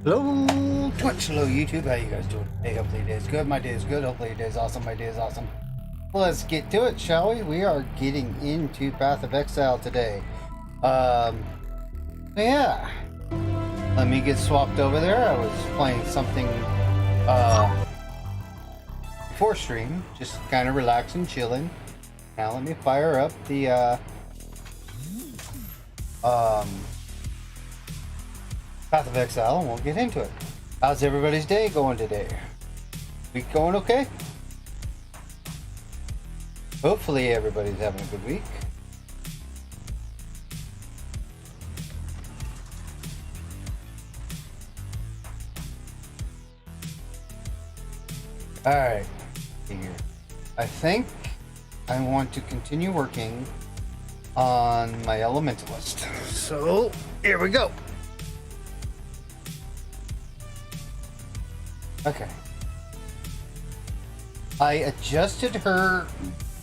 Hello Twitch, hello YouTube, how you guys doing? Hey, hopefully your day is good, my day is good, hopefully your day is awesome, my day is awesome. Let's get to it, shall we? We are getting into Path of Exile today. Yeah. Let me get swapped over there. I was playing something, before stream, just kind of relaxing, chilling. Now let me fire up the, Path of Exile and we'll get into it. How's everybody's day going today? Week going okay? Hopefully everybody's having a good week. Alright, here. I think I want to continue working on my Elementalist. So, here we go. Okay. I adjusted her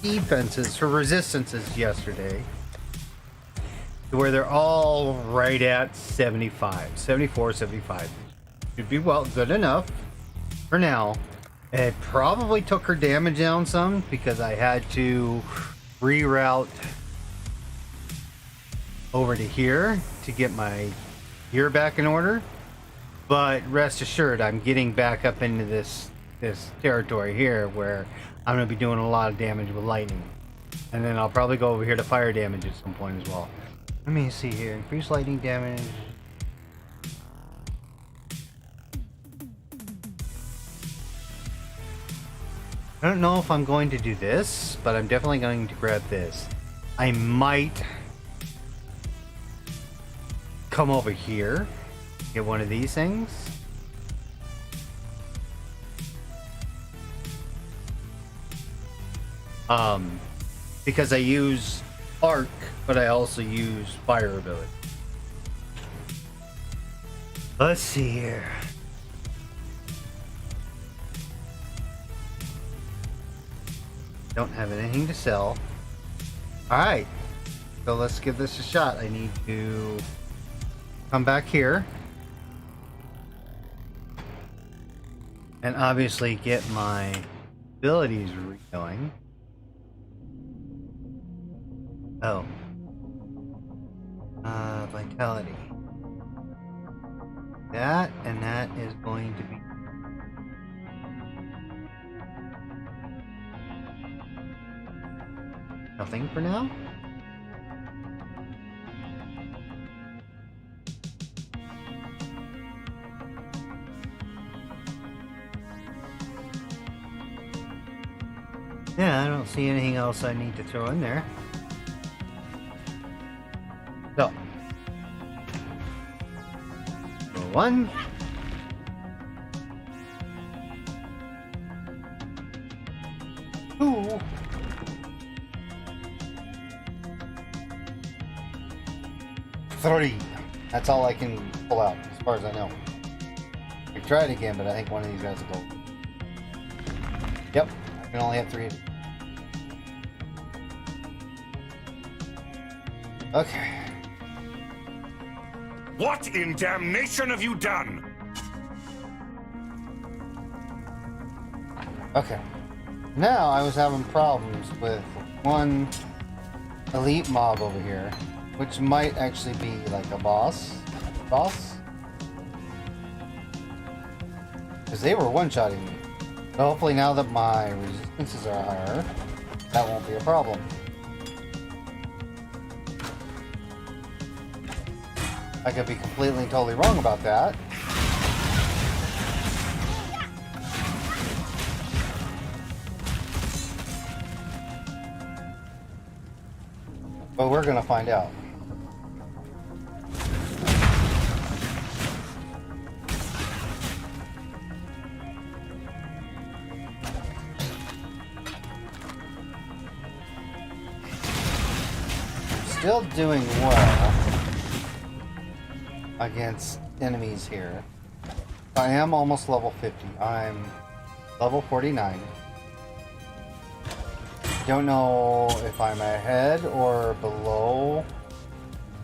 defenses, her resistances yesterday to where they're all right at 75, 74, 75. Should be well good enough for now. It probably took her damage down some because I had to reroute over to here to get my gear back in order. But rest assured, I'm getting back up into this territory here where I'm going to be doing a lot of damage with lightning. And then I'll probably go over here to fire damage at some point as well. Let me see here. Increase lightning damage. I don't know if I'm going to do this, but I'm definitely going to grab this. I might come over here, get one of these things. Because I use arc, but I also use fire ability. Let's see here. Don't have anything to sell. Alright, so let's give this a shot. I need to come back here and obviously get my abilities going. Oh. Vitality. That, and that is going to be... nothing for now? Yeah, I don't see anything else I need to throw in there. So, roll 1. Two. 3. That's all I can pull out, as far as I know. I can try it again, but I think one of these guys will go. Yep, I can only have 3 of these. Okay. What in damnation have you done? Okay. Now I was having problems with one elite mob over here, which might actually be like a boss. Because they were one-shotting me. So hopefully now that my resistances are higher, that won't be a problem. I could be completely and totally wrong about that. But we're gonna find out. Still doing well against enemies here. I am almost level 50. I'm level 49. Don't know if I'm ahead or below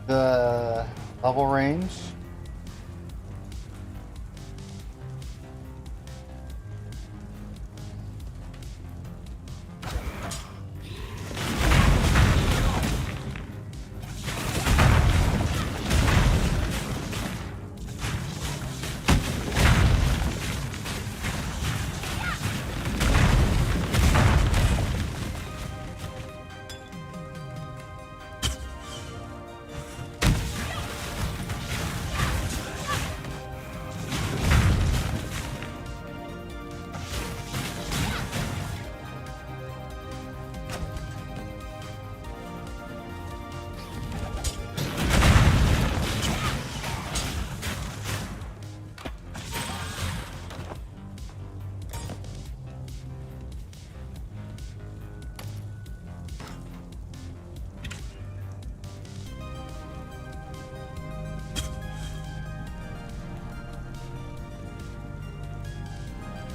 the level range.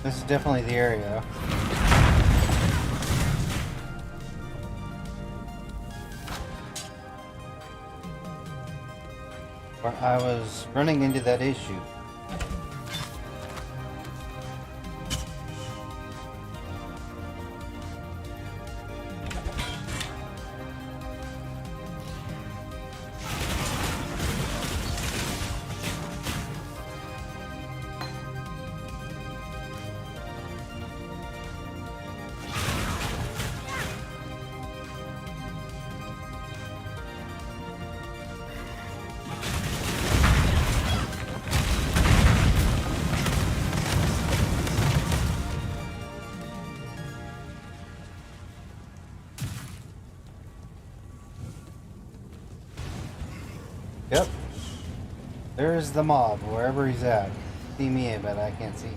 This is definitely the area. Where I was running into that issue. Yep. There's the mob, wherever he's at. See me, but I can't see.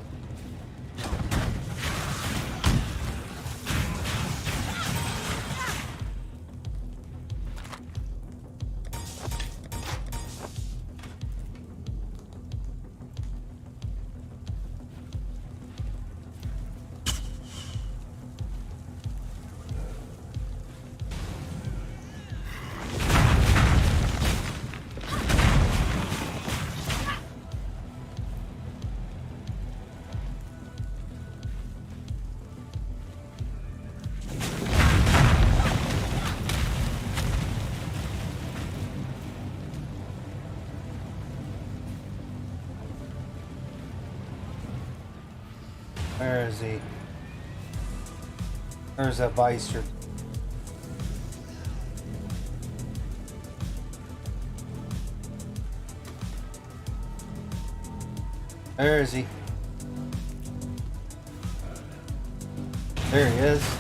Where is he? There's a Vicer. Where is he? There he is.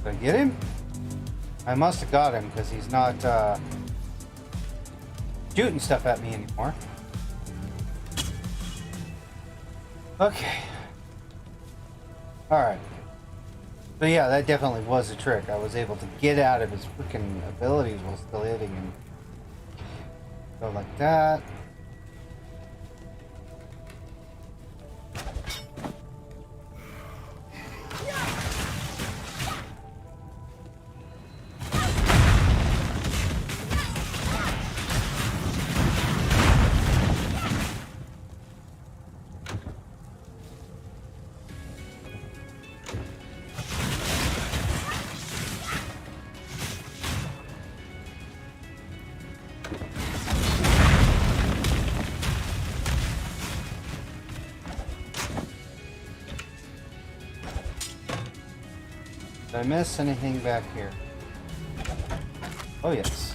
Did I get him? I must have got him because he's not shooting stuff at me anymore. Okay. Alright. So yeah, that definitely was a trick. I was able to get out of his freaking abilities while still hitting him. Go like that. Did I miss anything back here? Oh yes.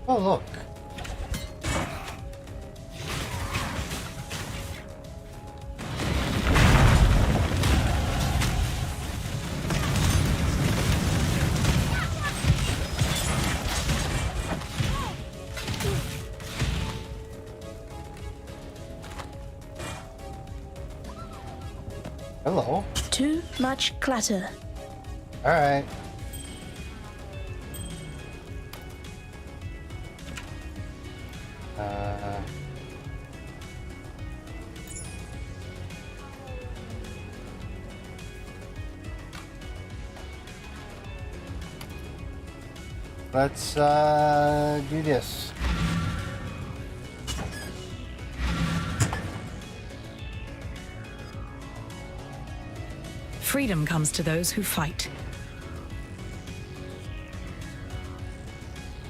Oh, look. Hello. Too much clutter. All right. Let's do this. Freedom comes to those who fight.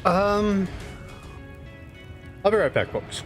I'll be right back, folks.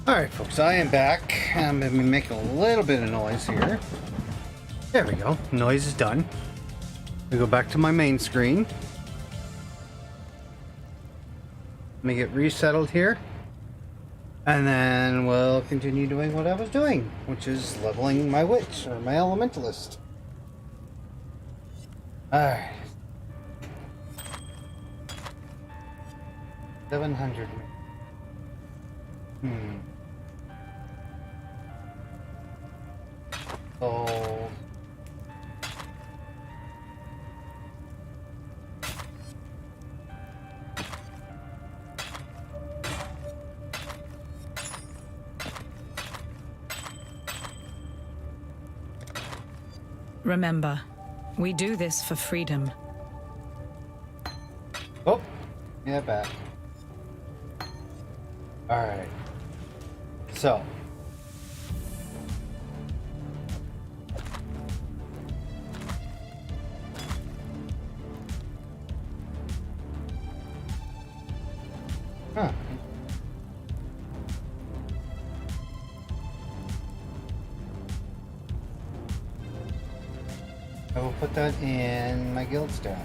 Alright, folks, I am back. I'm going to be making a little bit of noise here. There we go. Noise is done. We go back to my main screen. Let me get resettled here. And then we'll continue doing what I was doing, which is leveling my witch, or my elementalist. Alright. 700. Oh. Remember, we do this for freedom. Oh, yeah, back. Alright. So. Huh. I will put that in my guild stash.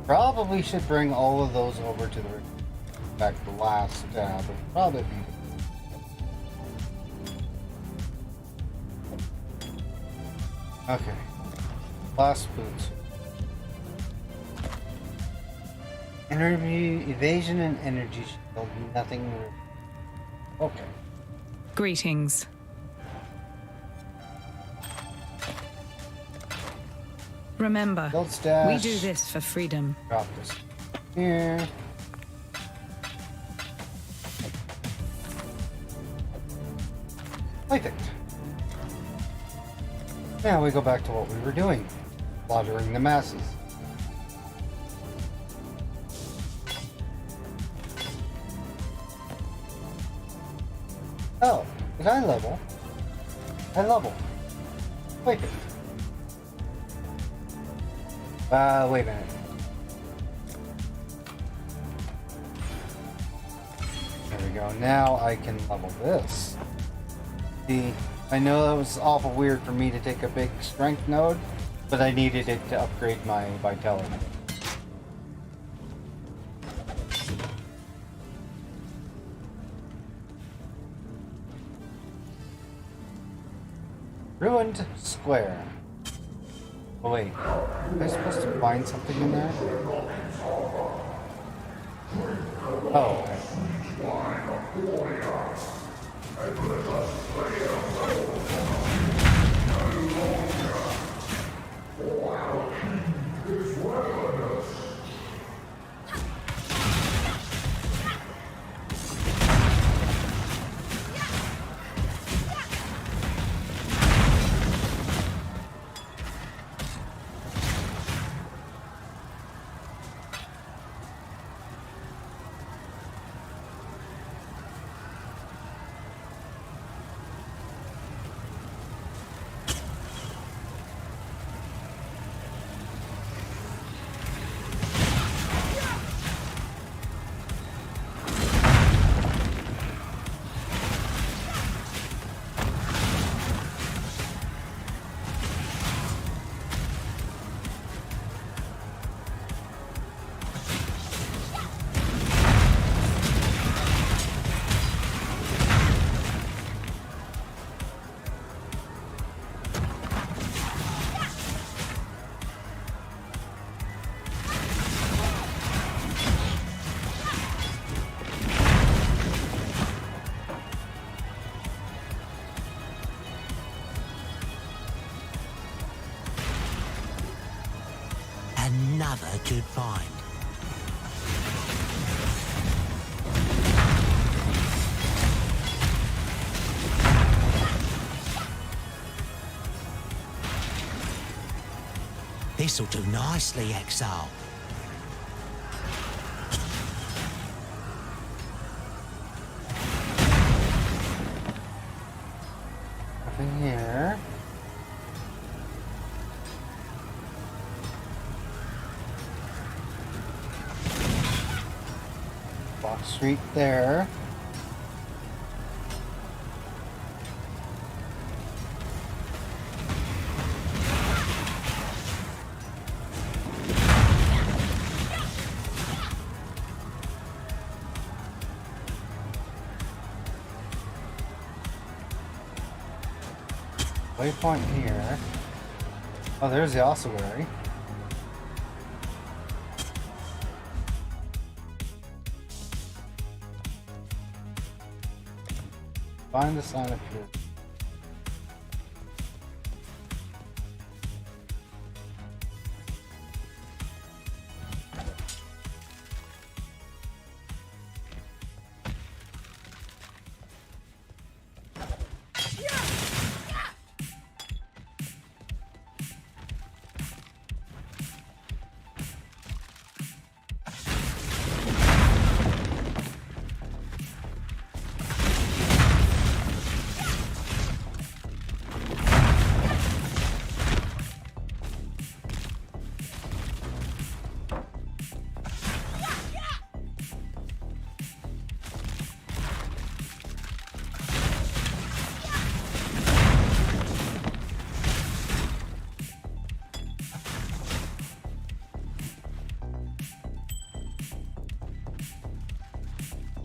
Probably should bring all of those over to the back to the last tab. But probably be. Okay. Last boots. Energy evasion and energy shield. Nothing. Okay. Greetings. Remember, Gold stash. we do this for freedom. Drop this here. Perfect. Now we go back to what we were doing. Slaughtering the masses. Oh, did I level? I level. Wait. Wait a minute. There we go. Now I can level this. See, I know that was awful weird for me to take a big strength node, but I needed it to upgrade my vitality. Ruined Square. Oh wait, am I supposed to find something in there? Oh. Another good find. This'll do nicely, Exile. Nothing here. Box Street there. Waypoint here. Oh, there's the ossuary. Find the sign of truth.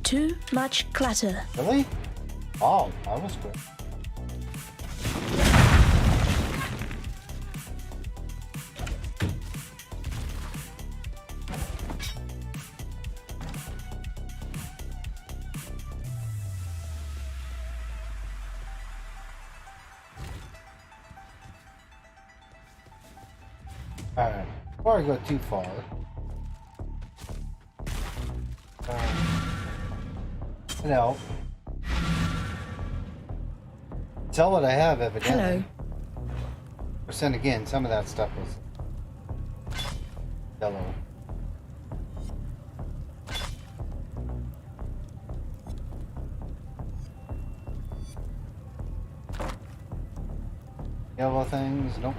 Too much clutter. Really? Oh, that was quick. Alright, before I go too far, no. Tell what I have, evidently. Hello. Percent again, some of that stuff was yellow. Yellow things, nope.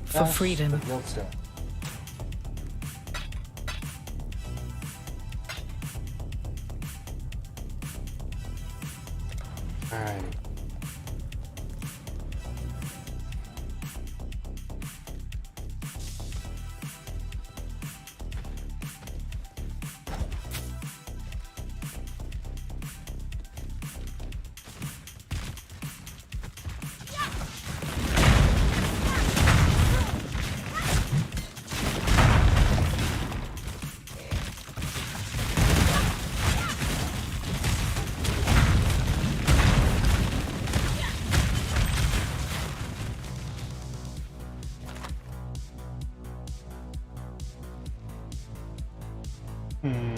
For freedom. The guild stuff. Alright. Hmm.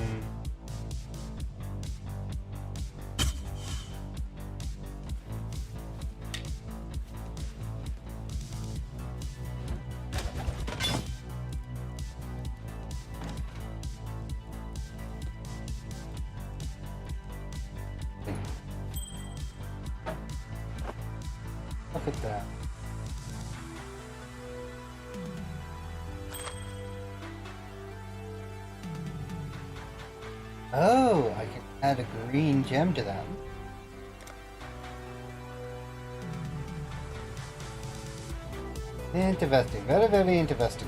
Look at that. Oh, I can add a green gem to that. Interesting. Very, very interesting.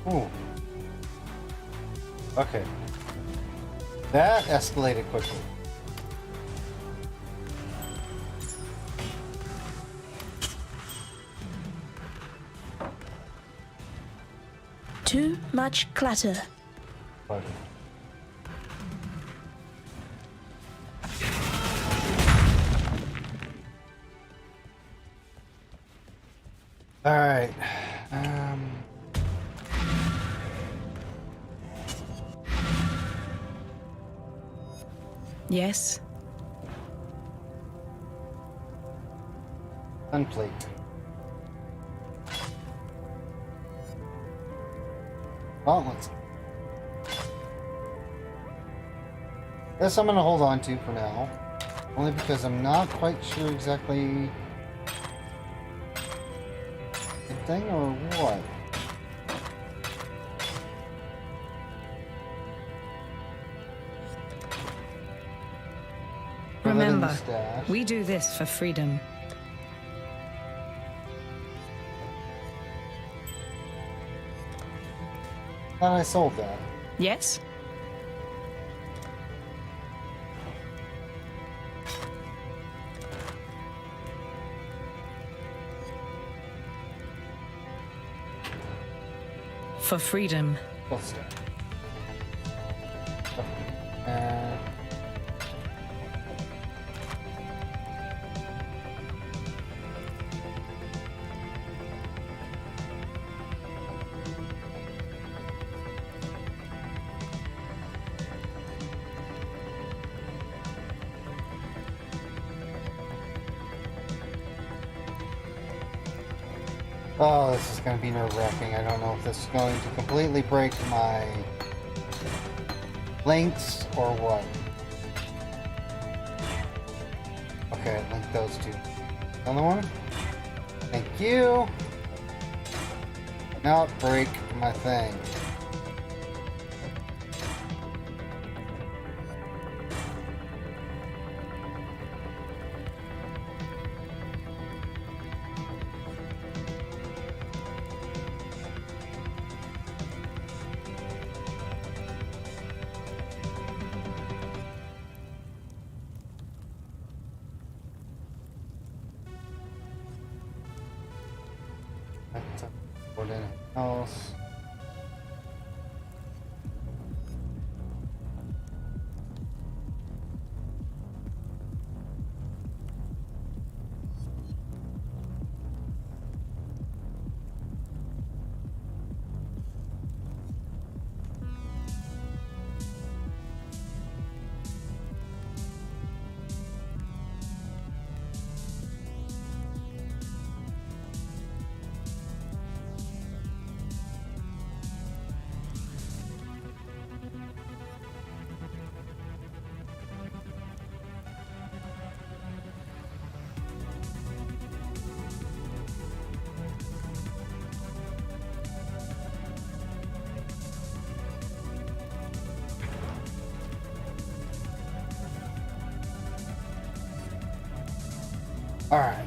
Ooh. Okay. That escalated quickly. Too much clutter. But all right. Yes. Unplate. Gauntlets. This I'm gonna hold on to for now. Only because I'm not quite sure exactly the thing or what. Throw that in the Remember, stash. we do this for freedom. Thought I sold that. Yes? For freedom. Let's start. Oh, this is going to be nerve-wracking. I don't know if this is going to completely break my links or what. Okay, link those two. Another one? Thank you. Not break my thing. Put in else. All right.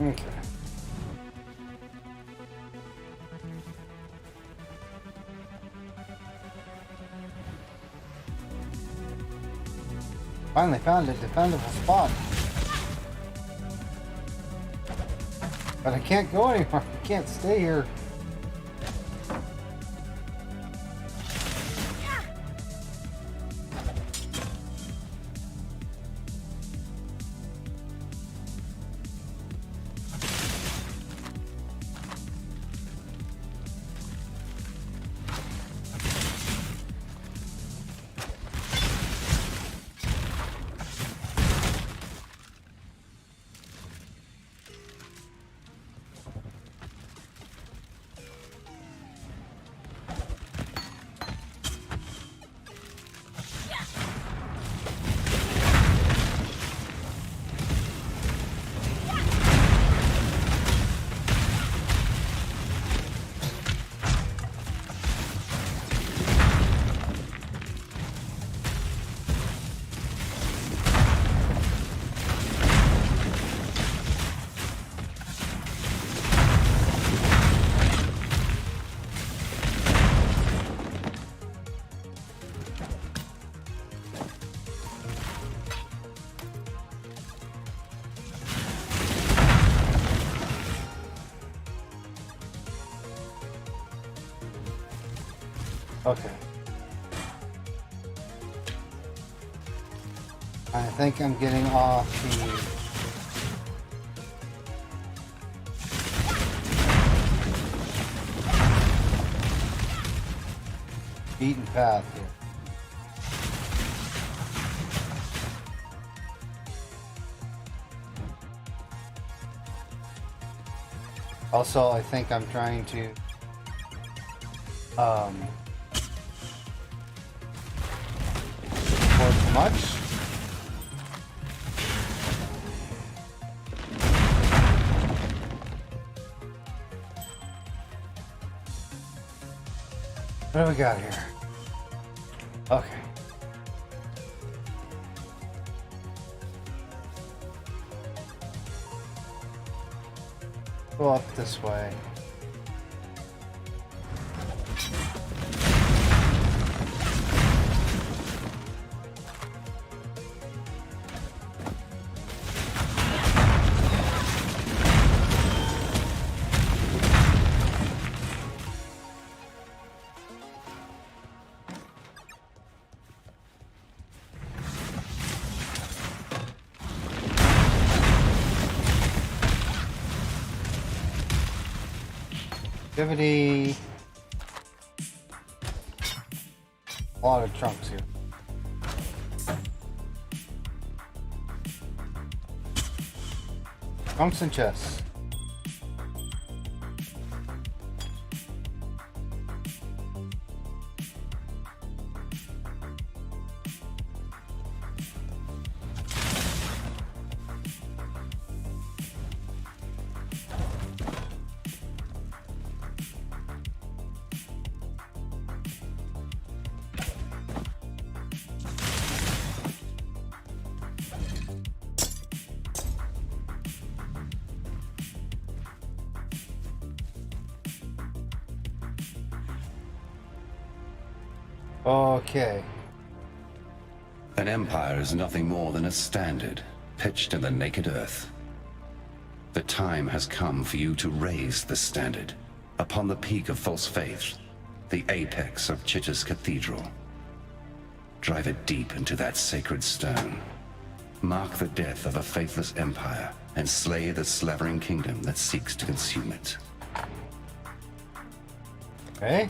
Okay. Finally found a defendable spot. But I can't go anywhere. I can't stay here. Okay. I think I'm getting off the beaten path here. Also, I think I'm trying to work much. What do we got here? Okay. Go up this way. Activity. A lot of trunks here. Trunks and chests. Okay. An empire is nothing more than a standard pitched in the naked earth. The time has come for you to raise the standard upon the peak of false faith, the apex of Chitta's cathedral. Drive it deep into that sacred stone. Mark the death of a faithless empire and slay the slavering kingdom that seeks to consume it. Okay.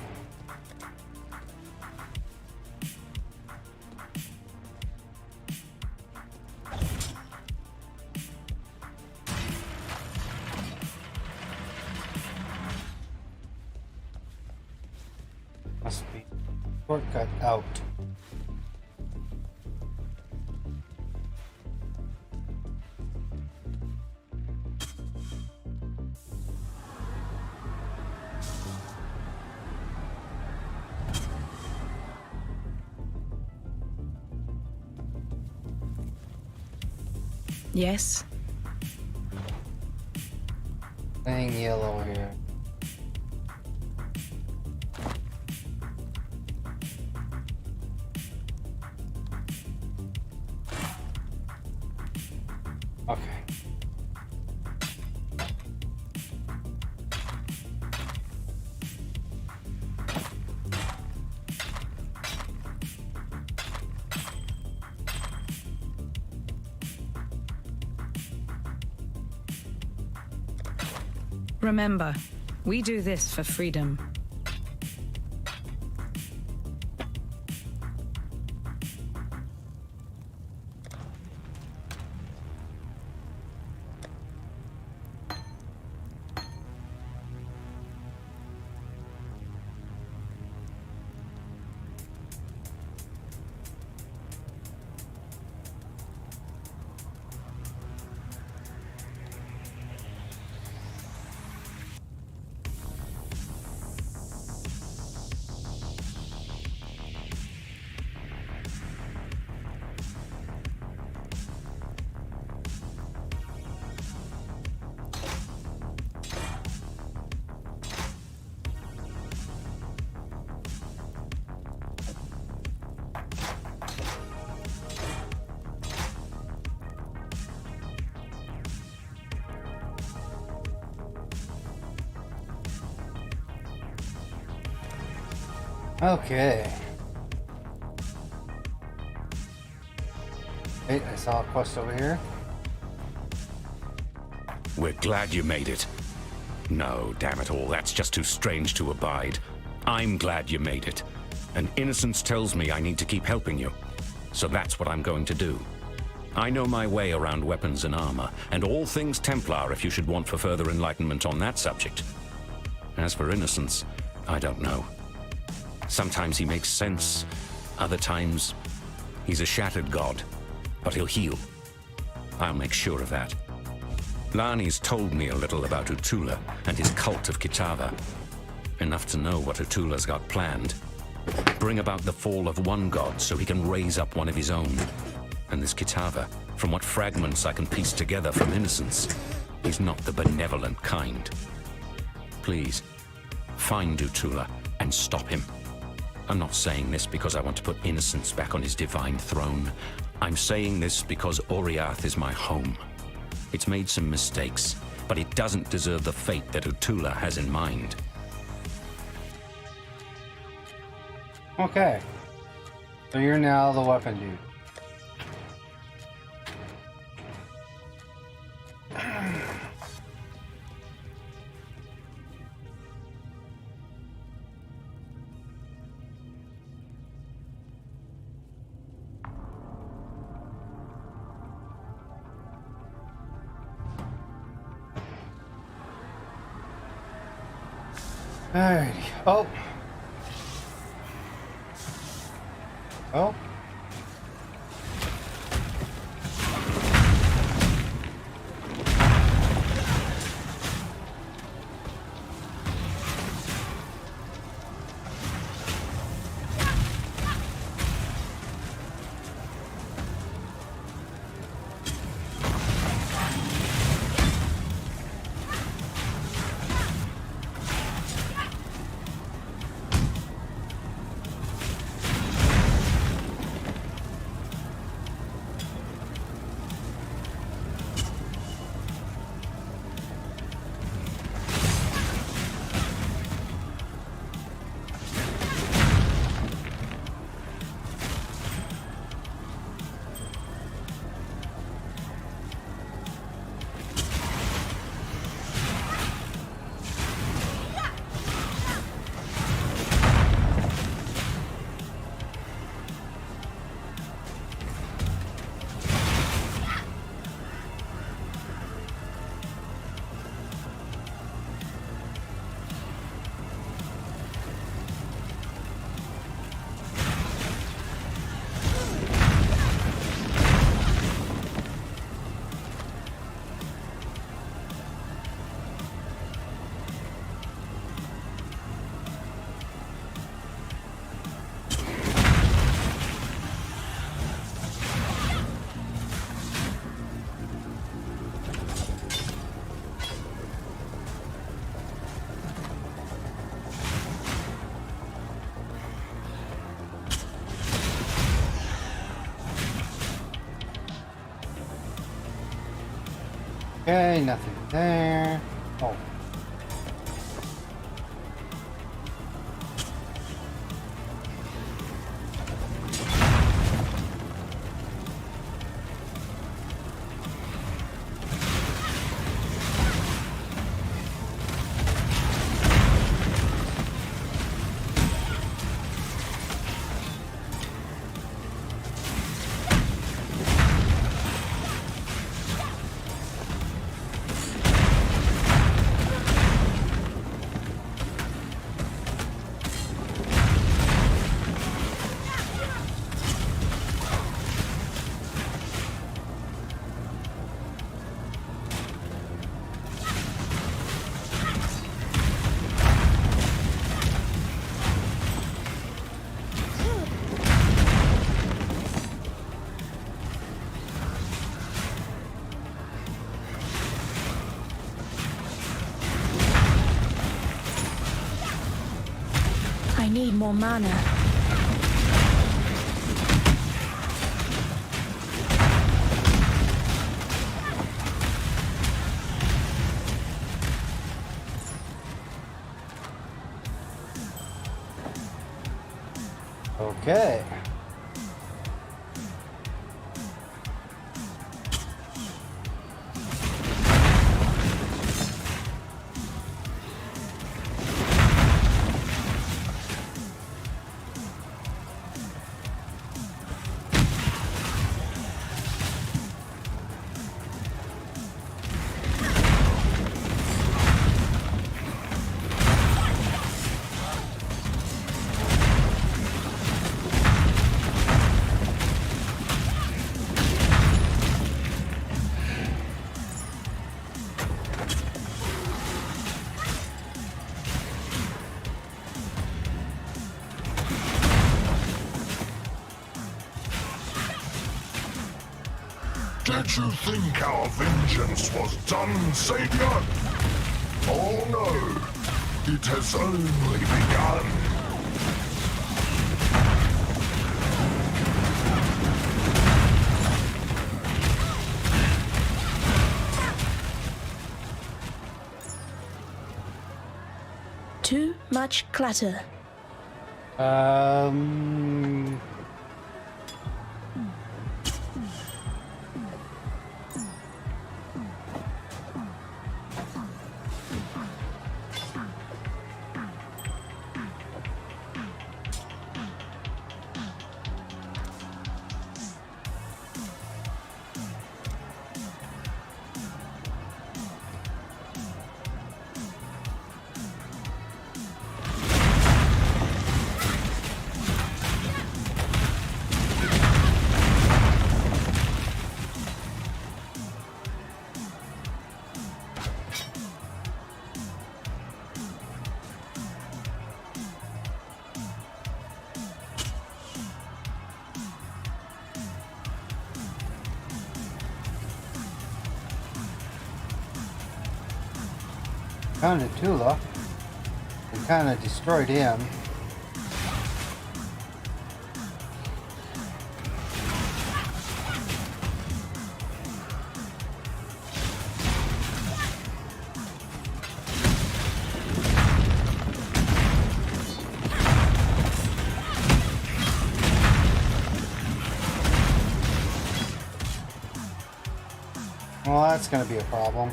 Must be shortcut out. Yes? Playing yellow here. Okay. Remember, we do this for freedom. Okay. Wait, I saw a quest over here. We're glad you made it. No, damn it all, that's just too strange to abide. I'm glad you made it. And innocence tells me I need to keep helping you. So that's what I'm going to do. I know my way around weapons and armor, and all things Templar if you should want for further enlightenment on that subject. As for innocence, I don't know. Sometimes he makes sense, other times he's a shattered god, but he'll heal. I'll make sure of that. Lani's told me a little about Utula and his cult of Kitava. Enough to know what Utula's got planned. Bring about the fall of one god so he can raise up one of his own. And this Kitava, from what fragments I can piece together from innocence, he's not the benevolent kind. Please, find Utula and stop him. I'm not saying this because I want to put innocence back on his divine throne. I'm saying this because Oriath is my home. It's made some mistakes, but it doesn't deserve the fate that Utula has in mind. Okay. So you're now the weapon dude. Alrighty. Oh. Oh. Okay, nothing there. Oh. I need more mana. Okay. Did you think our vengeance was done, Savior? Oh no, it has only begun. Too much clutter. Um. Found Tula. We kind of destroyed him. Well, that's going to be a problem.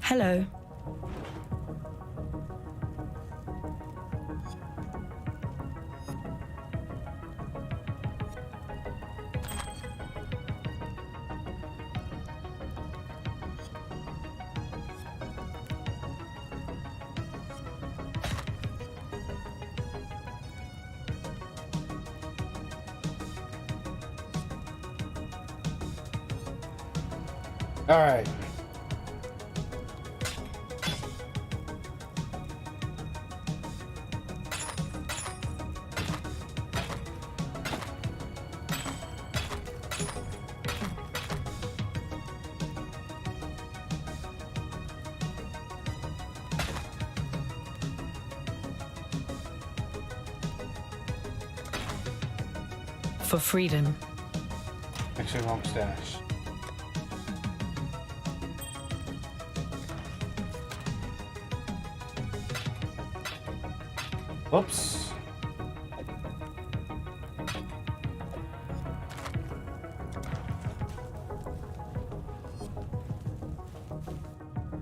Hello. All right. for freedom. Actually, wrong stash. Whoops.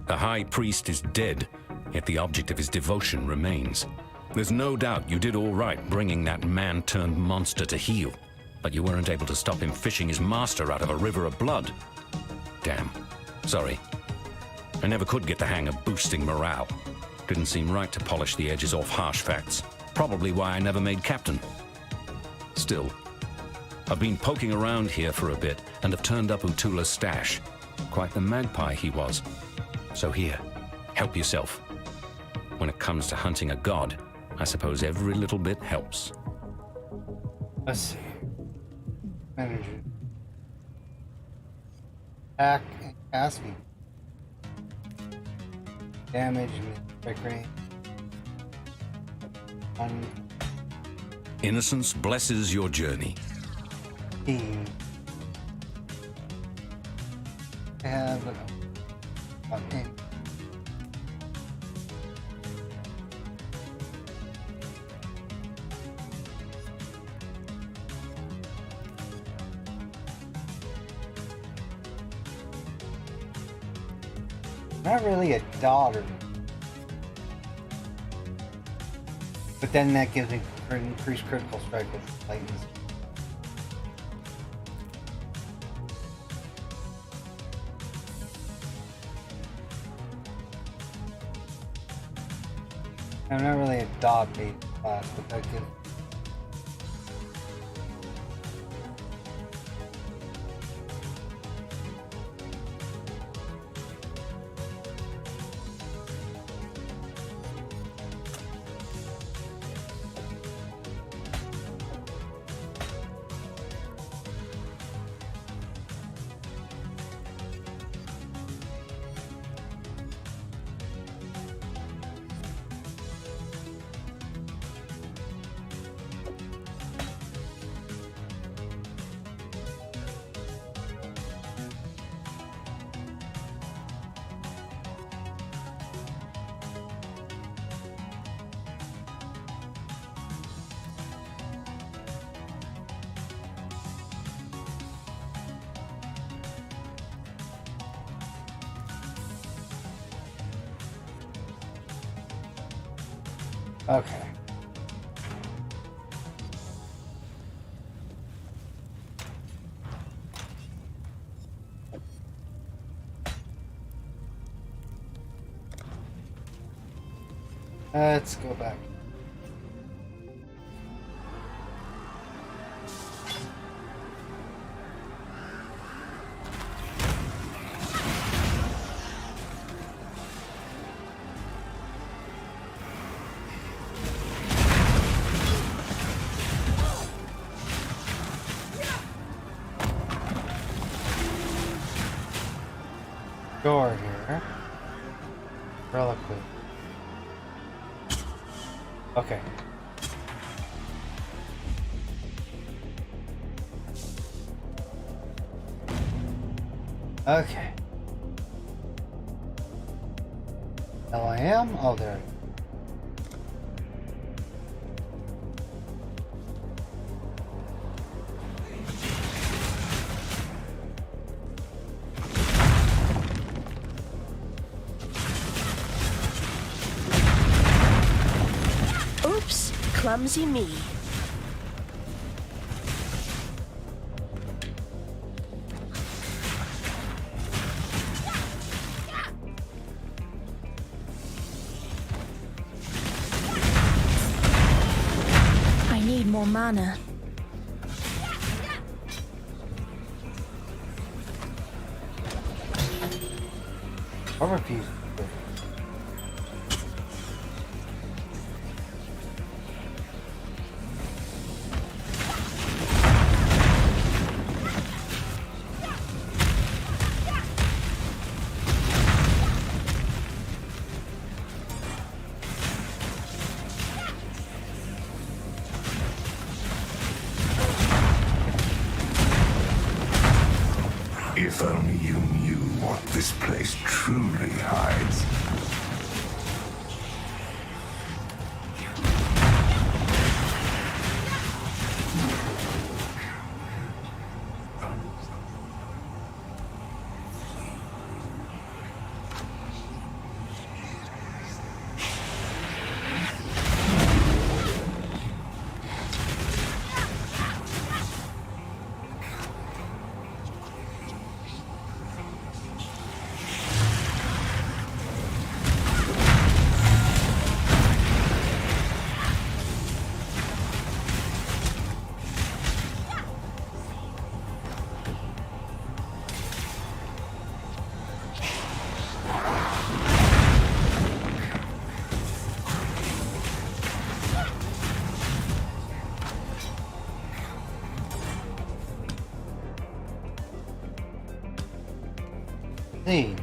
The High Priest is dead, yet the object of his devotion remains. There's no doubt you did all right bringing that man-turned-monster to heel, but you weren't able to stop him fishing his master out of a river of blood. Damn. Sorry. I never could get the hang of boosting morale. Didn't seem right to polish the edges off harsh facts. Probably why I never made captain. Still, I've been poking around here for a bit and have turned up Utula's stash. Quite the magpie he was. So here, help yourself. When it comes to hunting a god, I suppose every little bit helps. Let's see. Energy. Attack and cast me. Damage and strike range. Innocence blesses your journey. Team. I have okay. Not really a daughter, but then that gives me increased critical strike with Titans. I'm not really a dog-based class, but that gives. Okay. Let's go back. Door here. Reliquary. Okay. Okay. LIM? Oh, there. Oops, clumsy me. I need more mana. I refuse. If only you knew what this place truly hides. See.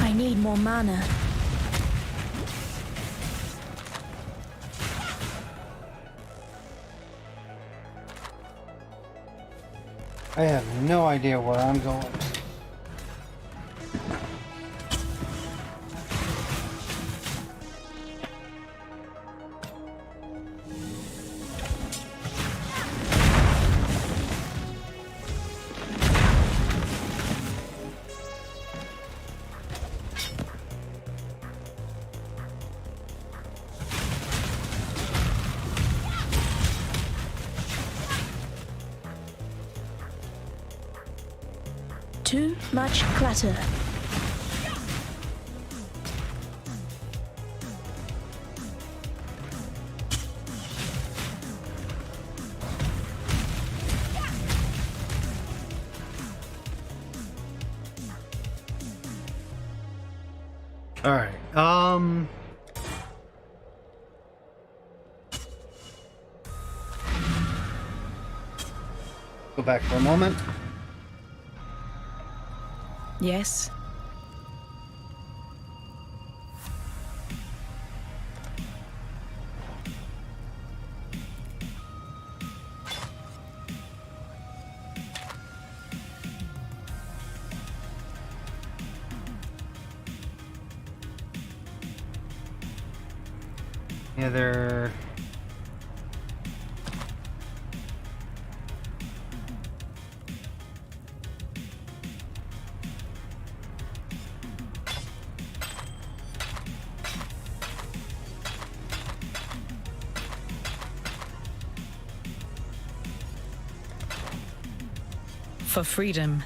I need more mana. I have no idea where I'm going. Too much clutter. All right. Go back for a moment. Yes. Yeah, they're... For freedom.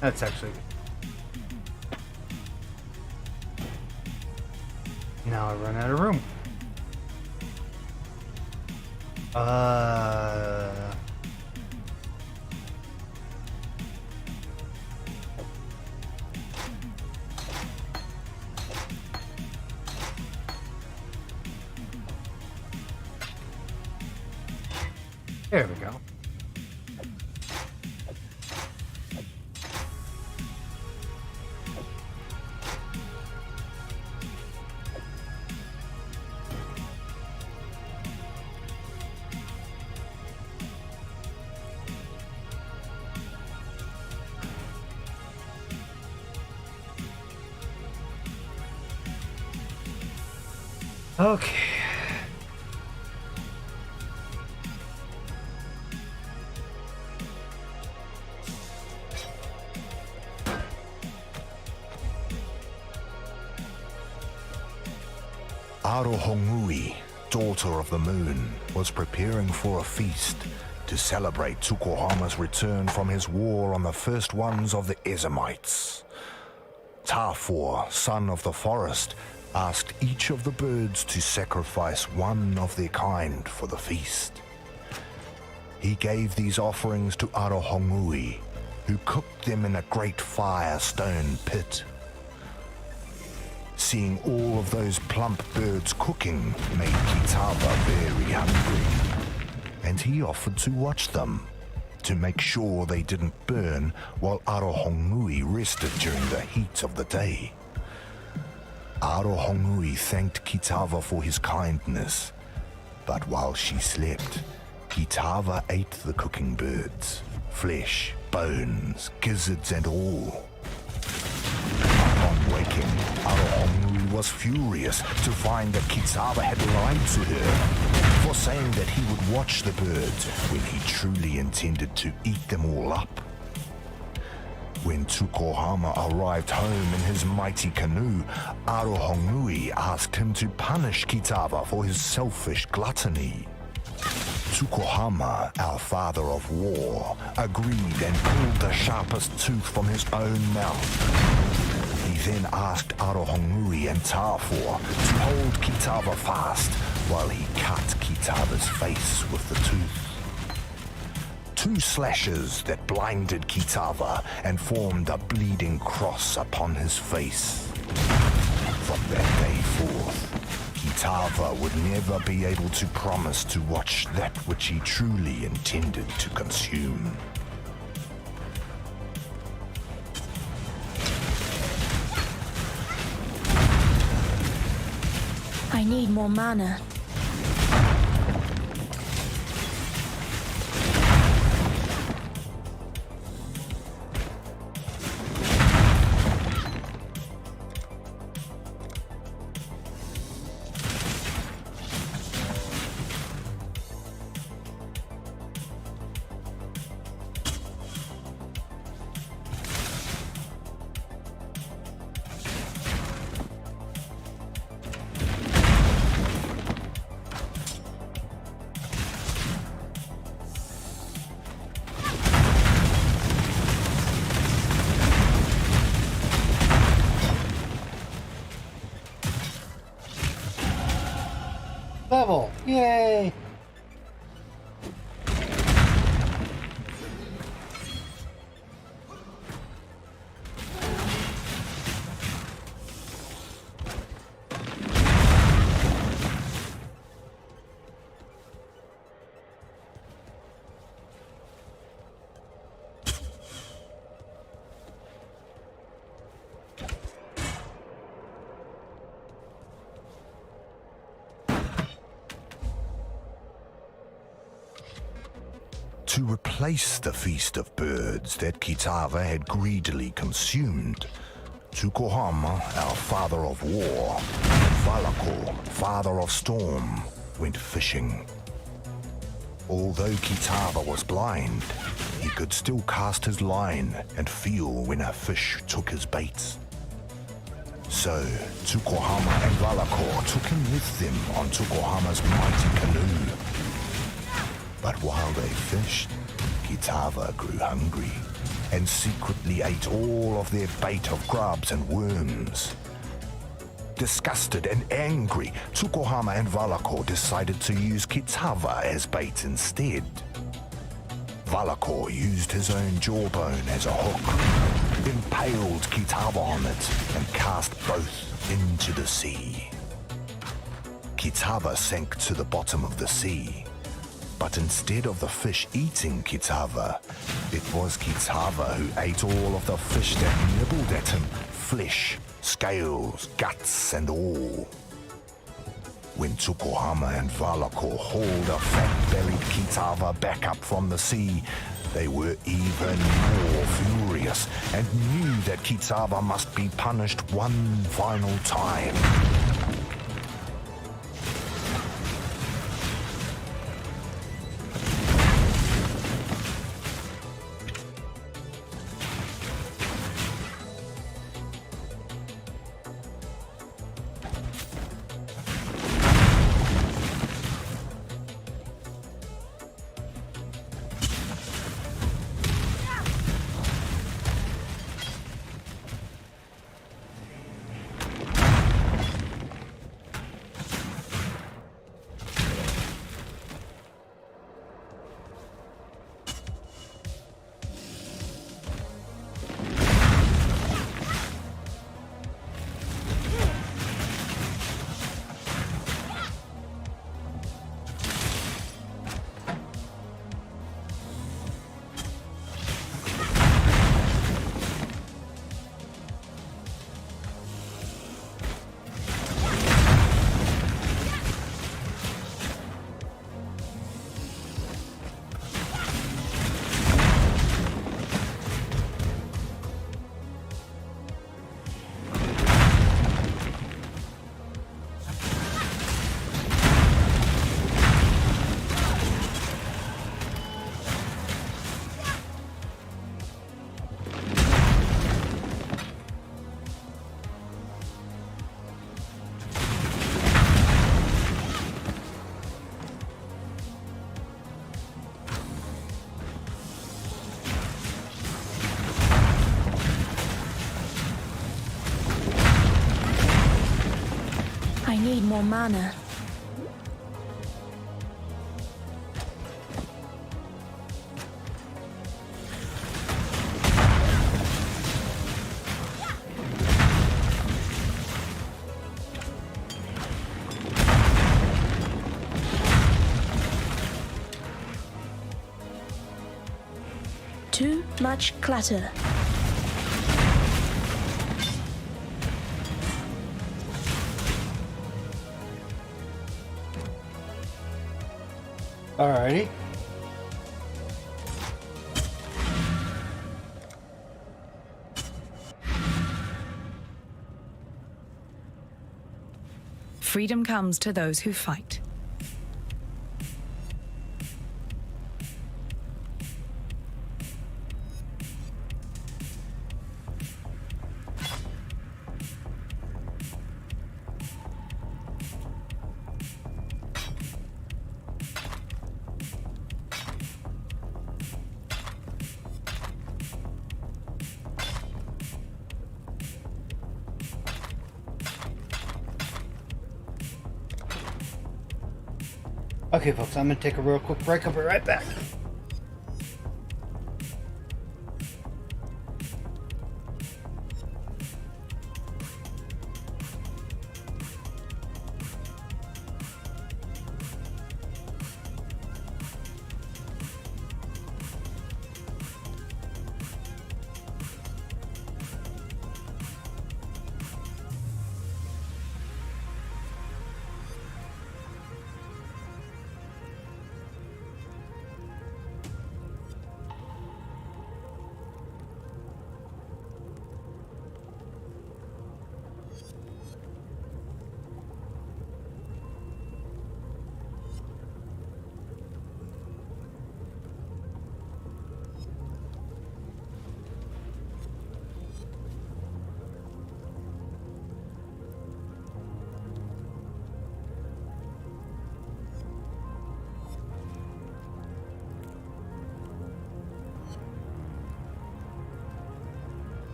That's actually... Now I run out of room. There we go. Okay. Arohongui, daughter of the moon, was preparing for a feast to celebrate Tukohama's return from his war on the first ones of the Ezamites. Tafor, son of the forest, asked each of the birds to sacrifice one of their kind for the feast. He gave these offerings to Arohongui, who cooked them in a great fire-stone pit. Seeing all of those plump birds cooking made Kitava very hungry, and he offered to watch them, to make sure they didn't burn while Arohongui rested during the heat of the day. Arohongui thanked Kitava for his kindness, but while she slept, Kitava ate the cooking birds, flesh, bones, gizzards and all. Upon waking, Arohongui was furious to find that Kitava had lied to her for saying that he would watch the birds when he truly intended to eat them all up. When Tukohama arrived home in his mighty canoe, Arohongui asked him to punish Kitava for his selfish gluttony. Tukohama, our father of war, agreed and pulled the sharpest tooth from his own mouth. He then asked Arohongui and Tafor to hold Kitava fast while he cut Kitava's face with the tooth. 2 slashes that blinded Kitava and formed a bleeding cross upon his face. From that day forth, Kitava would never be able to promise to watch that which he truly intended to consume. I need more mana. Level! Yay! To replace the feast of birds that Kitava had greedily consumed, Tukohama, our father of war, and Valako, father of storm, went fishing. Although Kitava was blind, he could still cast his line and feel when a fish took his baits. So, Tukohama and Valako took him with them on Tukohama's mighty canoe. But while they fished, Kitava grew hungry. and secretly ate all of their bait of grubs and worms. Disgusted and angry, Tsukuhama and Valakor decided to use Kitava as bait instead. Valakor used his own jawbone as a hook, impaled Kitava on it, and cast both into the sea. Kitava sank to the bottom of the sea, but instead of the fish eating Kitava, it was Kitava who ate all of the fish that nibbled at him, flesh, scales, guts, and all. When Tsukuhama and Valakor hauled a fat-bellied Kitava back up from the sea, they were even more furious and knew that Kitava must be punished one final time. I need more mana. Too much clutter. Alrighty. Freedom comes to those who fight. Okay, folks, I'm gonna take a real quick break. I'll be right back.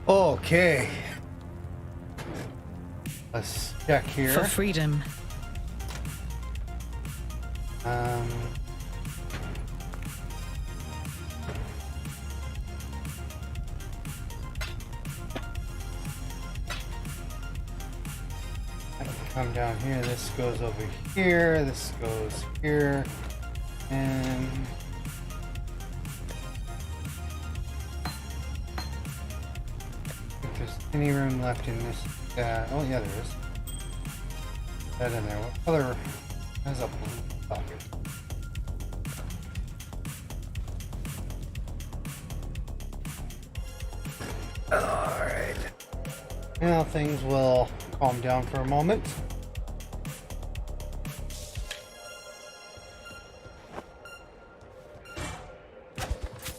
Okay. Let's check here. For freedom. Um, I can come down here. This goes over here. This goes here. And if there's any room left in this. Oh, yeah, there is. That in there. What other? There's a blue pocket. Alright. Now things will calm down for a moment.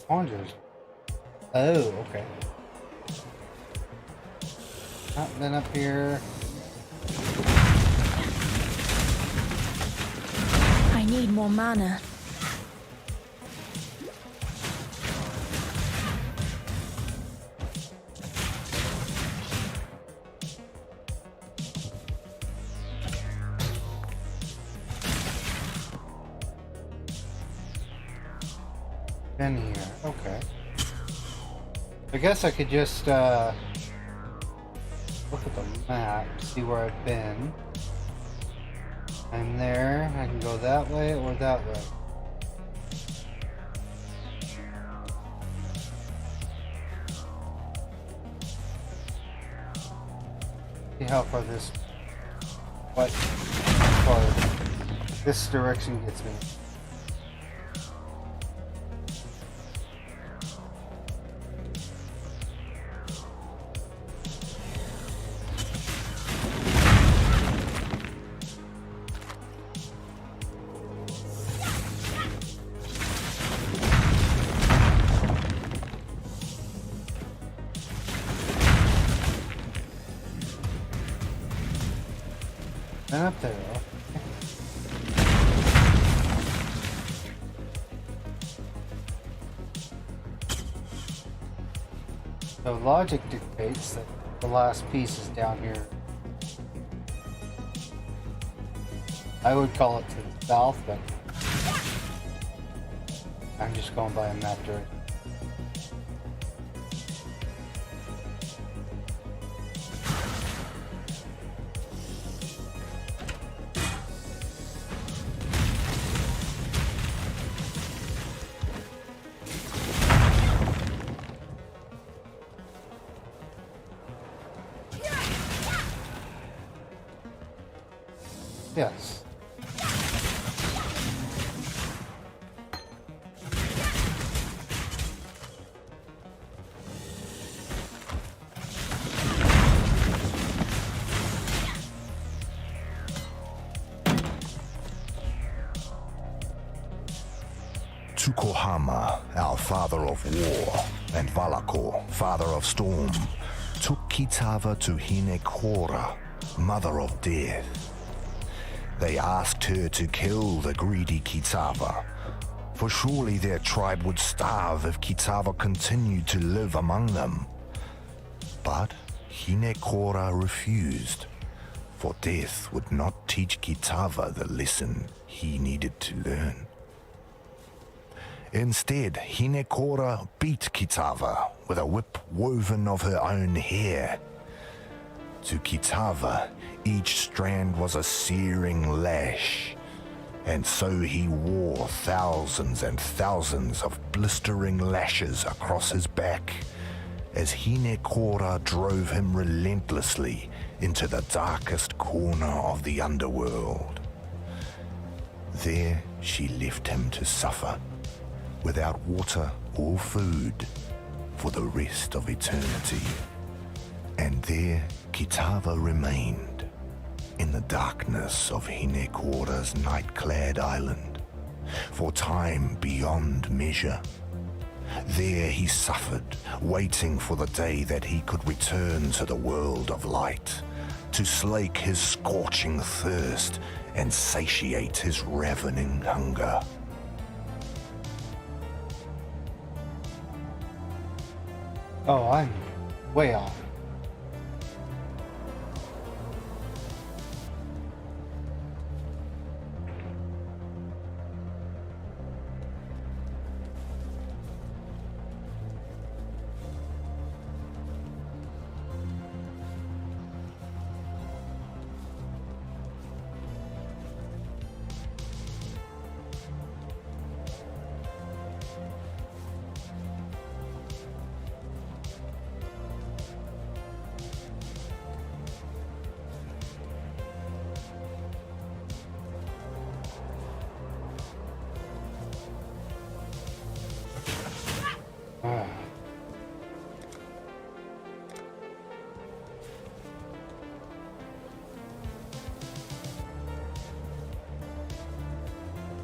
Oranges. Oh, okay. Then up here. I need more mana. In here. Okay. I guess I could just look at the map, see where I've been. I'm there. I can go that way or that way. See how far this direction gets me. Up there. So logic dictates that the last piece is down here. I would call it to the south, but I'm just going by a map direction. Yes. Tukohama, our father of war, and Valako, father of storm, took Kitava to Hinekora, mother of death. They asked her to kill the greedy Kitava, for surely their tribe would starve if Kitava continued to live among them. But Hinekora refused, for death would not teach Kitava the lesson he needed to learn. Instead, Hinekora beat Kitava with a whip woven of her own hair. To Kitava, each strand was a searing lash, and so he wore thousands and thousands of blistering lashes across his back as Hinekora drove him relentlessly into the darkest corner of the underworld. There she left him to suffer, without water or food, for the rest of eternity. And there Kitava remained, in the darkness of Hinekora's night-clad island, for time beyond measure. There he suffered, waiting for the day that he could return to the world of light, to slake his scorching thirst and satiate his ravening hunger. Oh, Way off.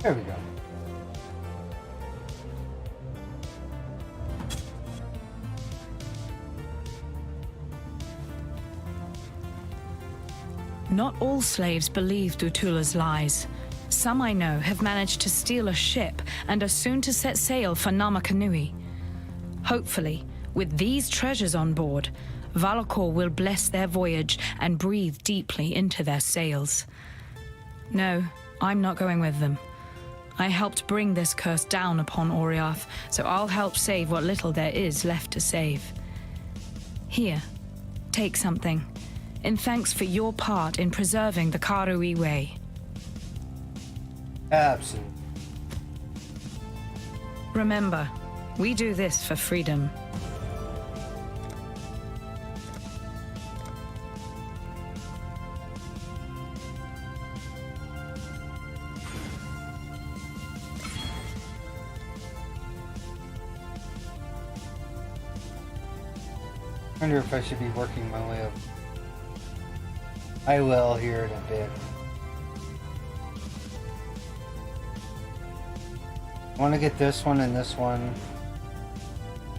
There we go. Not all slaves believe Dutula's lies. Some I know have managed to steal a ship and are soon to set sail for Namakanui. Hopefully, with these treasures on board, Valakor will bless their voyage and breathe deeply into their sails. No, I'm not going with them. I helped bring this curse down upon Oriath, so I'll help save what little there is left to save. Here, take something, in thanks for your part in preserving the Karui Way. Absolutely. Remember, we do this for freedom. I wonder if I should be working my way up. I will here in a bit. I want to get this one and this one,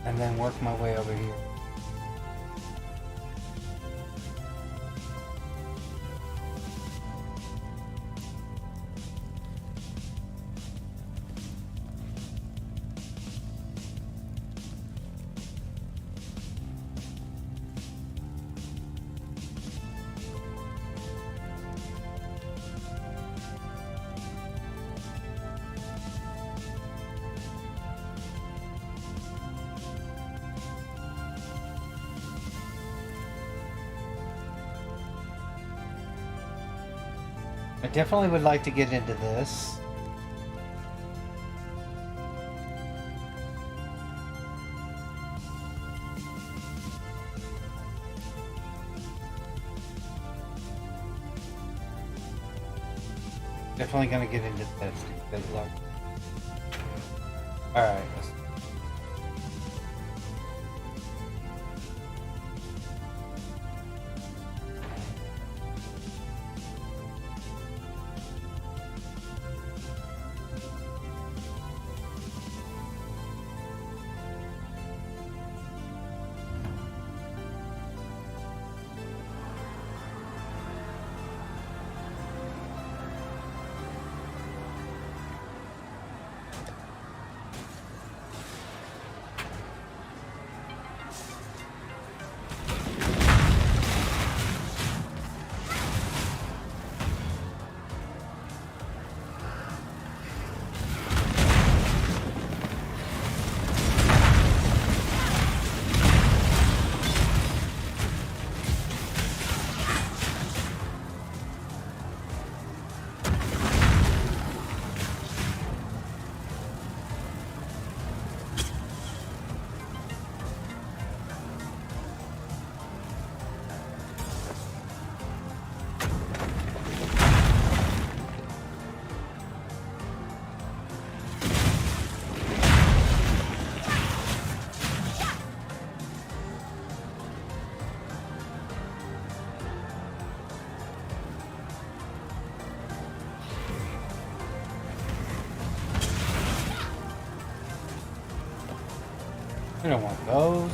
and then work my way over here. I definitely would like to get into this. Definitely gonna get into this. Good luck. Alright. I don't want those.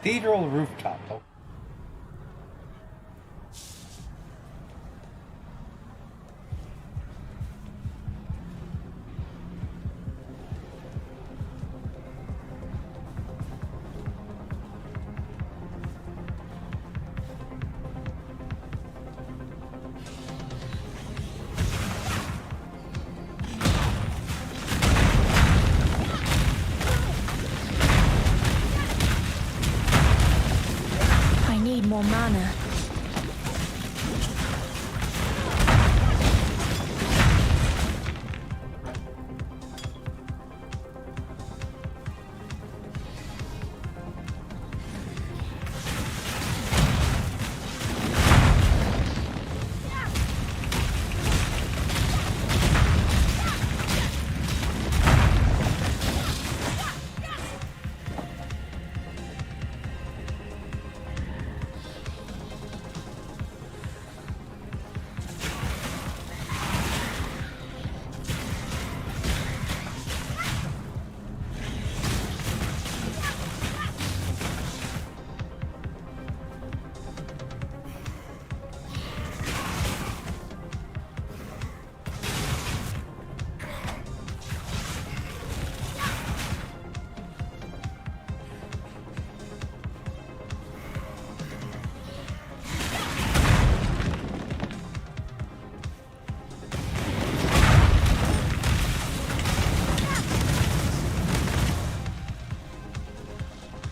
Cathedral rooftop. Oh. I need more mana.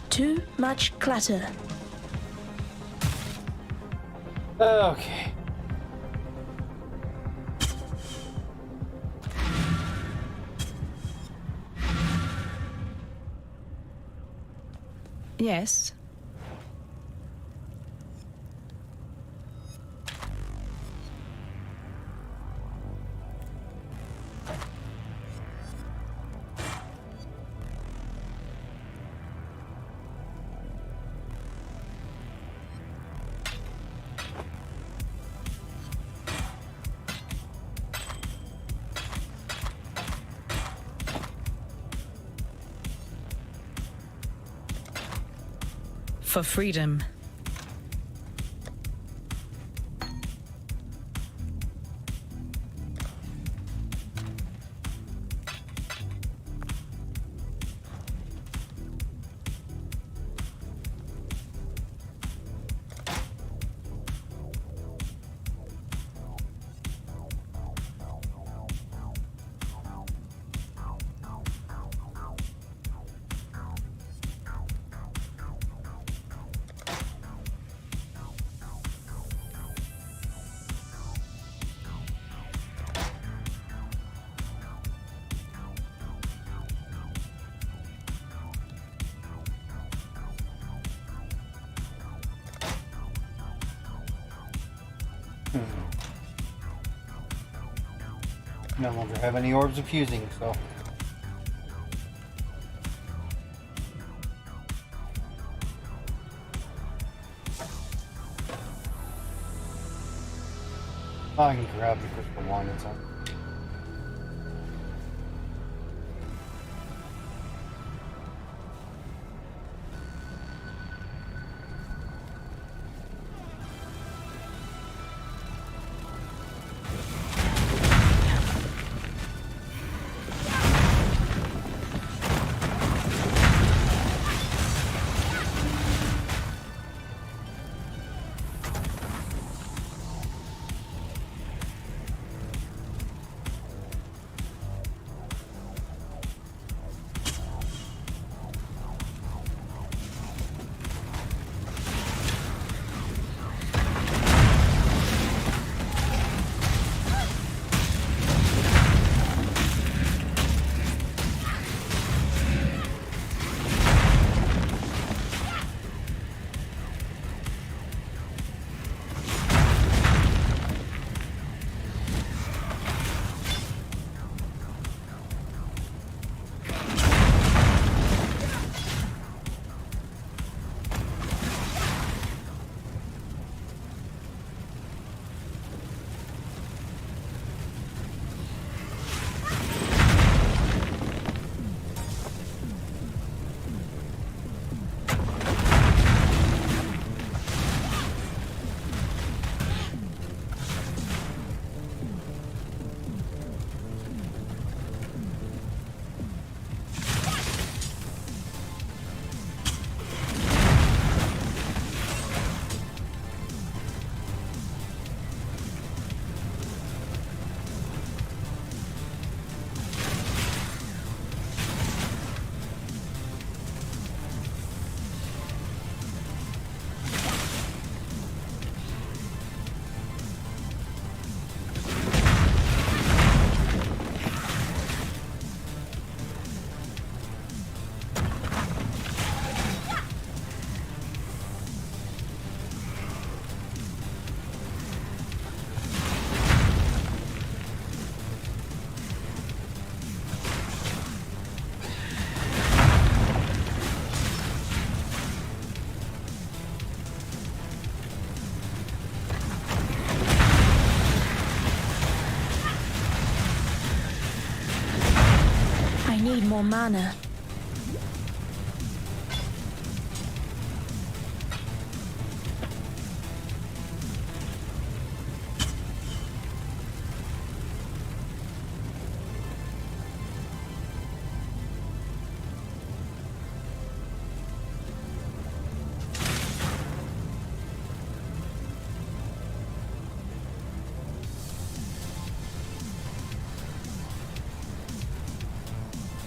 Too much clutter. Okay. Yes. For freedom. No longer have any orbs of fusing, so. I can grab the crystal wand and something. more mana.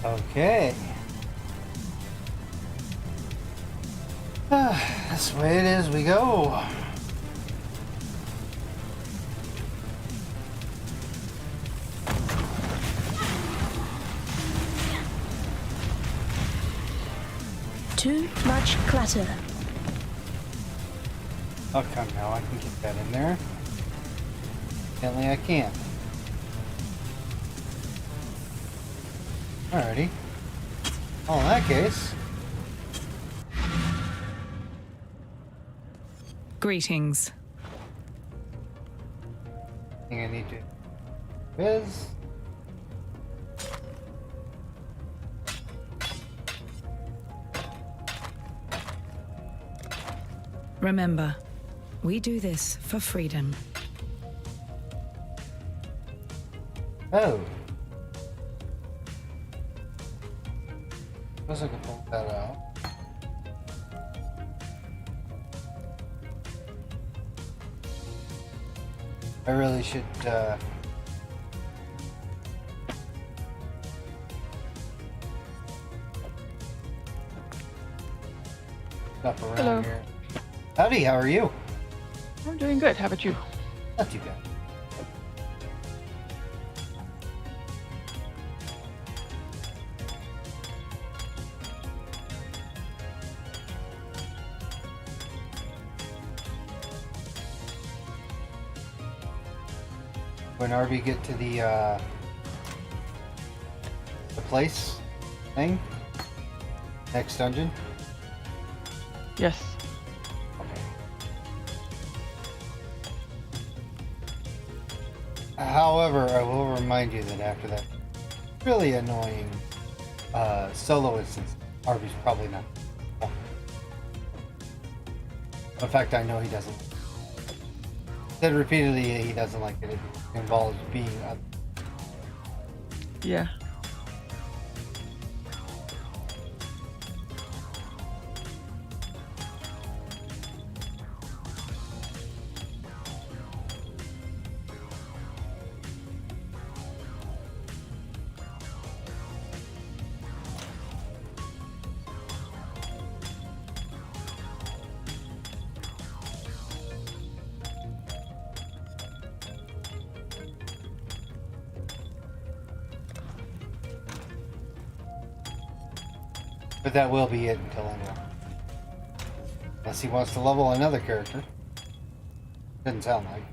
Okay. That's the way it is, we go. Too much clutter. Oh, come now, I can get that in there. Apparently I can't. Alrighty. Well, in that case... Greetings. I think I need to... Viz. Remember, we do this for freedom. Oh. Suppose I can pull that out. I really should, stuff around Hello. here. Howdy, how are you? I'm doing good. How about you? Not too bad. When Arby get to the place thing? Next dungeon? Yes. However, I will remind you that after that really annoying solo instance, Arby's probably not. In fact, I know he doesn't. Said repeatedly he doesn't like it. It involves being Yeah. But that will be it until I know. Unless he wants to level another character. Doesn't sound like.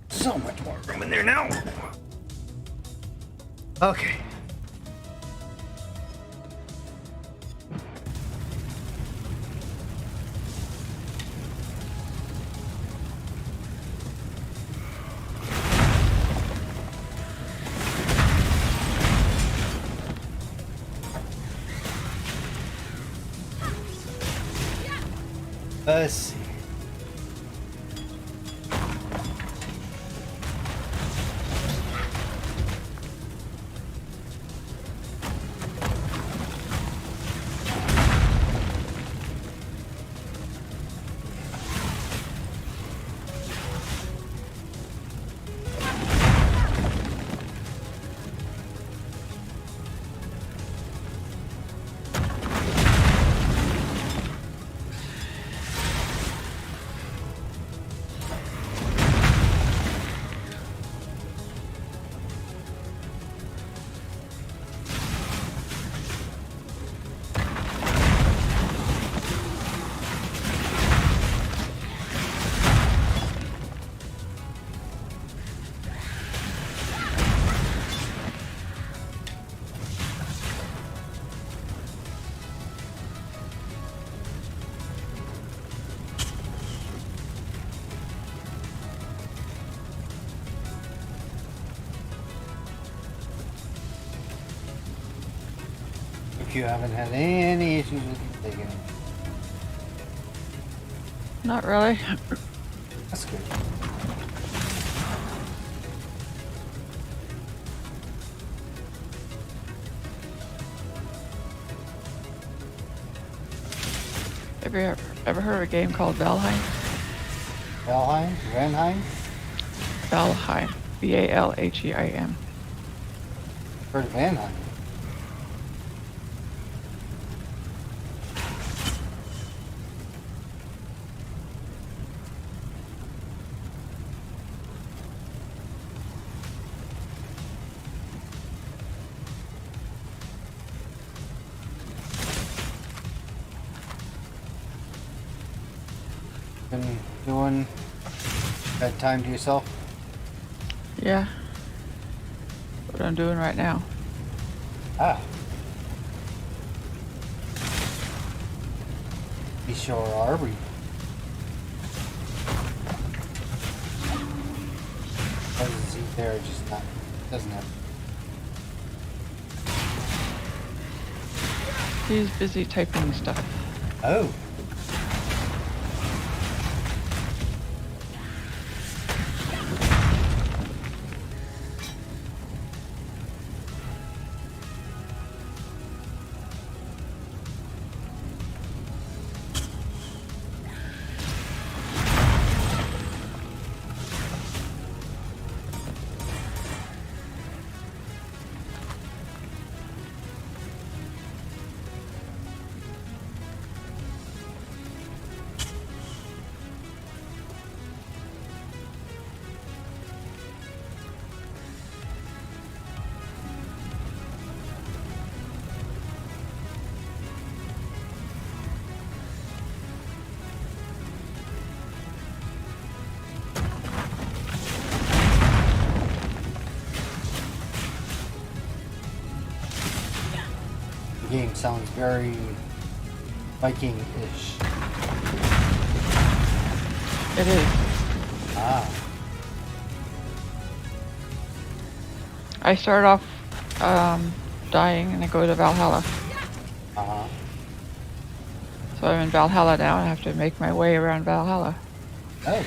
So much more room in there now. Okay. Let's see. hope you haven't had any issues with your taking it. Not really. That's good. Have you ever heard of a game called Valheim? Valheim? Renheim? Valheim. Valheim. Heard of Vanheim? Been doing that time to yourself? Yeah. What I'm doing right now. Ah. We sure are. We doesn't seem there, just not doesn't have. He's busy typing stuff. Oh. Game sounds very Viking-ish. It is. Ah. I start off dying and I go to Valhalla. Uh-huh. So I'm in Valhalla now and I have to make my way around Valhalla. Oh.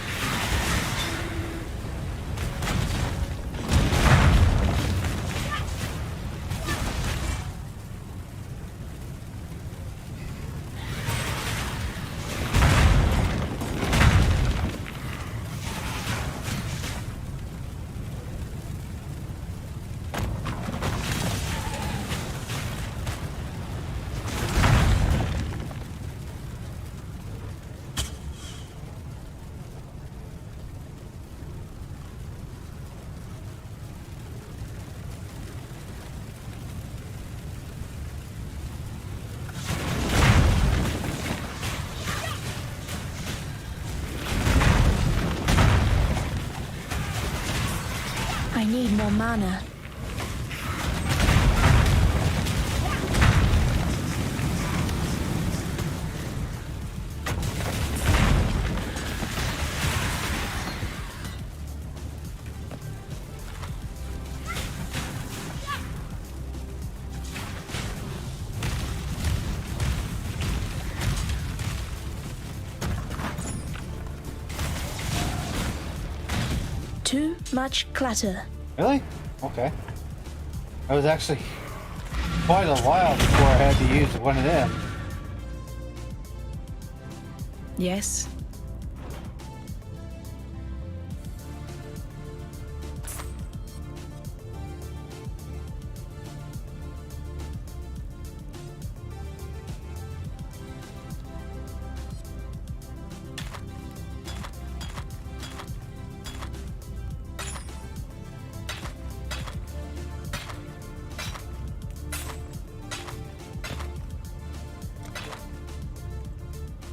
I need more mana. Too much clatter. Really? Okay. That was actually quite a while before I had to use one of them. Yes.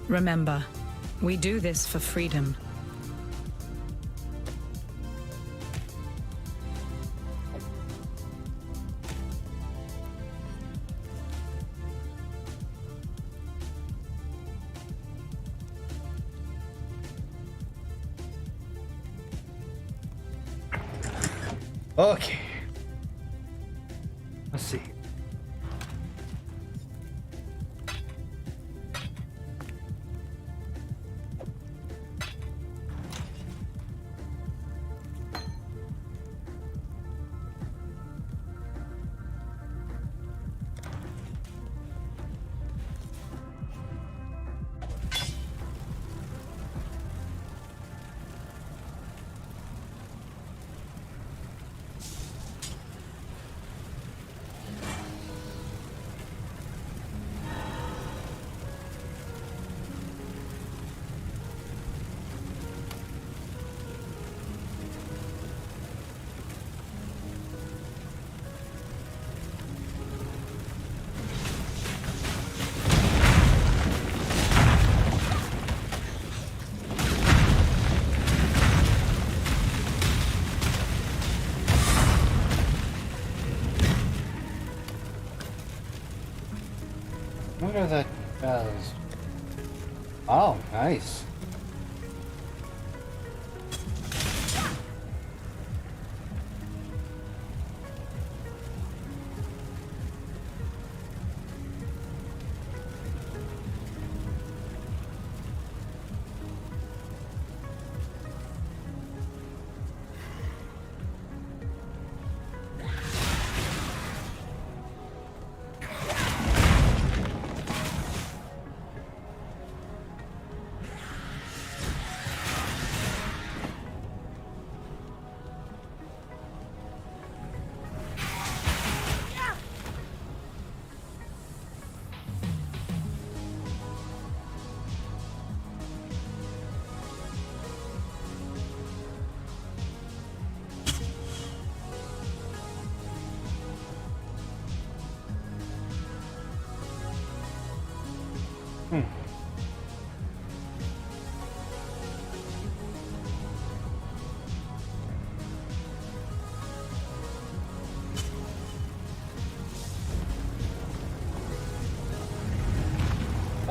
Remember, we do this for freedom. Okay. Let's see. wonder what that does. Oh, nice.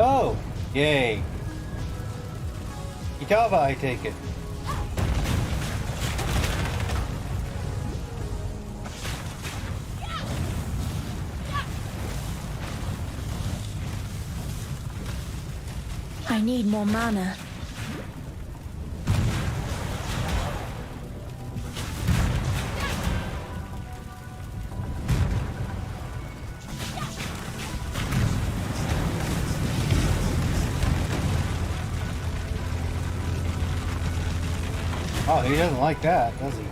Oh, yay. Kitava, I take it. I need more mana. Oh, he doesn't like that, does he?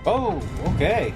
Oh, okay.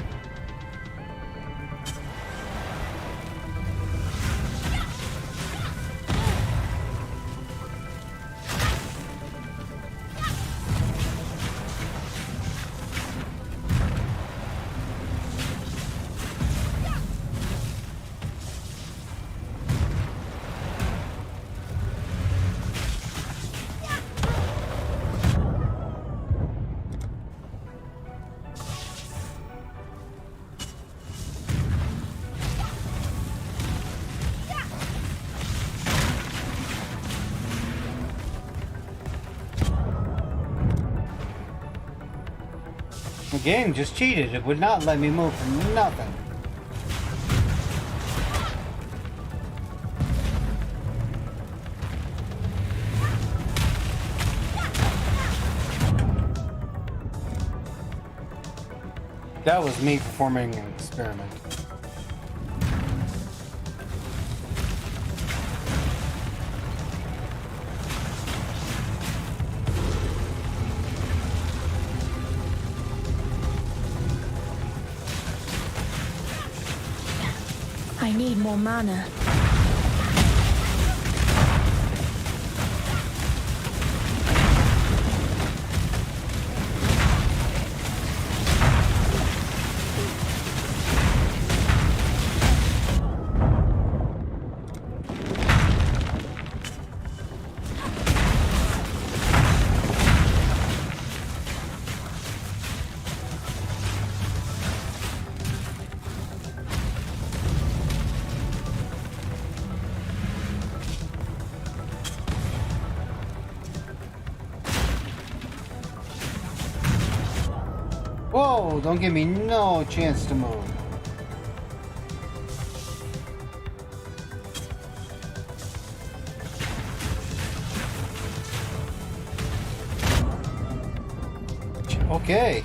The game just cheated. It would not let me move for nothing. That was me performing an experiment. I need more mana. Whoa, don't give me no chance to move. Okay.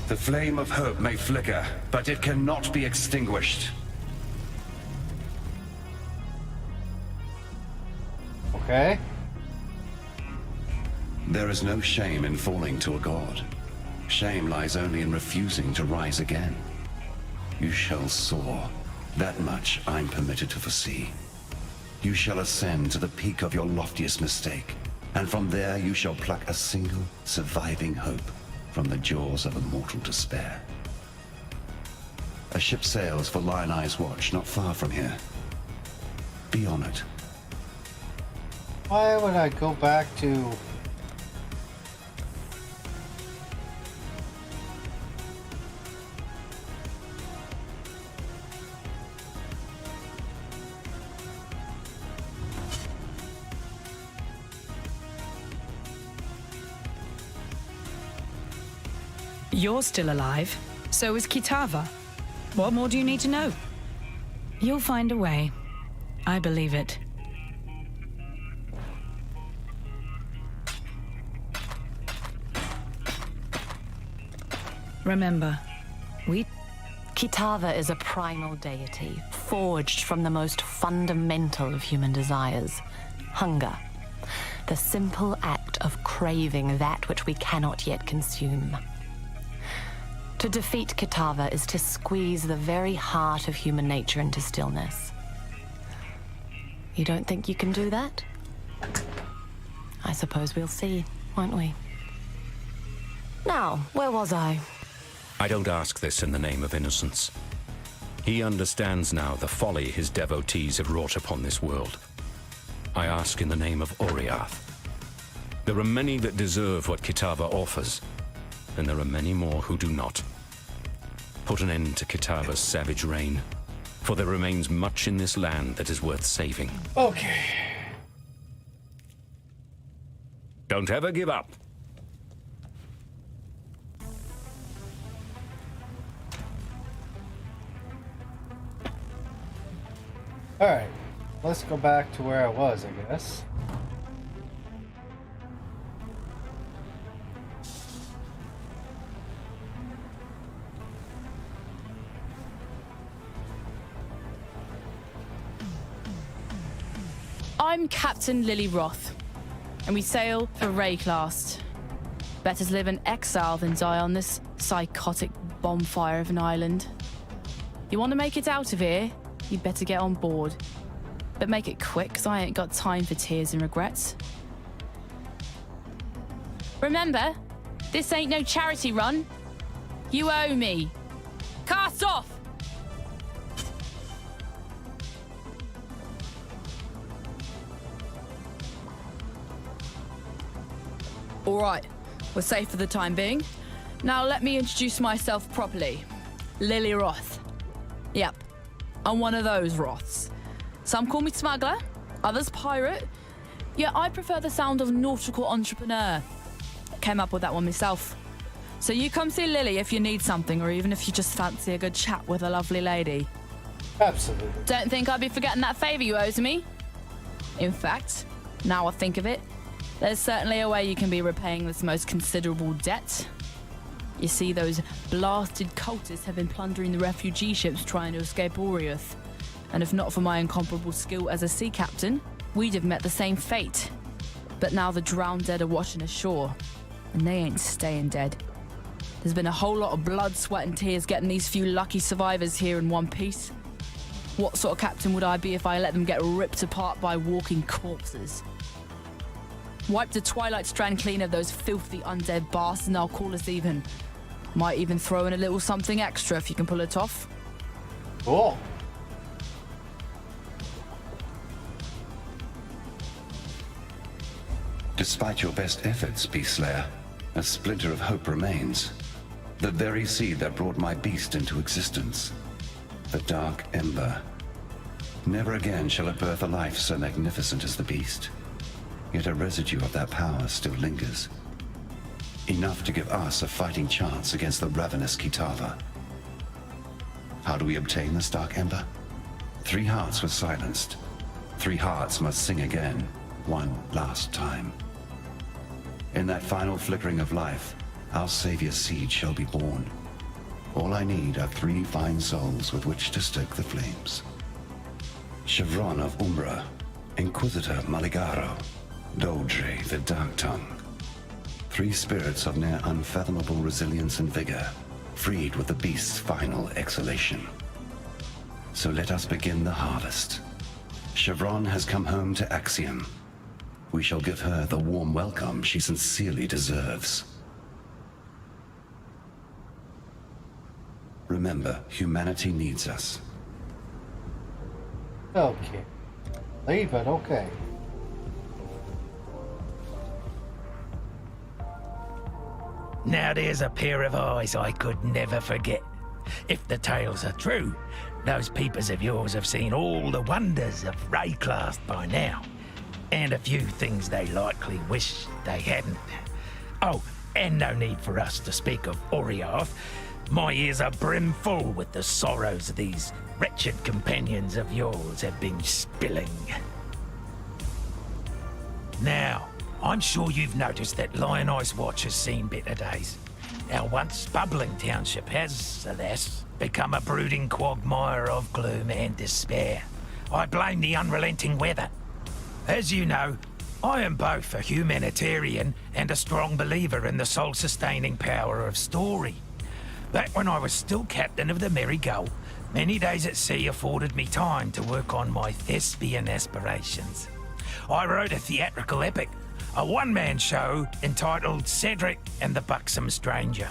The flame of hope may flicker, but it cannot be extinguished. Okay. There is no shame in falling to a god. Shame lies only in refusing to rise again. You shall soar. That much I'm permitted to foresee. You shall ascend to the peak of your loftiest mistake, and from there you shall pluck a single surviving hope from the jaws of immortal despair. A ship sails for Lion Eye's watch, not far from here. Be on it. Why would I go back to... You're still alive. So is Kitava. What more do you need to know? You'll find a way. I believe it. Remember, Kitava is a primal deity, forged from the most fundamental of human desires, hunger. The simple act of craving that which we cannot yet consume. To defeat Kitava is to squeeze the very heart of human nature into stillness. You don't think you can do that? I suppose we'll see, won't we? Now, where was I? I don't ask this in the name of innocence. He understands now the folly his devotees have wrought upon this world. I ask in the name of Oriath. There are many that deserve what Kitava offers, and there are many more who do not. Put an end to Kitava's savage reign, for there remains much in this land that is worth saving. Okay. Don't ever give up. Alright. Let's go back to where I was, I guess. I'm Captain Lily Roth, and we sail for Rayclast. Better to live in exile than die on this psychotic bonfire of an island. You want to make it out of here, you'd better get on board. But make it quick, 'cause I ain't got time for tears and regrets. Remember, this ain't no charity run. You owe me. Cast off! All right, we're safe for the time being. Now let me introduce myself properly. Lily Roth. Yep, I'm one of those Roths. Some call me smuggler, others pirate. Yeah, I prefer the sound of nautical entrepreneur. Came up with that one myself. So you come see Lily if you need something, or even if you just fancy a good chat with a lovely lady. Absolutely. Don't think I'd be forgetting that favor you owe to me. In fact, now I think of it, there's certainly a way you can be repaying this most considerable debt. You see, those blasted cultists have been plundering the refugee ships trying to escape Oriath. And if not for my incomparable skill as a sea captain, we'd have met the same fate. But now the drowned dead are washing ashore, and they ain't staying dead. There's been a whole lot of blood, sweat and tears getting these few lucky survivors here in one piece. What sort of captain would I be if I let them get ripped apart by walking corpses? Wipe the Twilight Strand clean of those filthy undead bastards and I'll call us even. Might even throw in a little something extra if you can pull it off. Cool. Despite your best efforts, Beast Slayer, a splinter of hope remains. The very seed that brought my beast into existence. The Dark Ember. Never again shall it birth a life so magnificent as the beast. Yet a residue of that power still lingers. Enough to give us a fighting chance against the ravenous Kitava. How do we obtain this Dark Ember? 3 hearts were silenced. 3 hearts must sing again, one last time. In that final flickering of life, our Savior's seed shall be born. All I need are 3 fine souls with which to stoke the flames. Chevron of Umbra, Inquisitor Maligaro, Dodre the Dark Tongue. 3 spirits of near unfathomable resilience and vigor, freed with the beast's final exhalation. So let us begin the harvest. Chevron has come home to Axiom. We shall give her the warm welcome she sincerely deserves. Remember, humanity needs us. Okay. Leave it, okay. Now there's a pair of eyes I could never forget. If the tales are true, those peepers of yours have seen all the wonders of Rayclast by now. And a few things they likely wish they hadn't. Oh, and no need for us to speak of Oriath. My ears are brimful with the sorrows these wretched companions of yours have been spilling. Now, I'm sure you've noticed that Lion Eyes Watch has seen better days. Our once bubbling township has, alas, become a brooding quagmire of gloom and despair. I blame the unrelenting weather. As you know, I am both a humanitarian and a strong believer in the soul-sustaining power of story. Back when I was still captain of the Merry Gull, many days at sea afforded me time to work on my thespian aspirations. I wrote a theatrical epic, a one-man show entitled Cedric and the Buxom Stranger.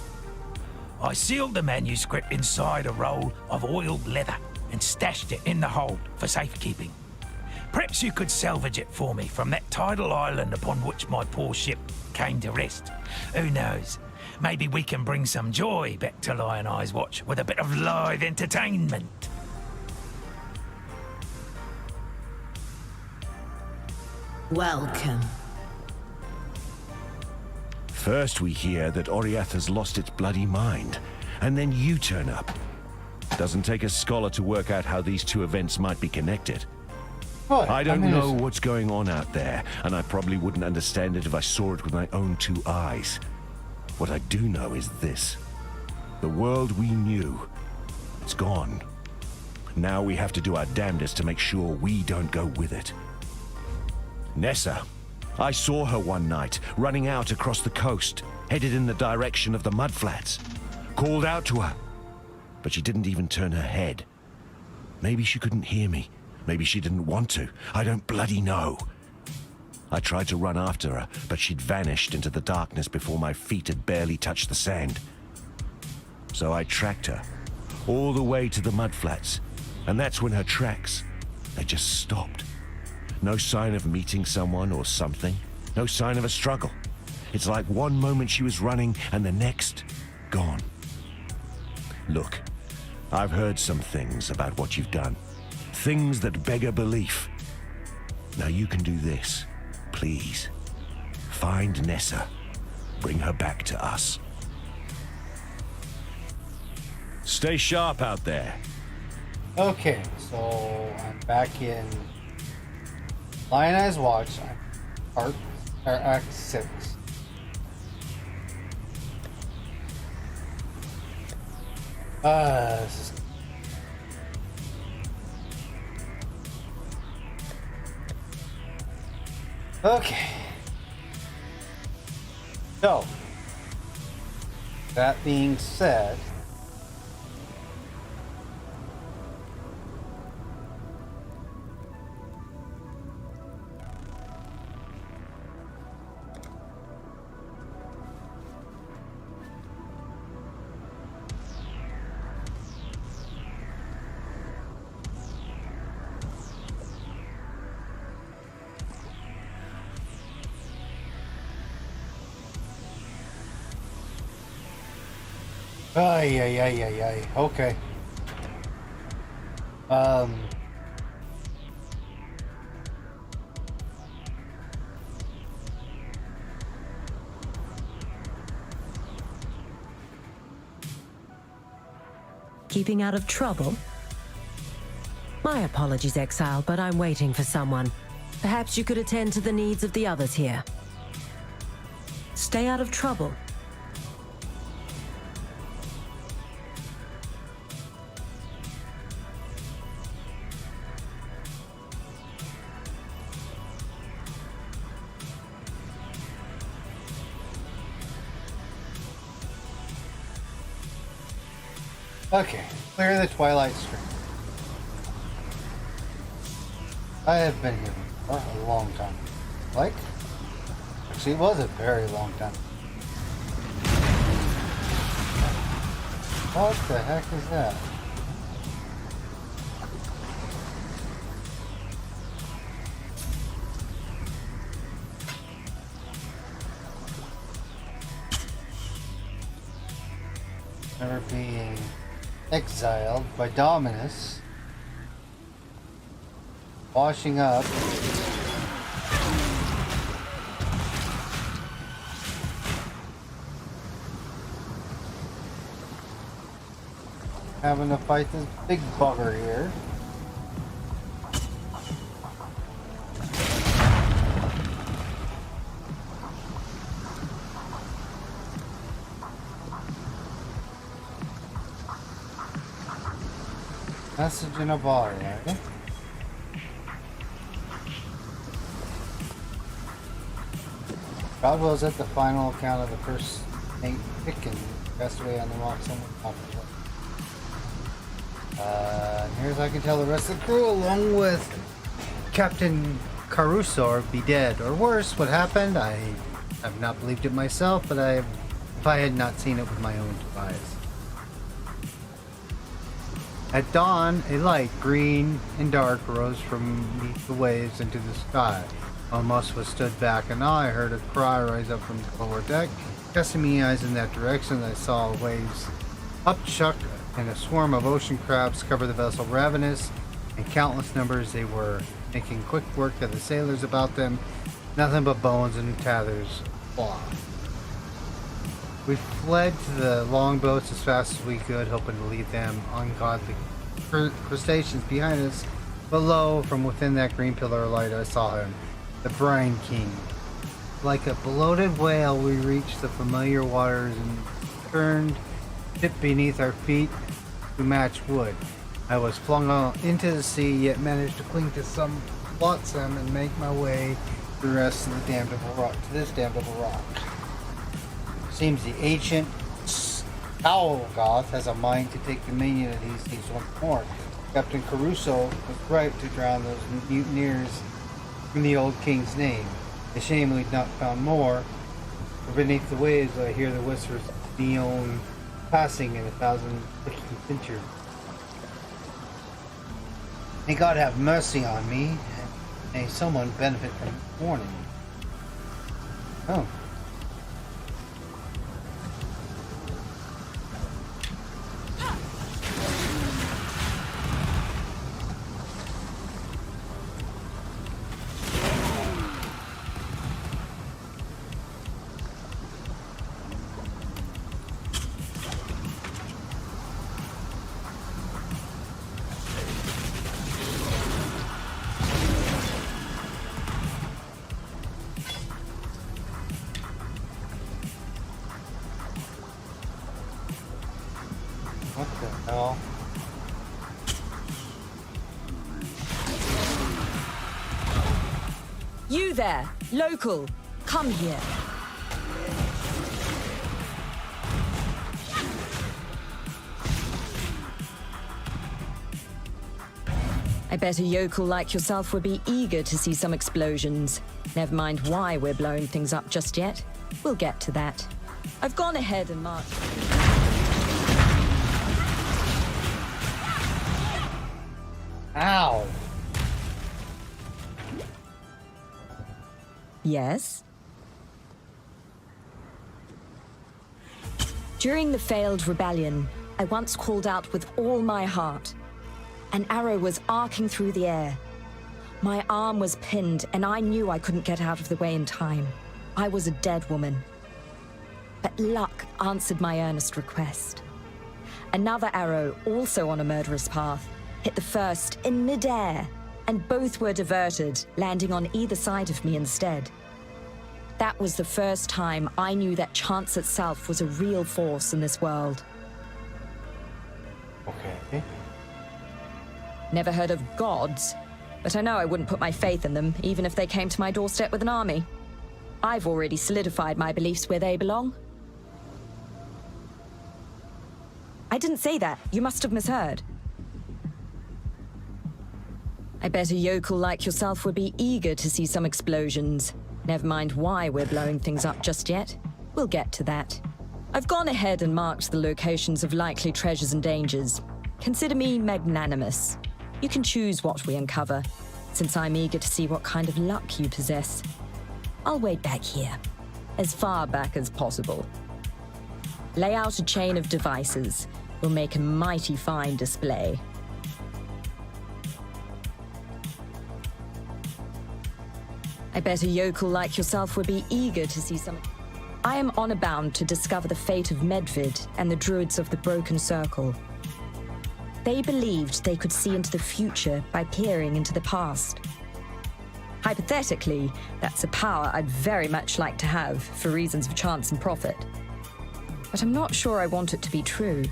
I sealed the manuscript inside a roll of oiled leather and stashed it in the hold for safekeeping. Perhaps you could salvage it for me from that tidal island upon which my poor ship came to rest. Who knows? Maybe we can bring some joy back to Lion Eyes Watch with a bit of live entertainment. Welcome. First we hear that Oriath has lost its bloody mind, and then you turn up. Doesn't take a scholar to work out how these 2 events might be connected. I don't know what's going on out there, and I probably wouldn't understand it if I saw it with my own 2 eyes. What I do know is this. The world we knew, it's gone. Now we have to do our damnedest to make sure we don't go with it. Nessa. I saw her one night, running out across the coast, headed in the direction of the mudflats. Called out to her, but she didn't even turn her head. Maybe she couldn't hear me. Maybe she didn't want to. I don't bloody know. I tried to run after her, but she'd vanished into the darkness before my feet had barely touched the sand. So I tracked her, all the way to the mudflats, and that's when her tracks, they just stopped. No sign of meeting someone or something. No sign of a struggle. It's like one moment she was running, and the next, gone. Look, I've heard some things about what you've done. Things that beg a belief. Now you can do this. Please. Find Nessa. Bring her back to us. Stay sharp out there. Okay, so I'm back in Lion Eyes Watch, Act 6. This is... Okay. So, that being said, ay. Okay. Keeping out of trouble? My apologies, Exile, but I'm waiting for someone. Perhaps you could attend to the needs of the others here. Stay out of trouble. Okay, clear the Twilight Stream. I have been here for a long time. Like? Actually, it was a very long time. What the heck is that? Never being exiled by Dominus, washing up, having to fight this big bugger here. Message in a bar, right? God wills it, the final account of the first Nate Picken passed away on the rocks on the top of the and here's I can tell the rest of the crew, along with Captain Caruso, be dead. Or worse, what happened? I have not believed it myself, but if I had not seen it with my own eyes. At dawn, a light, green and dark, rose from beneath the waves into the sky. While most was stood back, and I heard a cry rise up from the lower deck. Casting my eyes in that direction, I saw waves upchuck, and a swarm of ocean crabs cover the vessel. Ravenous in countless numbers, they were making quick work of the sailors about them. Nothing but bones and tatters fly. We fled to the longboats as fast as we could, hoping to leave them ungodly crustaceans behind us. But lo, from within that green pillar of light, I saw him, the Brine King. Like a bloated whale, we reached the familiar waters and turned it beneath our feet to match wood. I was flung out into the sea, yet managed to cling to some flotsam and make my way to the rest of the damnable rock, to this damnable rock. Seems the ancient Owl Goth has a mind to take dominion of these seas once more. Captain Caruso was right to drown those mutineers in the old king's name. A shame we'd not found more, for beneath the waves I hear the whispers of Neon passing in 1,000 licking centuries. May God have mercy on me, and may someone benefit from this warning. Oh. What the hell? You there, local, come here. I bet a yokel like yourself would be eager to see some explosions. Never mind why we're blowing things up just yet. We'll get to that. I've gone ahead and marked. Ow. Yes? During the failed rebellion, I once called out with all my heart. An arrow was arcing through the air. My arm was pinned, and I knew I couldn't get out of the way in time. I was a dead woman. But luck answered my earnest request. Another arrow, also on a murderous path, hit the first in midair, and both were diverted, landing on either side of me instead. That was the first time I knew that chance itself was a real force in this world. Okay. Never heard of gods, but I know I wouldn't put my faith in them, even if they came to my doorstep with an army. I've already solidified my beliefs where they belong. I didn't say that. You must have misheard. I bet a yokel like yourself would be eager to see some explosions. Never mind why we're blowing things up just yet. We'll get to that. I've gone ahead and marked the locations of likely treasures and dangers. Consider me magnanimous. You can choose what we uncover, since I'm eager to see what kind of luck you possess. I'll wait back here, as far back as possible. Lay out a chain of devices. We'll make a mighty fine display. I bet a yokel like yourself would be eager to see some. I am honor bound to discover the fate of Medvid and the druids of the Broken Circle. They believed they could see into the future by peering into the past. Hypothetically, that's a power I'd very much like to have for reasons of chance and profit. But I'm not sure I want it to be true.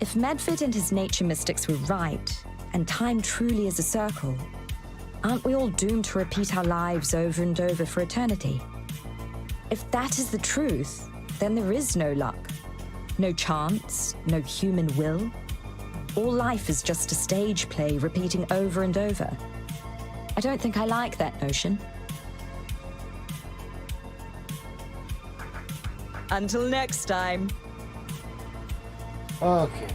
If Medvid and his nature mystics were right, and time truly is a circle, aren't we all doomed to repeat our lives over and over for eternity? If that is the truth, then there is no luck, no chance, no human will. All life is just a stage play repeating over and over. I don't think I like that notion. Until next time. Okay.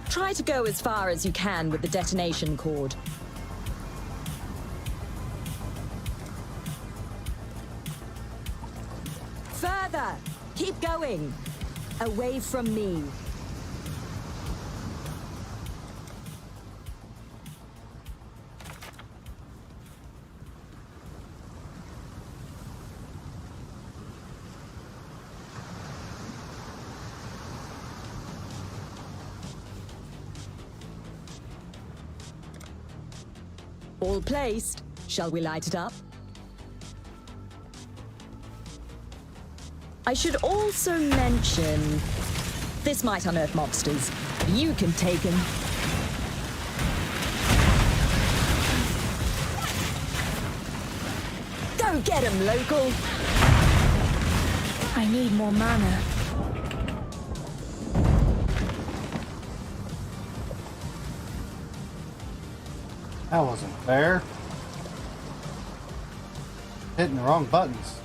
Try to go as far as you can with the detonation cord. Further! Keep going! Away from me. All placed. Shall we light it up? I should also mention, this might unearth monsters. You can take them. Go get him, local! I need more mana. That wasn't fair. Hitting the wrong buttons.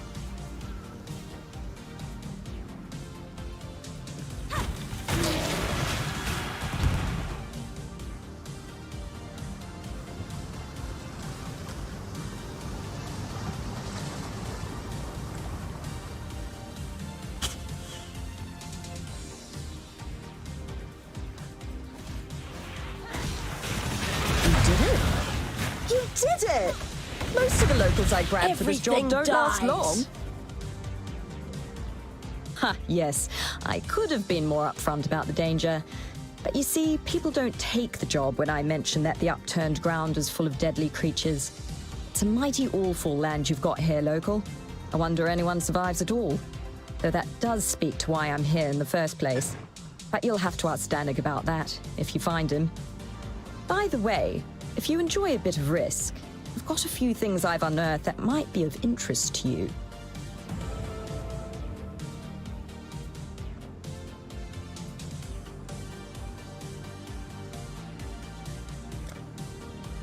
You did it! Most of the locals I grabbed for this job don't last long. Ha, yes. I could have been more upfront about the danger. But you see, people don't take the job when I mention that the upturned ground is full of deadly creatures. It's a mighty awful land you've got here, local. I wonder anyone survives at all. Though that does speak to why I'm here in the first place. But you'll have to ask Danig about that, if you find him. By the way, if you enjoy a bit of risk, I've got a few things I've unearthed that might be of interest to you.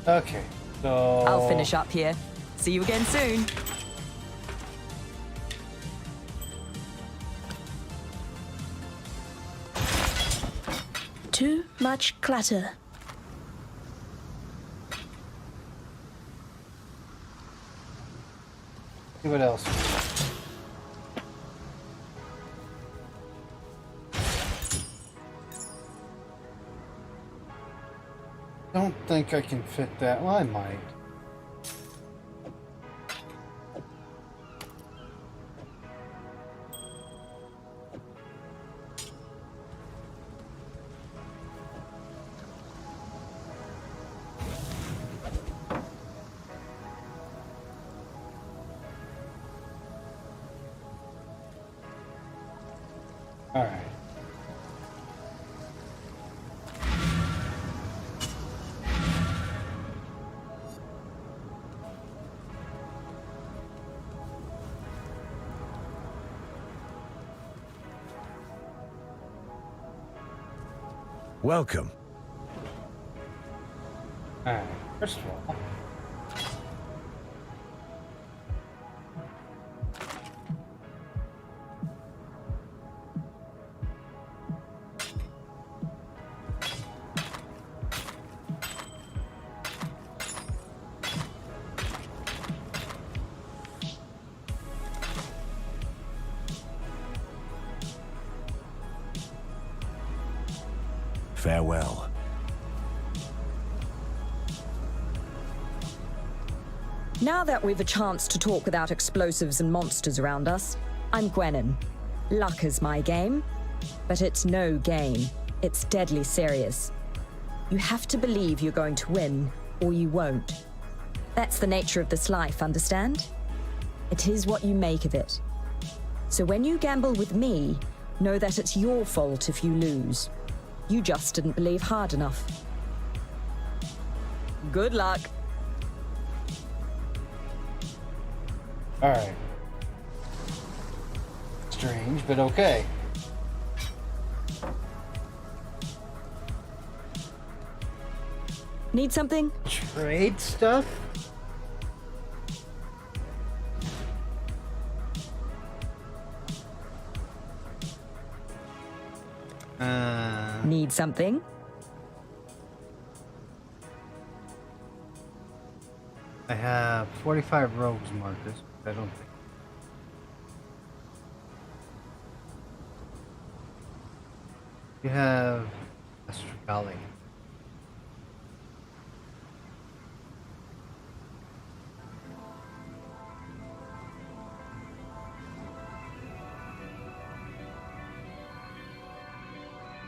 Okay, so... I'll finish up here. See you again soon. Too much clutter. See what else. Don't think I can fit that. Well, I might. All right. Welcome. All right. First of all, farewell. Now that we've a chance to talk without explosives and monsters around us, I'm Gwennon. Luck is my game, but it's no game. It's deadly serious. You have to believe you're going to win, or you won't. That's the nature of this life, understand? It is what you make of it. So when you gamble with me, know that it's your fault if you lose. You just didn't believe hard enough. Good luck. all right. Strange, but okay. Need something? Trade stuff? Need something? I have 45 rogues markers. I don't think. You have Astrgali.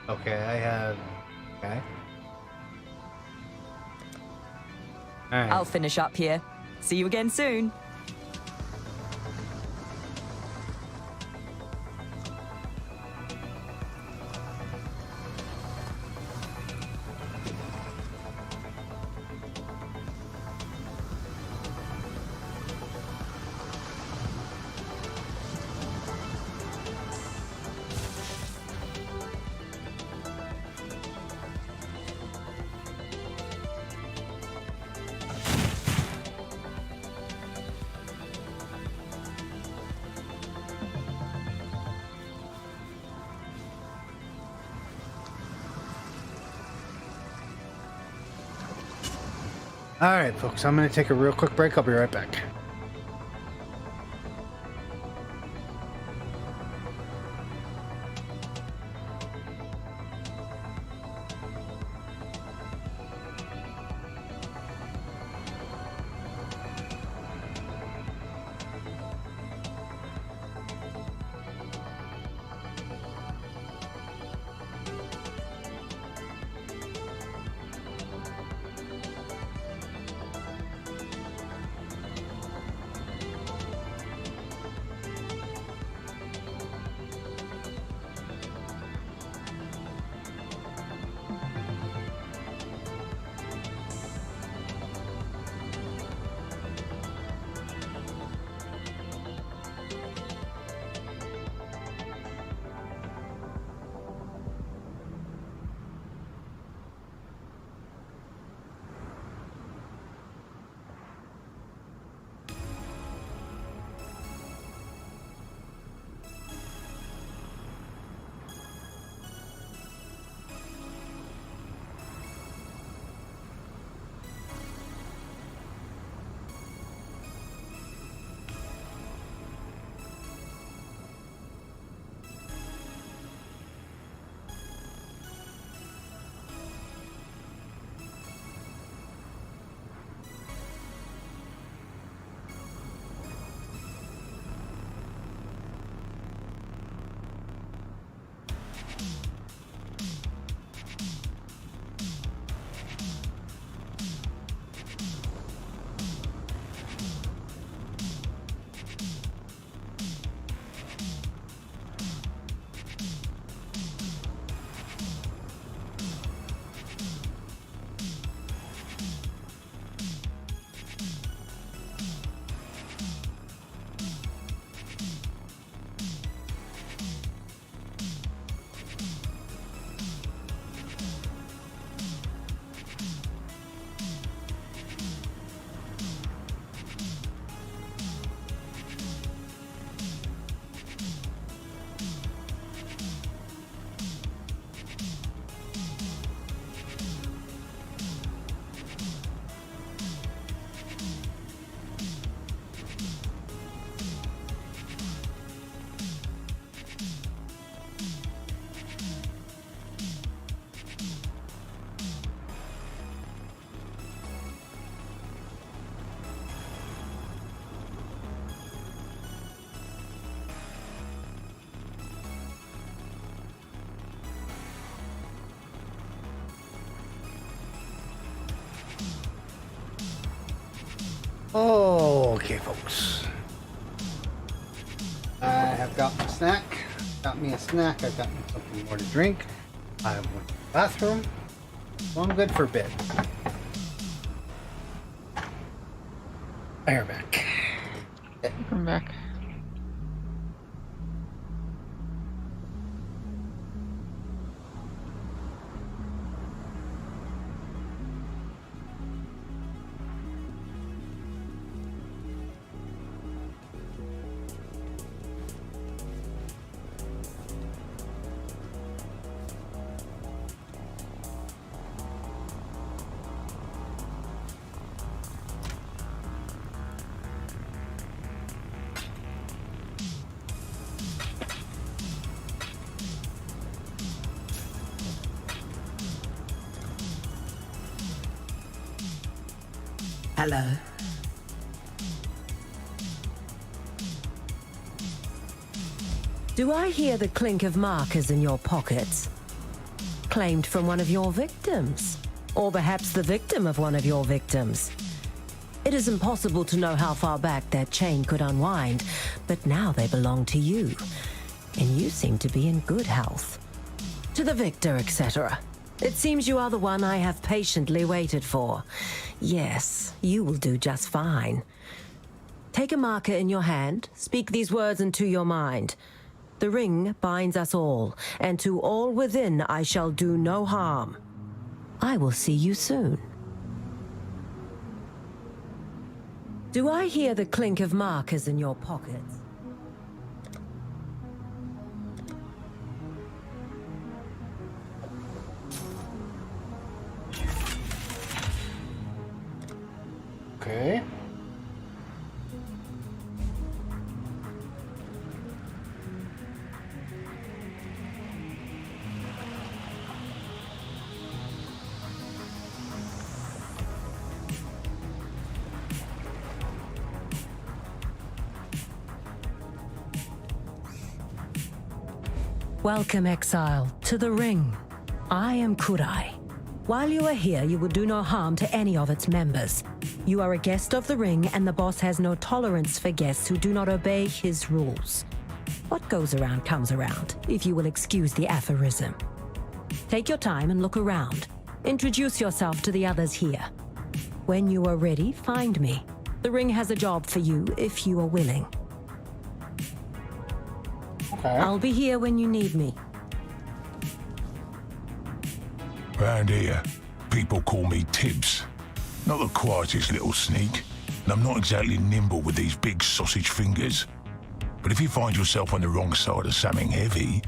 Okay, I have. Okay. All right. I'll finish up here. See you again soon. All right, folks, I'm going to take a real quick break. I'll be right back. Okay, folks. I have got my snack. Got me a snack. I've got me something more to drink. I went to the bathroom. So I'm good for bed. We're back. I'm back. Hello. Do I hear the clink of markers in your pockets? Claimed from one of your victims. Or perhaps the victim of one of your victims. It is impossible to know how far back that chain could unwind, but now they belong to you. And you seem to be in good health. To the victor, etc. It seems you are the one I have patiently waited for. Yes, you will do just fine. Take a marker in your hand, speak these words into your mind. The ring binds us all, and to all within I shall do no harm. I will see you soon. Do I hear the clink of markers in your pockets? Okay. Welcome, Exile, to the Ring. I am Kurai. While you are here, you will do no harm to any of its members. You are a guest of the Ring, and the boss has no tolerance for guests who do not obey his rules. What goes around comes around, if you will excuse the aphorism. Take your time and look around. Introduce yourself to the others here. When you are ready, find me. The Ring has a job for you, if you are willing. Okay. I'll be here when you need me. Round here, people call me Tibbs. Not the quietest little sneak, and I'm not exactly nimble with these big sausage fingers. But if you find yourself on the wrong side of something heavy,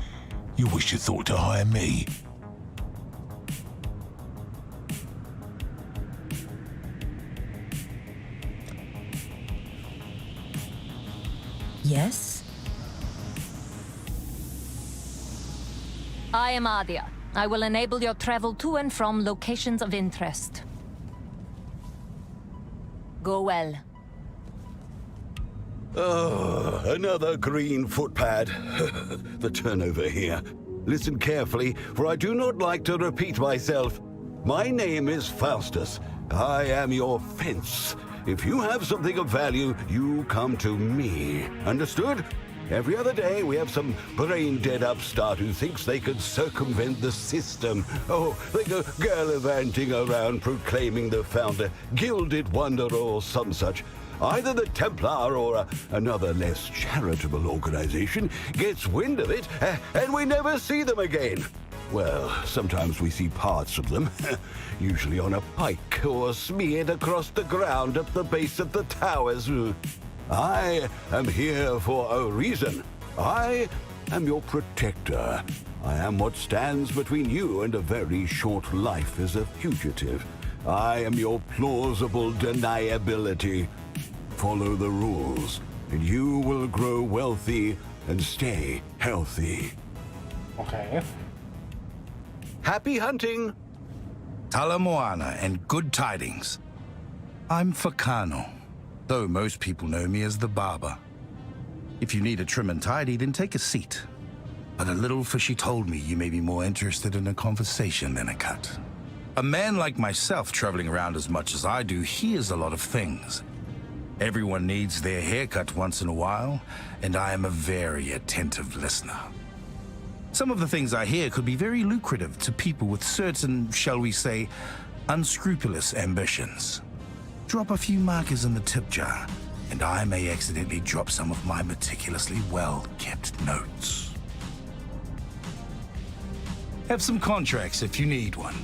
you wish you thought to hire me. Yes? I am Adia. I will enable your travel to and from locations of interest. Go well. Oh, another green footpad. The turnover here. Listen carefully, for I do not like to repeat myself. My name is Faustus. I am your fence. If you have something of value, you come to me. Understood? Every other day, we have some brain-dead upstart who thinks they could circumvent the system. Oh, they go gallivanting around proclaiming the founder, gilded wanderer or some such. Either the Templar or another less charitable organization gets wind of it, and we never see them again. Well, sometimes we see parts of them, usually on a pike or smeared across the ground at the base of the towers. I am here for a reason. I am your protector. I am what stands between you and a very short life as a fugitive. I am your plausible deniability. Follow the rules, and you will grow wealthy and stay healthy. Okay. Happy hunting! Talamoana and good tidings. I'm Fakano, though most people know me as the Barber. If you need a trim and tidy, then take a seat. But a little fishy told me you may be more interested in a conversation than a cut. A man like myself traveling around as much as I do hears a lot of things. Everyone needs their haircut once in a while, and I am a very attentive listener. Some of the things I hear could be very lucrative to people with certain, shall we say, unscrupulous ambitions. Drop a few markers in the tip jar, and I may accidentally drop some of my meticulously well-kept notes. Have some contracts if you need one.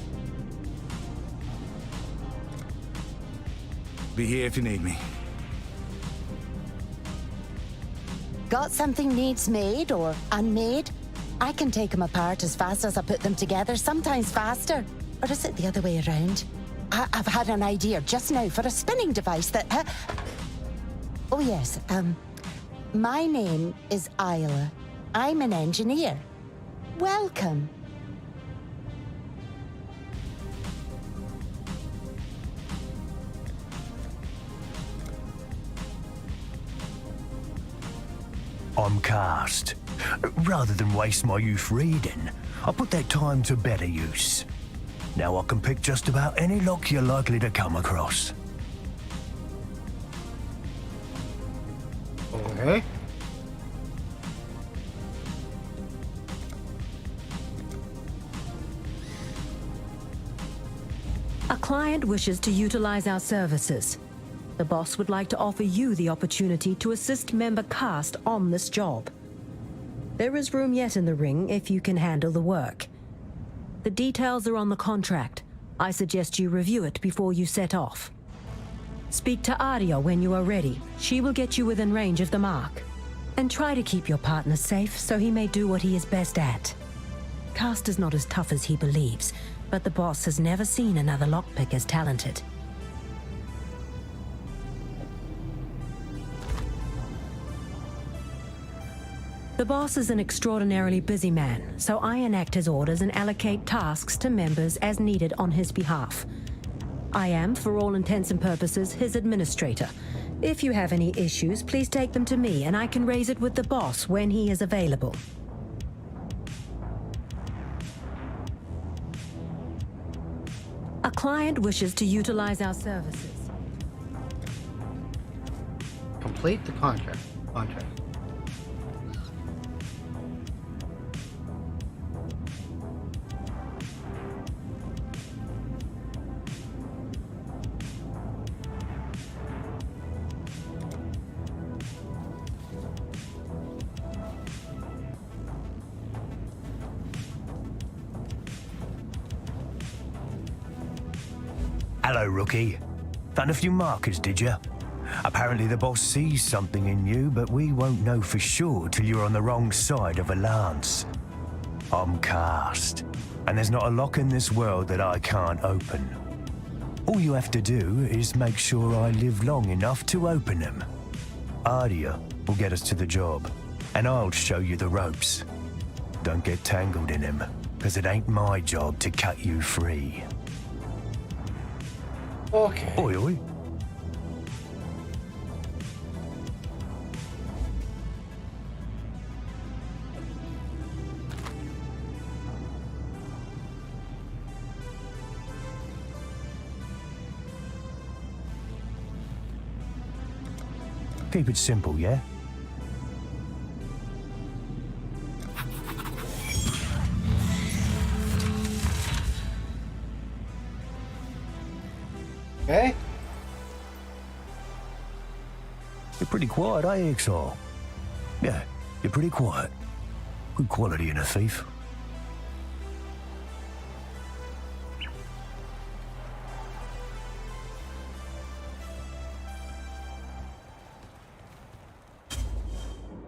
Be here if you need me. Got something needs made or unmade? I can take them apart as fast as I put them together, sometimes faster. Or is it the other way around? I've had an idea just now for a spinning device that... Oh yes, my name is Isla. I'm an engineer. Welcome. I'm Cast. Rather than waste my youth reading, I put that time to better use. Now I can pick just about any lock you're likely to come across. Okay. A client wishes to utilize our services. The boss would like to offer you the opportunity to assist member Cast on this job. There is room yet in the ring if you can handle the work. The details are on the contract. I suggest you review it before you set off. Speak to Aria when you are ready. She will get you within range of the mark. And try to keep your partner safe so he may do what he is best at. Cast is not as tough as he believes, but the boss has never seen another lockpick as talented. The boss is an extraordinarily busy man, so I enact his orders and allocate tasks to members as needed on his behalf. I am, for all intents and purposes, his administrator. If you have any issues, please take them to me, and I can raise it with the boss when he is available. A client wishes to utilize our services. Complete the contract. Hello, rookie. Found a few markers, did you? Apparently the boss sees something in you, but we won't know for sure till you're on the wrong side of a lance. I'm cast, and there's not a lock in this world that I can't open. All you have to do is make sure I live long enough to open them. Ardia will get us to the job, and I'll show you the ropes. Don't get tangled in them, because it ain't my job to cut you free. Okay. Oi, oi. Keep it simple, yeah? Okay. You're pretty quiet, eh, Exile? Yeah, you're pretty quiet. Good quality in a thief.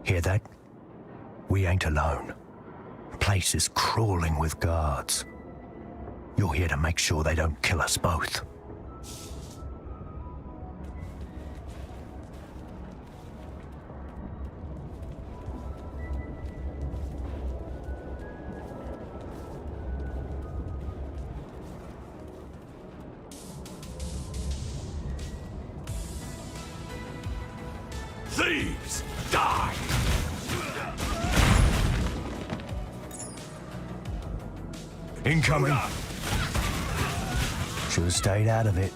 Hear that? We ain't alone. Place is crawling with guards. You're here to make sure they don't kill us both. Thieves, die! Incoming. Should have stayed out of it.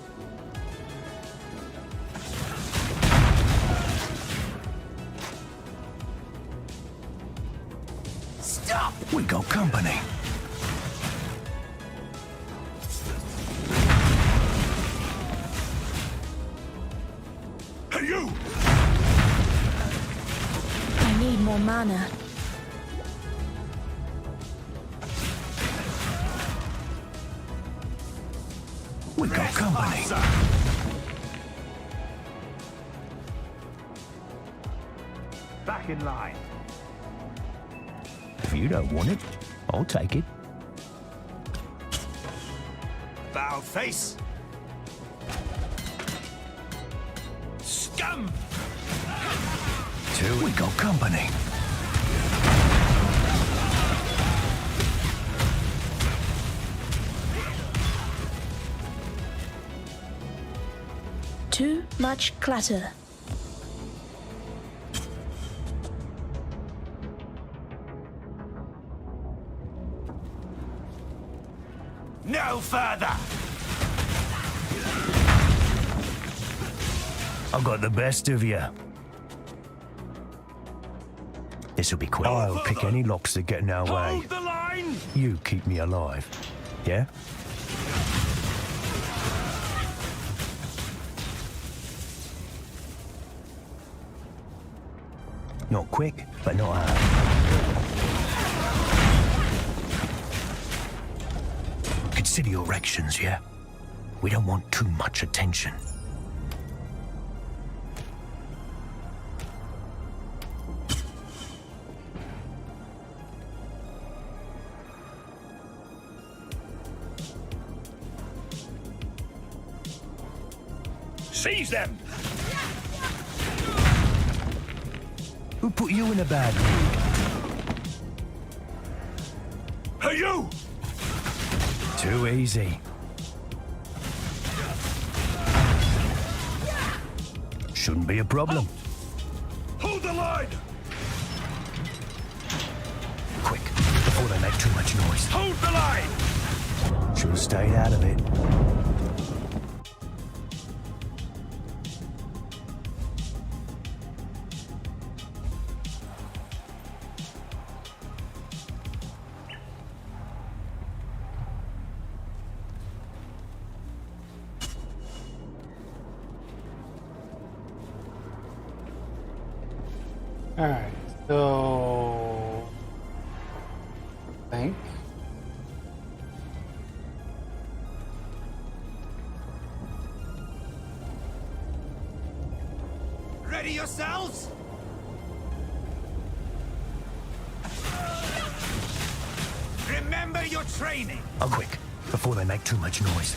Stop! We got company. Hey, you! I need more mana. We got company. Back in line. If you don't want it, I'll take it. Bow face. Scum! We got company. Too much clutter. No further! I got the best of you. This'll be quick. I'll pick any locks that get in our way. Hold the line! You keep me alive. Yeah? Not quick, but not hard. Consider your actions, yeah? We don't want too much attention. Seize them! Who put you in a bad mood? Hey, you! Too easy. Shouldn't be a problem. Hold the line! Quick, before they make too much noise. Hold the line! Should have stayed out of it. Alright, so I think Ready yourselves? Remember your training. Oh, quick, before they make too much noise.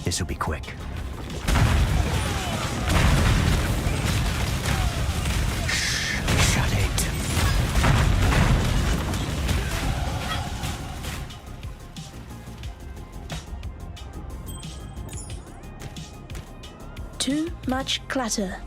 This'll be quick. Shh, shut it. Too much clatter.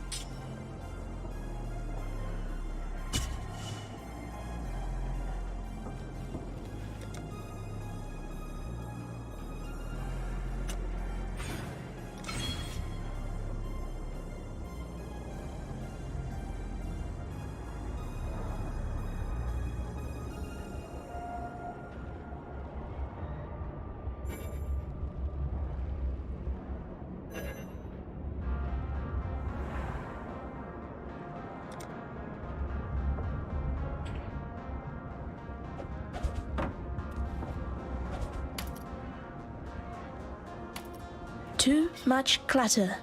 Too much clatter.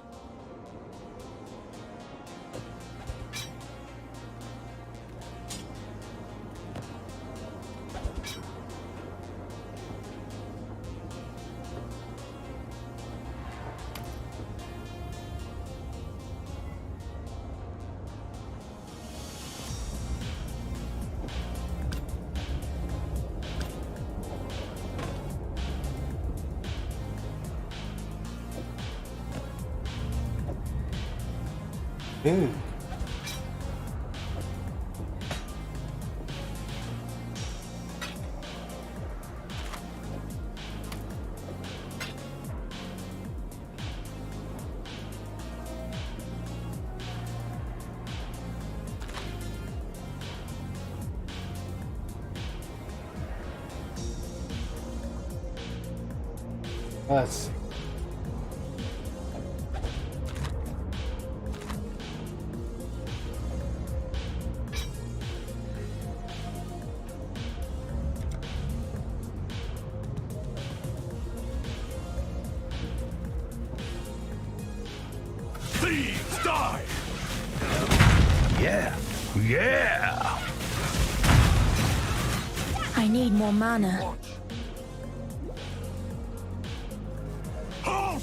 Ooh. Let's see. Thieves die! Yeah, yeah! I need more mana. Halt!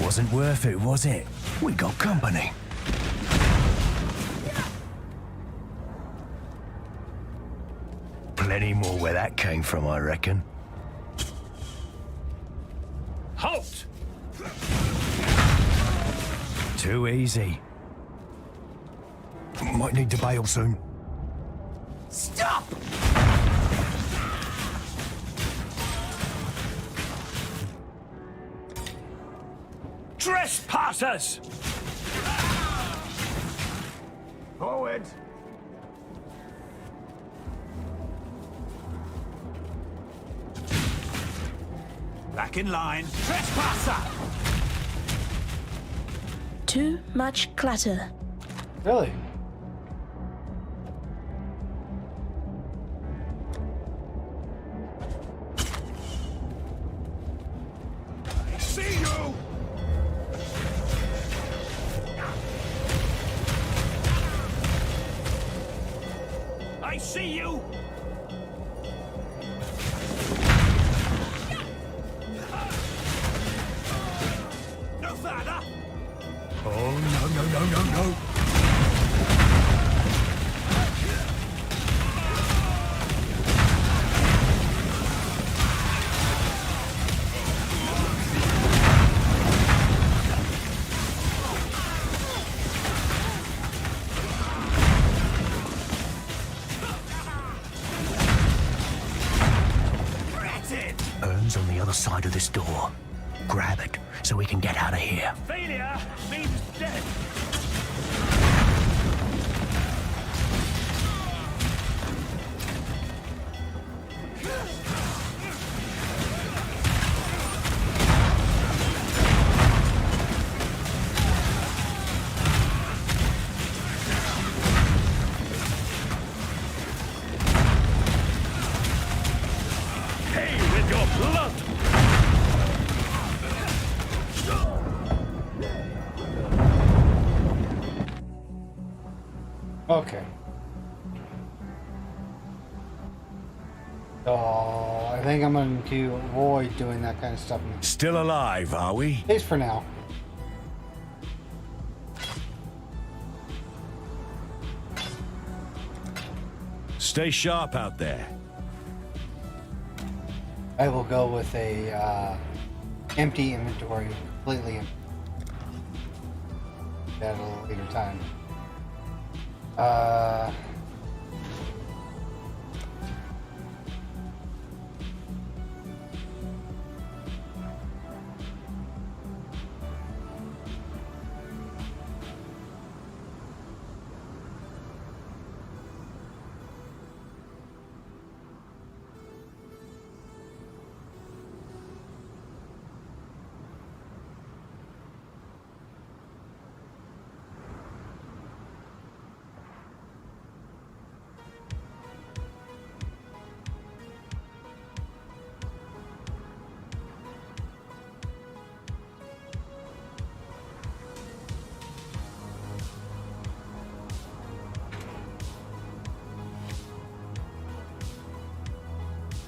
Wasn't worth it, was it? We got company. Plenty more where that came from, I reckon. Halt! Too easy. Might need to bail soon. Stop! Trespassers! Forward! Back in line. Trespasser! Too much clatter. Really? See you! I see you! No further! Oh, no. Urn's on the other side of this door. Grab it so we can get out of here. Failure means death! Pay with your blood! Okay. So I think I'm going to avoid doing that kind of stuff. Still alive, are we? At least for now. Stay sharp out there. I will go with a empty inventory, completely empty. At a later time.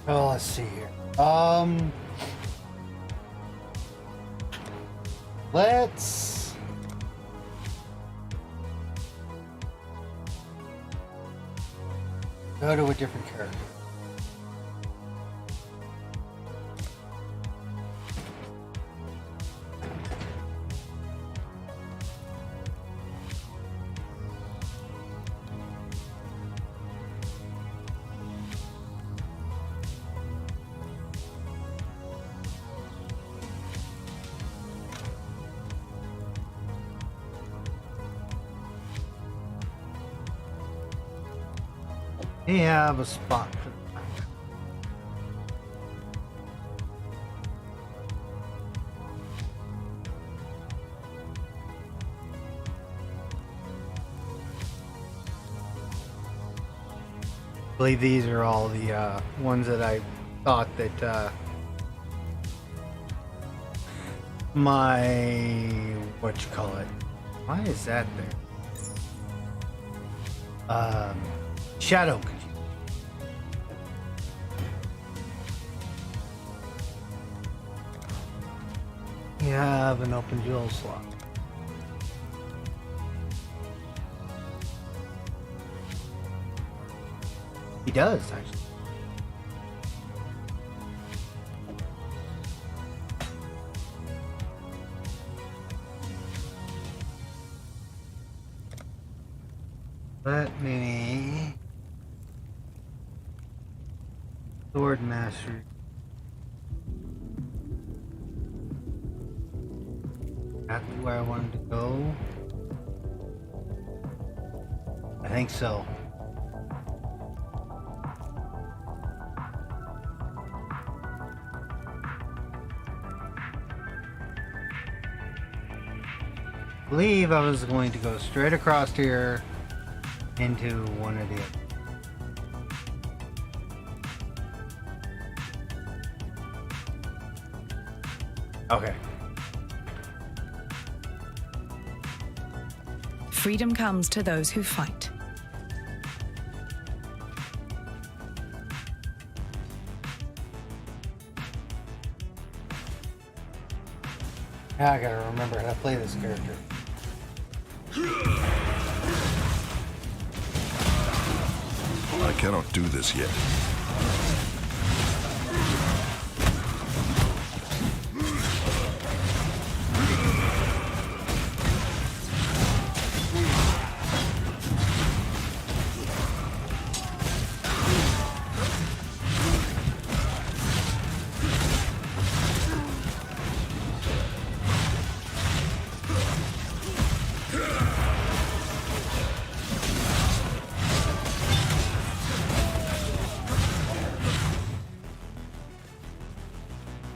Oh, let's see here. Let's go to a different character. We have a spot for that. I believe these are all the ones that I thought that my whatchamacallit. Why is that there? Shadow. You have an open jewel slot. He does, actually. Let me... Sword Master. That's where I wanted to go. I think so. I believe I was going to go straight across here into one of the other. Okay. Freedom comes to those who fight. Now I gotta remember how to play this character. I cannot do this yet.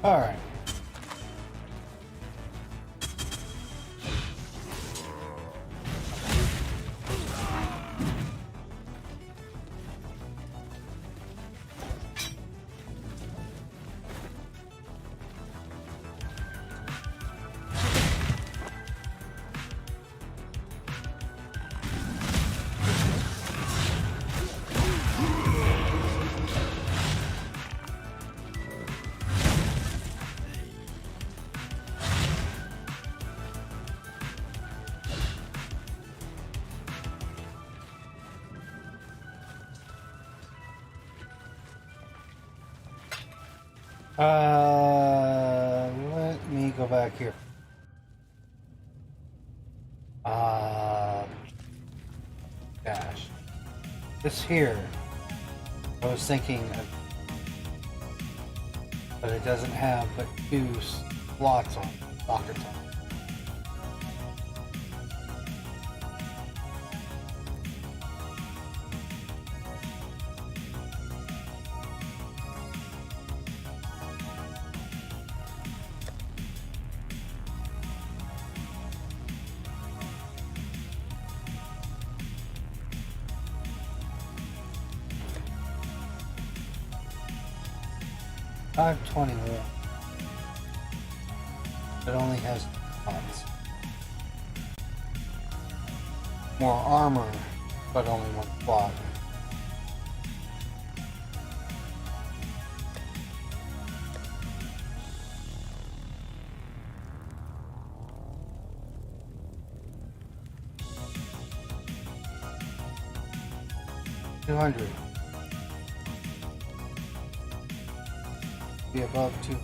All right. Let me go back here. Gosh. This here, I was thinking of, but it doesn't have but 2 slots on it, sockets on it. $521. It only has 2 slots. More armor, but only 1 slot. $200. Be above 2.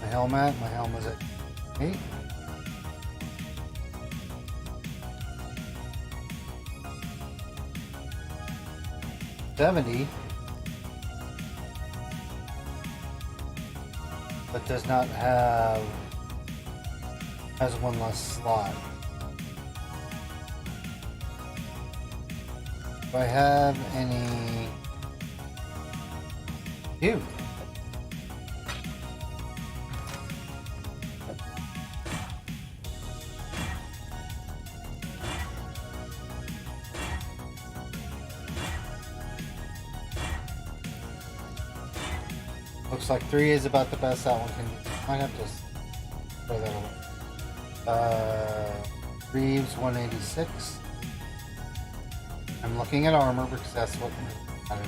My helmet's at 8. $70, but does not have, has 1 less slot. Do I have any? Ew. Looks like 3 is about the best that one can do. Might have to throw that away. Reeves 186. I'm looking at armor because that's what matters.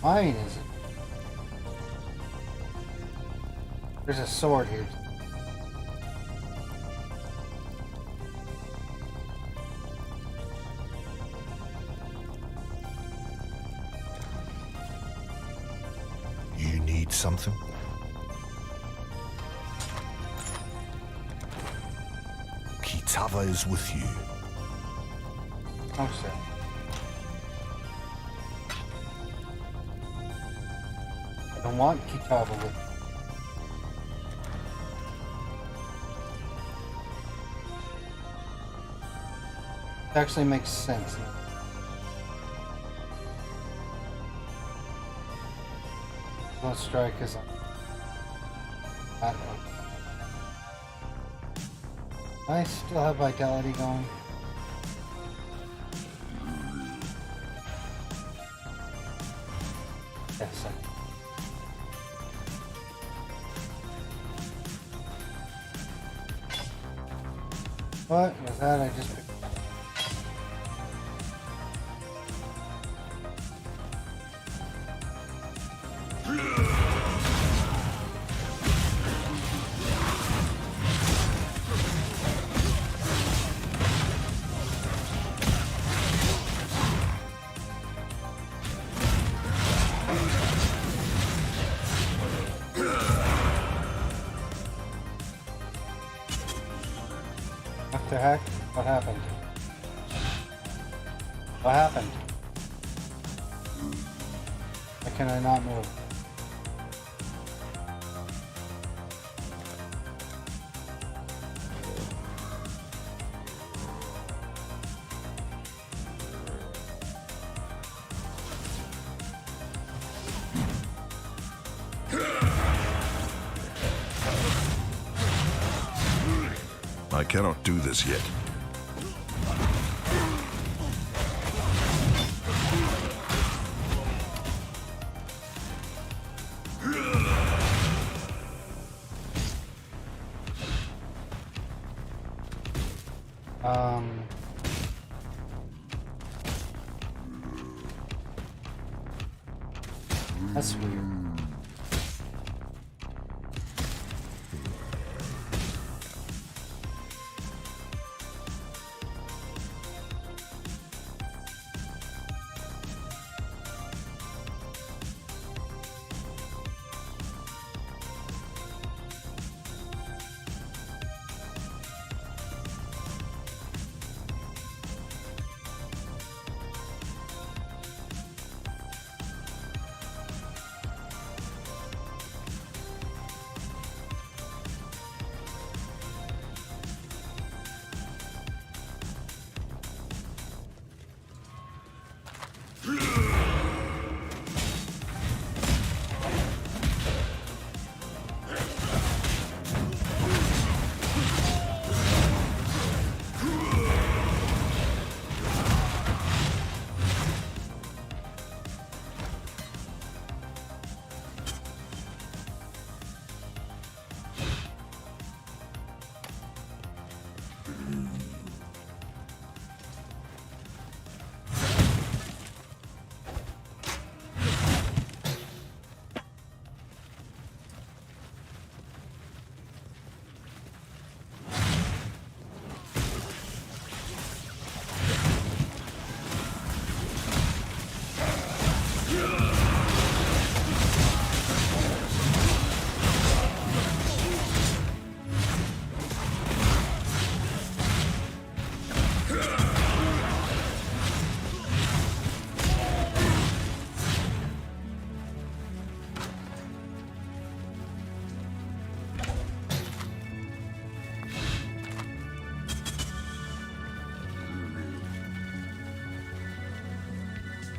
Mine is it? There's a sword here. You need something? Kitava is with you. Oh, sir. I don't want Kitava with me. It actually makes sense. One strike is on that one. I still have vitality going. Yes. What was that? I just picked. What the heck? What happened? What happened? Why can I not move? I cannot do this yet. That's weird.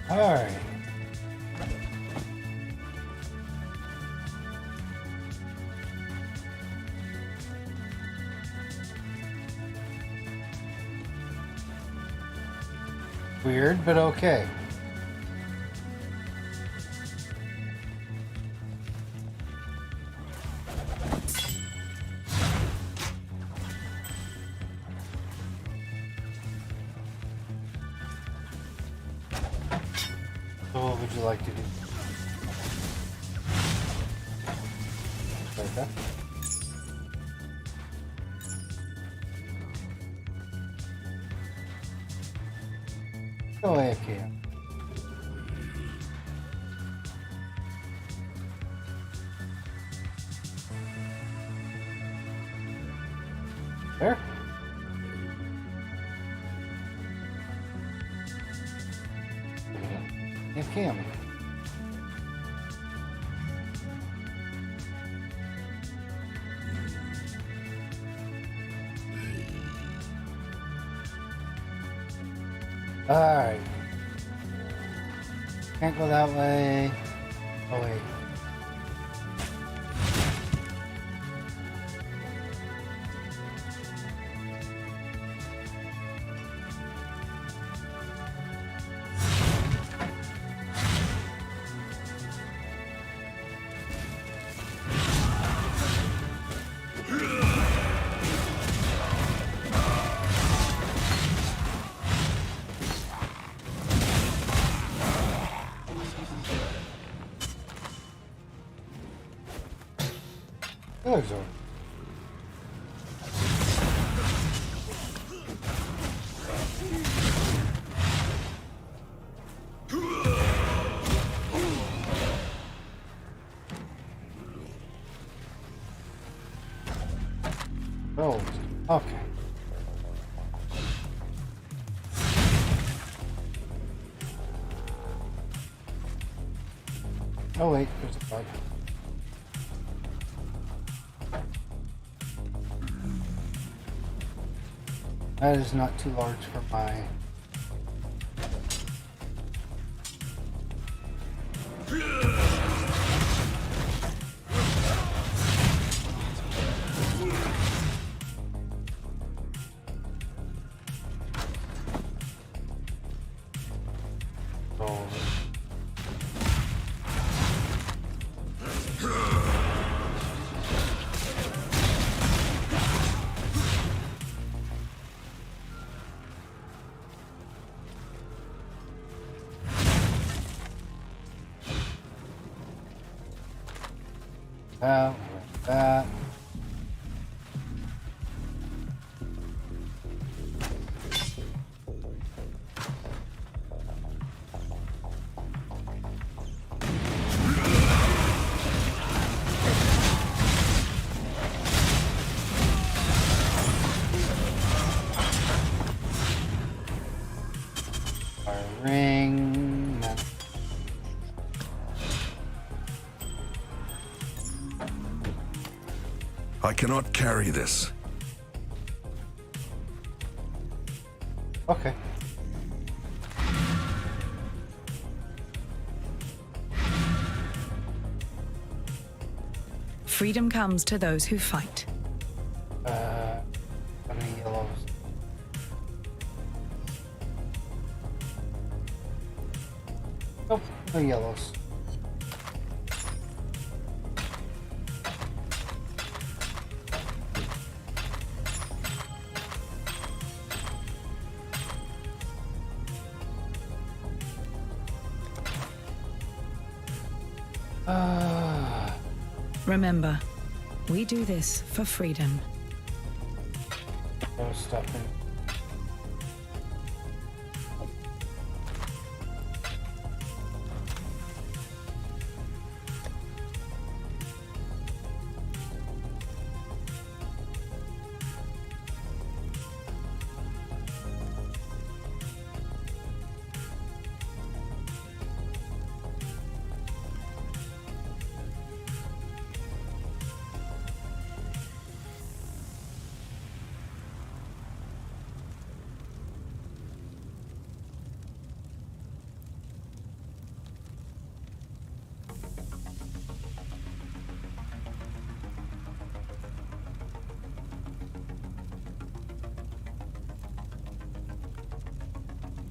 All right. Weird, but okay. So what would you like to do? Like that? Go away if you can. There? You can. Alright. Can't go that way. Oh wait. There's a... Oh, okay. Oh wait, there's a bug. That is not too large for my... Oh. That. Ring. I cannot carry this. Okay. Freedom comes to those who fight. How many yellows? Nope, no yellows. Remember, we do this for freedom. No stuffing.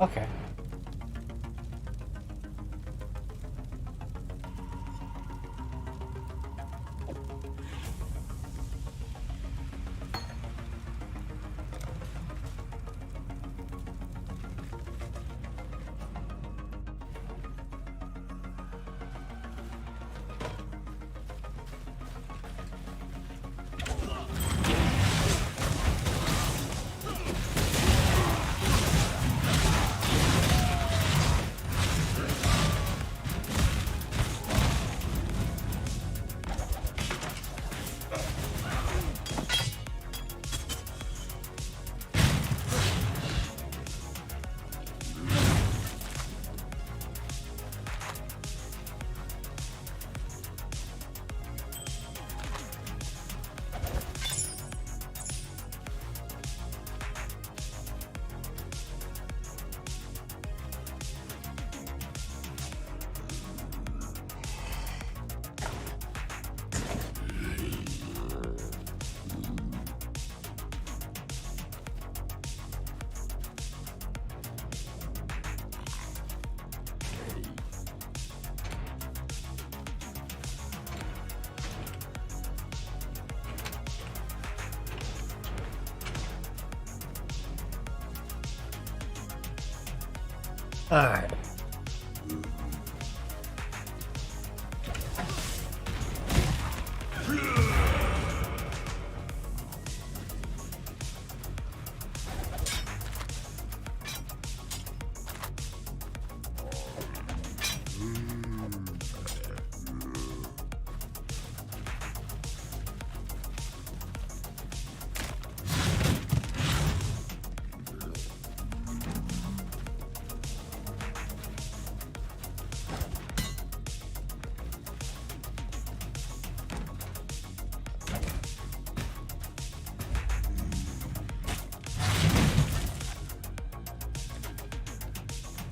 Okay. All right.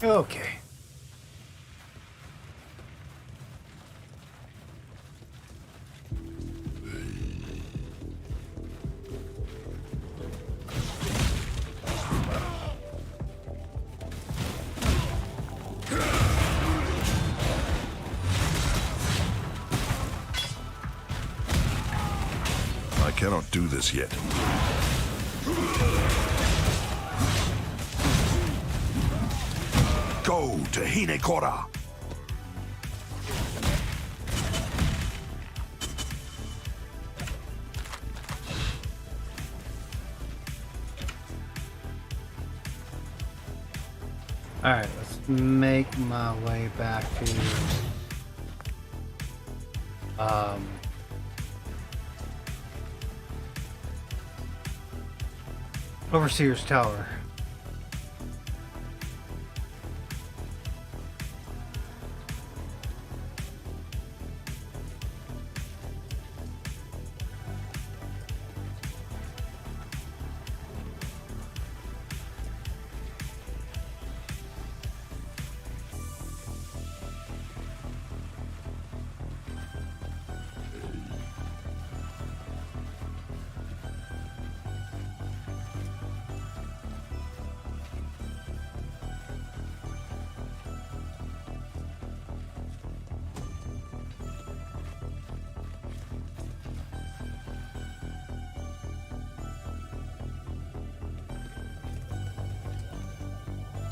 Okay. I cannot do this yet. Go to Hinekora! Alright, let's make my way back to Overseer's Tower.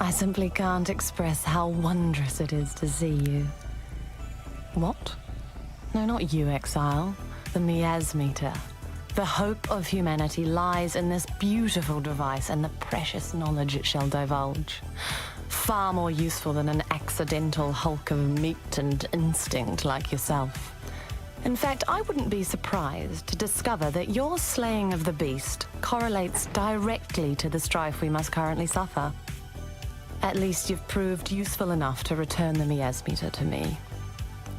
I simply can't express how wondrous it is to see you. What? No, not you, Exile. The miasmeter. The hope of humanity lies in this beautiful device and the precious knowledge it shall divulge. Far more useful than an accidental hulk of meat and instinct like yourself. In fact, I wouldn't be surprised to discover that your slaying of the beast correlates directly to the strife we must currently suffer. At least you've proved useful enough to return the miasmeter to me.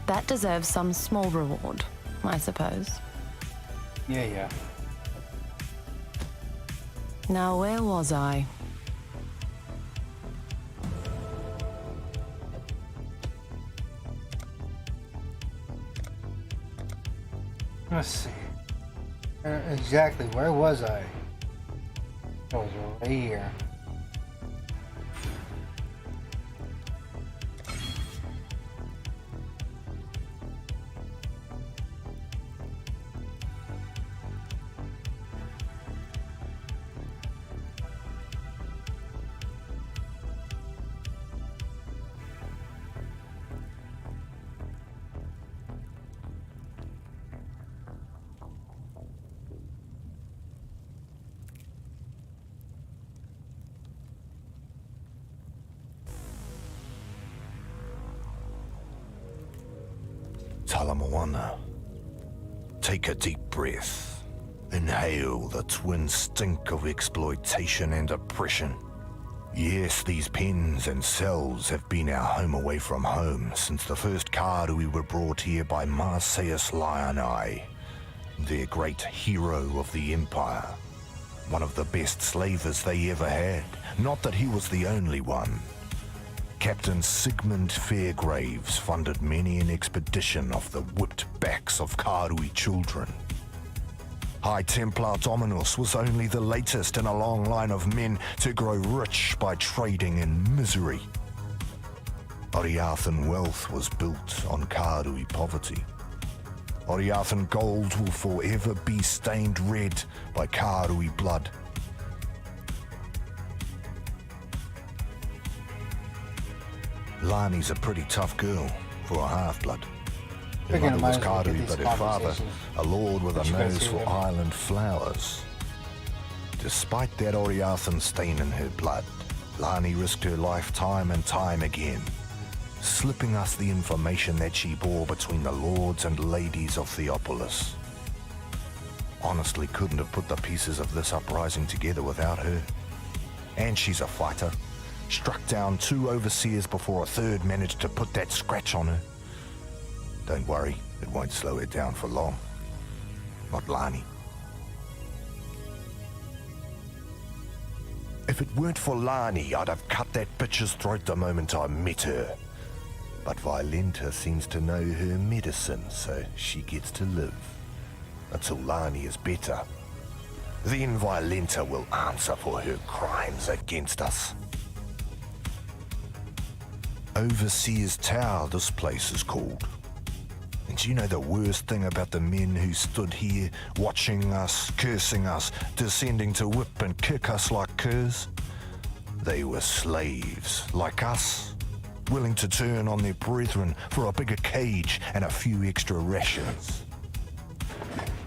That deserves some small reward, I suppose. Yeah. Now, where was I? Let's see. Exactly, where was I? I was right here. Talamoana. Take a deep breath. Inhale the twin stink of exploitation and oppression. Yes, these pens and cells have been our home away from home since the first Kārdui were brought here by Marseus Lionai, their great hero of the Empire. One of the best slavers they ever had. Not that he was the only one. Captain Sigmund Fairgraves funded many an expedition off the whipped backs of Kārdui children. High Templar Dominus was only the latest in a long line of men to grow rich by trading in misery. Oriathan wealth was built on Kārdui poverty. Oriathan gold will forever be stained red by Kārdui blood. Lani's a pretty tough girl for a half-blood. Her mother was Kārdui, but her father, a lord with a nose for island flowers. Despite that Oriathan stain in her blood, Lani risked her life time and time again, slipping us the information that she bore between the lords and ladies of Theopolis. Honestly, couldn't have put the pieces of this uprising together without her. And she's a fighter. Struck down 2 overseers before a third managed to put that scratch on her. Don't worry, it won't slow her down for long. Not Lani. If it weren't for Lani, I'd have cut that bitch's throat the moment I met her. But Violenta seems to know her medicine, so she gets to live. Until Lani is better. Then Violenta will answer for her crimes against us. Overseer's Tower, this place is called. And do you know the worst thing about the men who stood here, watching us, cursing us, descending to whip and kick us like curs? They were slaves, like us, willing to turn on their brethren for a bigger cage and a few extra rations.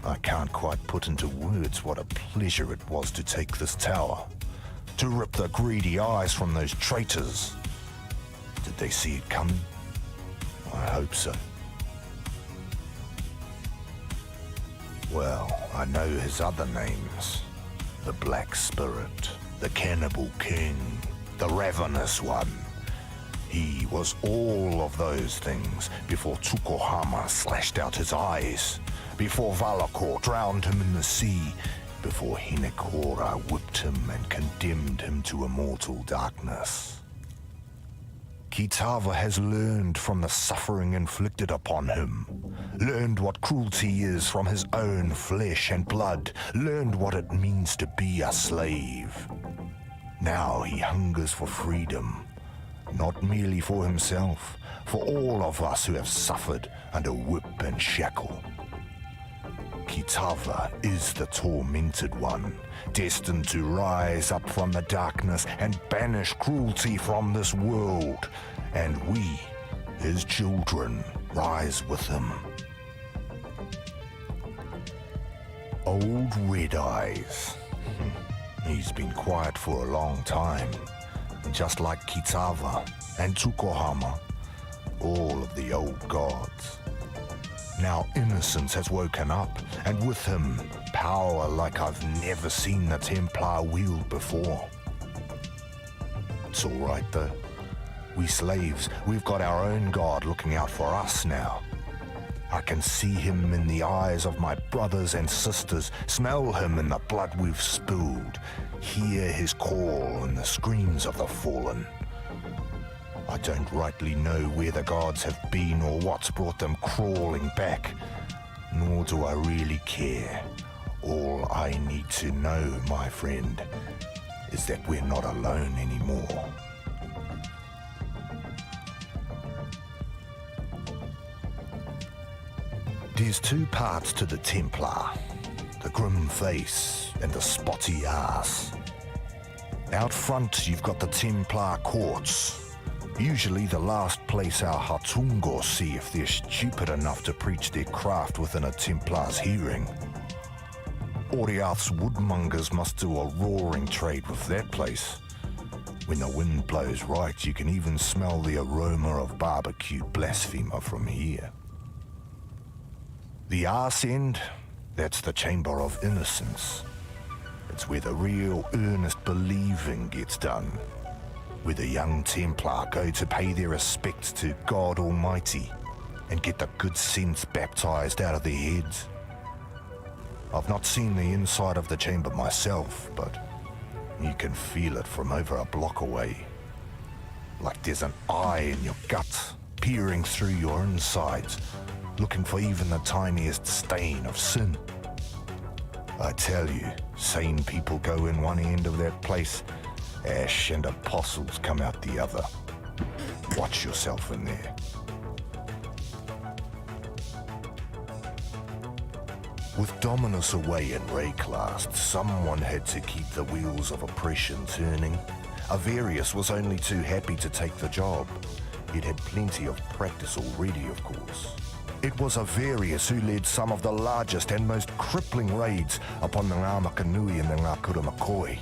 I can't quite put into words what a pleasure it was to take this tower, to rip the greedy eyes from those traitors. Did they see it coming? I hope so. Well, I know his other names. The Black Spirit, the Cannibal King, the Ravenous One. He was all of those things before Tsukuhama slashed out his eyes, before Valakor drowned him in the sea, before Hinekora whipped him and condemned him to immortal darkness. Kitava has learned from the suffering inflicted upon him, learned what cruelty is from his own flesh and blood, learned what it means to be a slave. Now he hungers for freedom, not merely for himself, for all of us who have suffered under whip and shackle. Kitava is the tormented one, destined to rise up from the darkness and banish cruelty from this world, and we, his children, rise with him. Old Red Eyes. He's been quiet for a long time, just like Kitava and Tsukuhama, all of the old gods. Now Innocence has woken up, and with him, power like I've never seen the Templar wield before. It's all right though. We slaves, we've got our own god looking out for us now. I can see him in the eyes of my brothers and sisters, smell him in the blood we've spilled, hear his call in the screams of the fallen. I don't rightly know where the gods have been or what's brought them crawling back, nor do I really care. All I need to know, my friend, is that we're not alone anymore. There's two parts to the Templar, the grim face and the spotty ass. Out front, you've got the Templar courts, usually the last place our Hatungos see if they're stupid enough to preach their craft within a Templar's hearing. Oriath's woodmongers must do a roaring trade with that place. When the wind blows right, you can even smell the aroma of barbecued blasphemer from here. The arse end, that's the Chamber of Innocence. It's where the real earnest believing gets done, where the young Templar go to pay their respects to God Almighty and get the good sense baptized out of their heads. I've not seen the inside of the chamber myself, but you can feel it from over a block away. Like there's an eye in your gut, peering through your insides, looking for even the tiniest stain of sin. I tell you, sane people go in one end of that place, ash and apostles come out the other. Watch yourself in there. With Dominus away in Rayclast, someone had to keep the wheels of oppression turning. Avarius was only too happy to take the job. He'd had plenty of practice already, of course. It was Avarius who led some of the largest and most crippling raids upon the Ngāmakanui and the Ngākura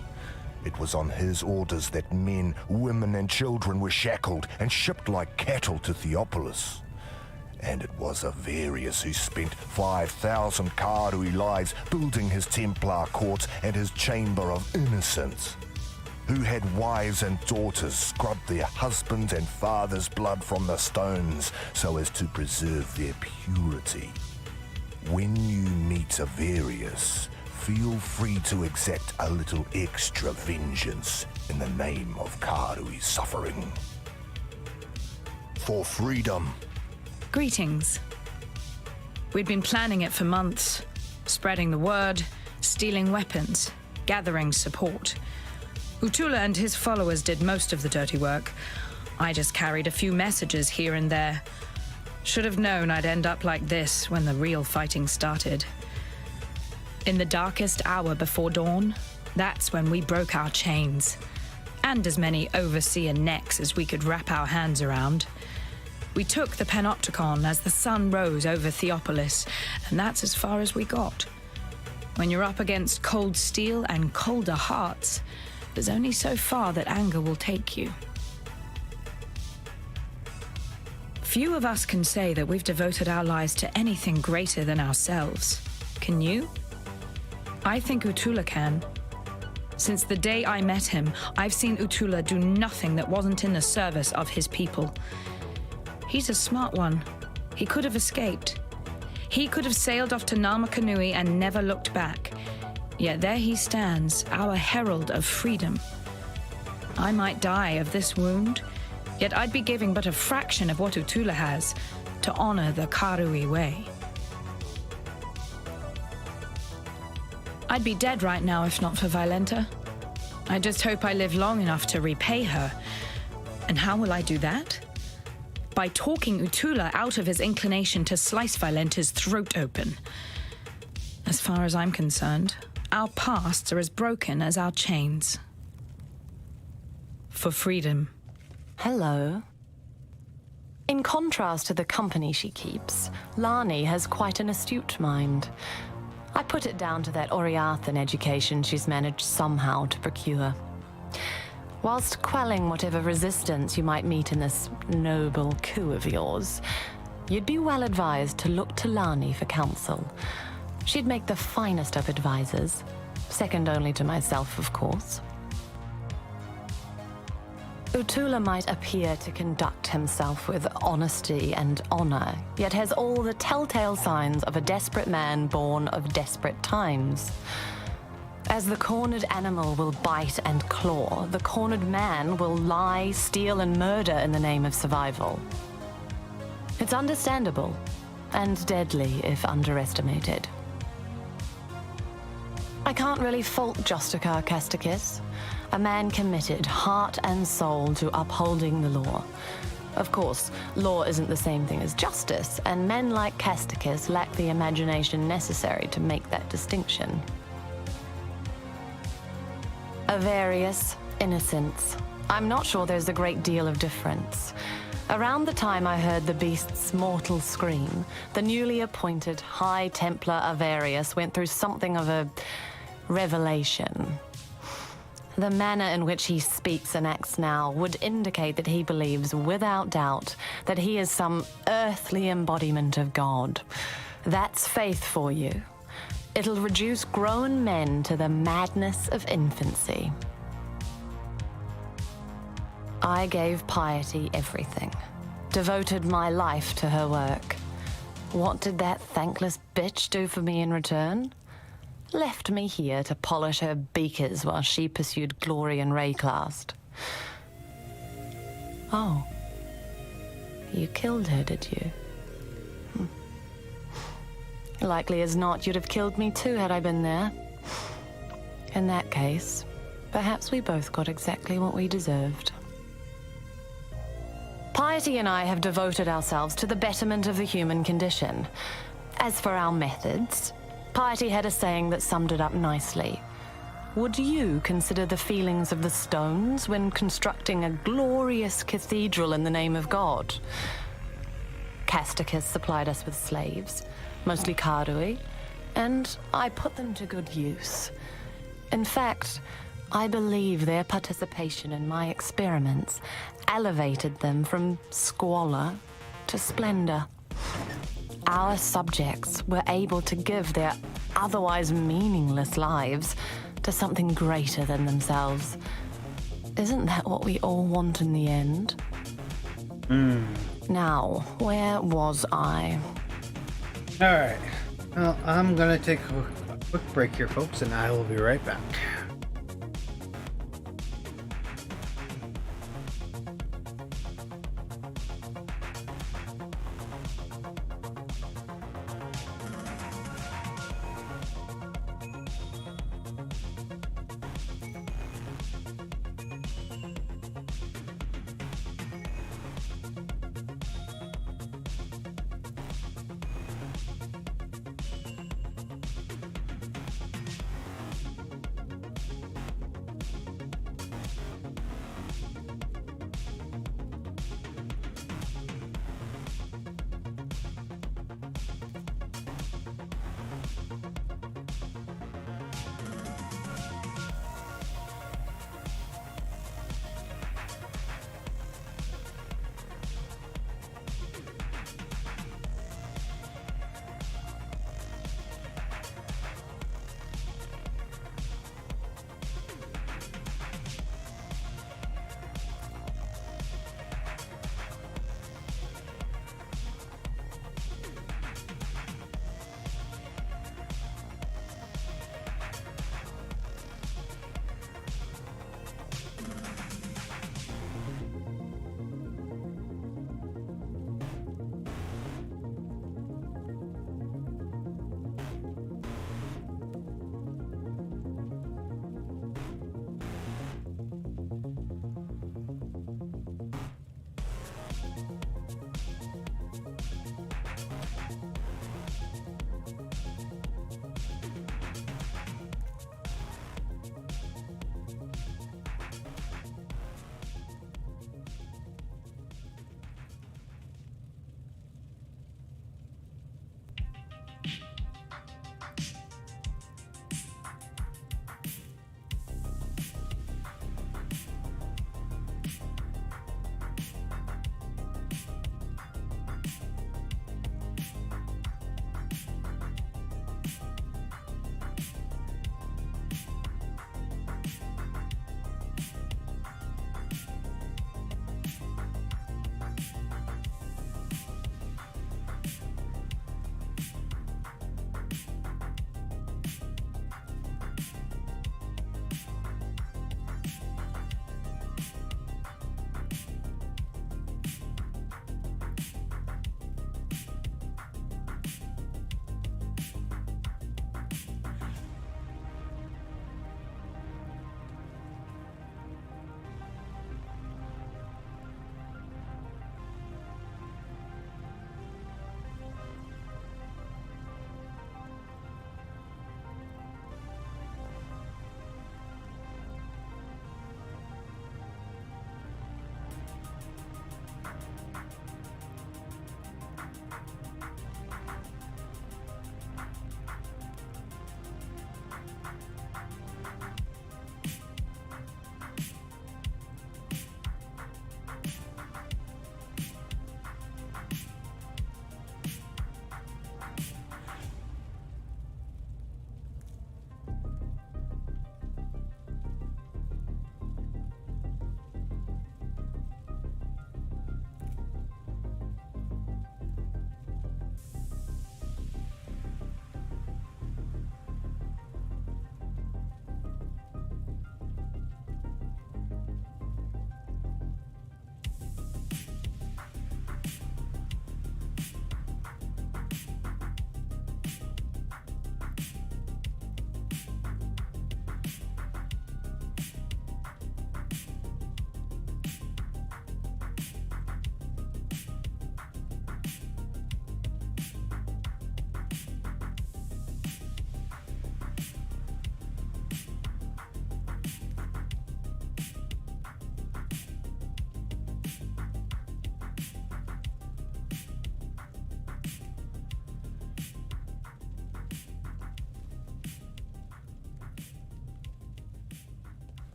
It was on his orders that men, women and children were shackled and shipped like cattle to Theopolis. And it was Avarius who spent 5,000 Karui lives building his Templar courts and his Chamber of Innocence, who had wives and daughters scrub their husbands' and fathers' blood from the stones so as to preserve their purity. When you meet Avarius, feel free to exact a little extra vengeance in the name of Karui's suffering. For freedom. Greetings. We'd been planning it for months, spreading the word, stealing weapons, gathering support. Utula and his followers did most of the dirty work. I just carried a few messages here and there. Should have known I'd end up like this when the real fighting started. In the darkest hour before dawn, that's when we broke our chains. And as many overseer necks as we could wrap our hands around. We took the Panopticon as the sun rose over Theopolis, and that's as far as we got. When you're up against cold steel and colder hearts, there's only so far that anger will take you. Few of us can say that we've devoted our lives to anything greater than ourselves. Can you? I think Utula can. Since the day I met him, I've seen Utula do nothing that wasn't in the service of his people. He's a smart one. He could have escaped. He could have sailed off to Namakanui and never looked back. Yet there he stands, our herald of freedom. I might die of this wound, yet I'd be giving but a fraction of what Utula has to honor the Karui way. I'd be dead right now if not for Violenta. I just hope I live long enough to repay her. And how will I do that? By talking Utula out of his inclination to slice Violenta's throat open. As far as I'm concerned, our pasts are as broken as our chains. For freedom. Hello. In contrast to the company she keeps, Lani has quite an astute mind. I put it down to that Oriathan education she's managed somehow to procure. Whilst quelling whatever resistance you might meet in this noble coup of yours, you'd be well advised to look to Lani for counsel. She'd make the finest of advisors, second only to myself, of course. Utula might appear to conduct himself with honesty and honor, yet has all the telltale signs of a desperate man born of desperate times. As the cornered animal will bite and claw, the cornered man will lie, steal, and murder in the name of survival. It's understandable, and deadly if underestimated. I can't really fault Justicar Casticus, a man committed heart and soul to upholding the law. Of course, law isn't the same thing as justice, and men like Casticus lack the imagination necessary to make that distinction. Avarice, innocence. I'm not sure there's a great deal of difference. Around the time I heard the beast's mortal scream, the newly appointed High Templar Avarius went through something of a revelation. The manner in which he speaks and acts now would indicate that he believes, without doubt, that he is some earthly embodiment of God. That's faith for you. It'll reduce grown men to the madness of infancy. I gave Piety everything, devoted my life to her work. What did that thankless bitch do for me in return? Left me here to polish her beakers while she pursued glory in Rayclast. Oh. You killed her, did you? Likely as not, you'd have killed me too had I been there. In that case, perhaps we both got exactly what we deserved. Piety and I have devoted ourselves to the betterment of the human condition. As for our methods, Piety had a saying that summed it up nicely. Would you consider the feelings of the stones when constructing a glorious cathedral in the name of God? Casticus supplied us with slaves, mostly Karui, and I put them to good use. In fact, I believe their participation in my experiments elevated them from squalor to splendor. Our subjects were able to give their otherwise meaningless lives to something greater than themselves. Isn't that what we all want in the end? Now, where was I? All right. Well, I'm going to take a quick break here, folks, and I will be right back.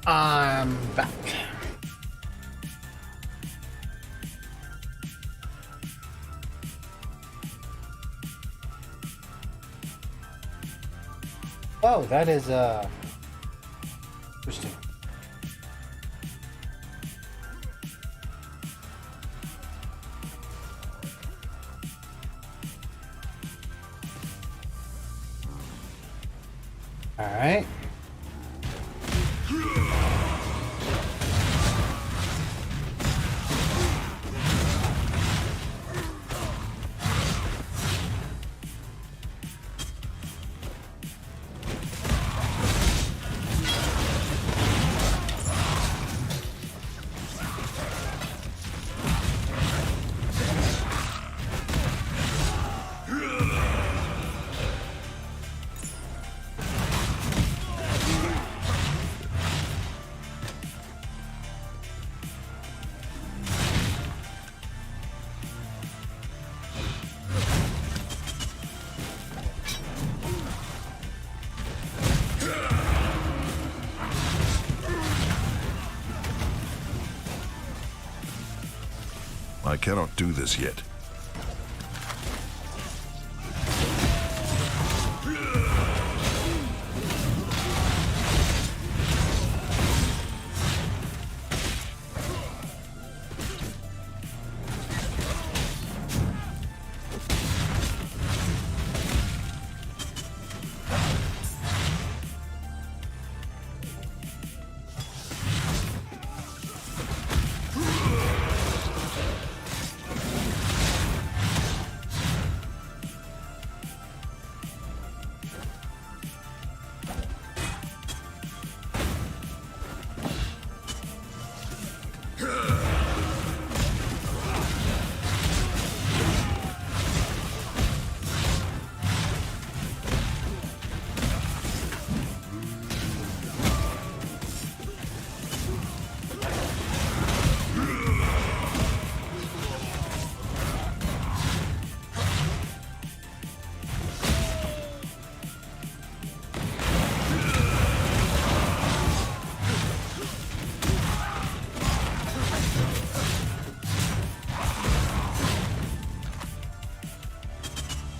I'm back. Oh, that is interesting. All right. I cannot do this yet.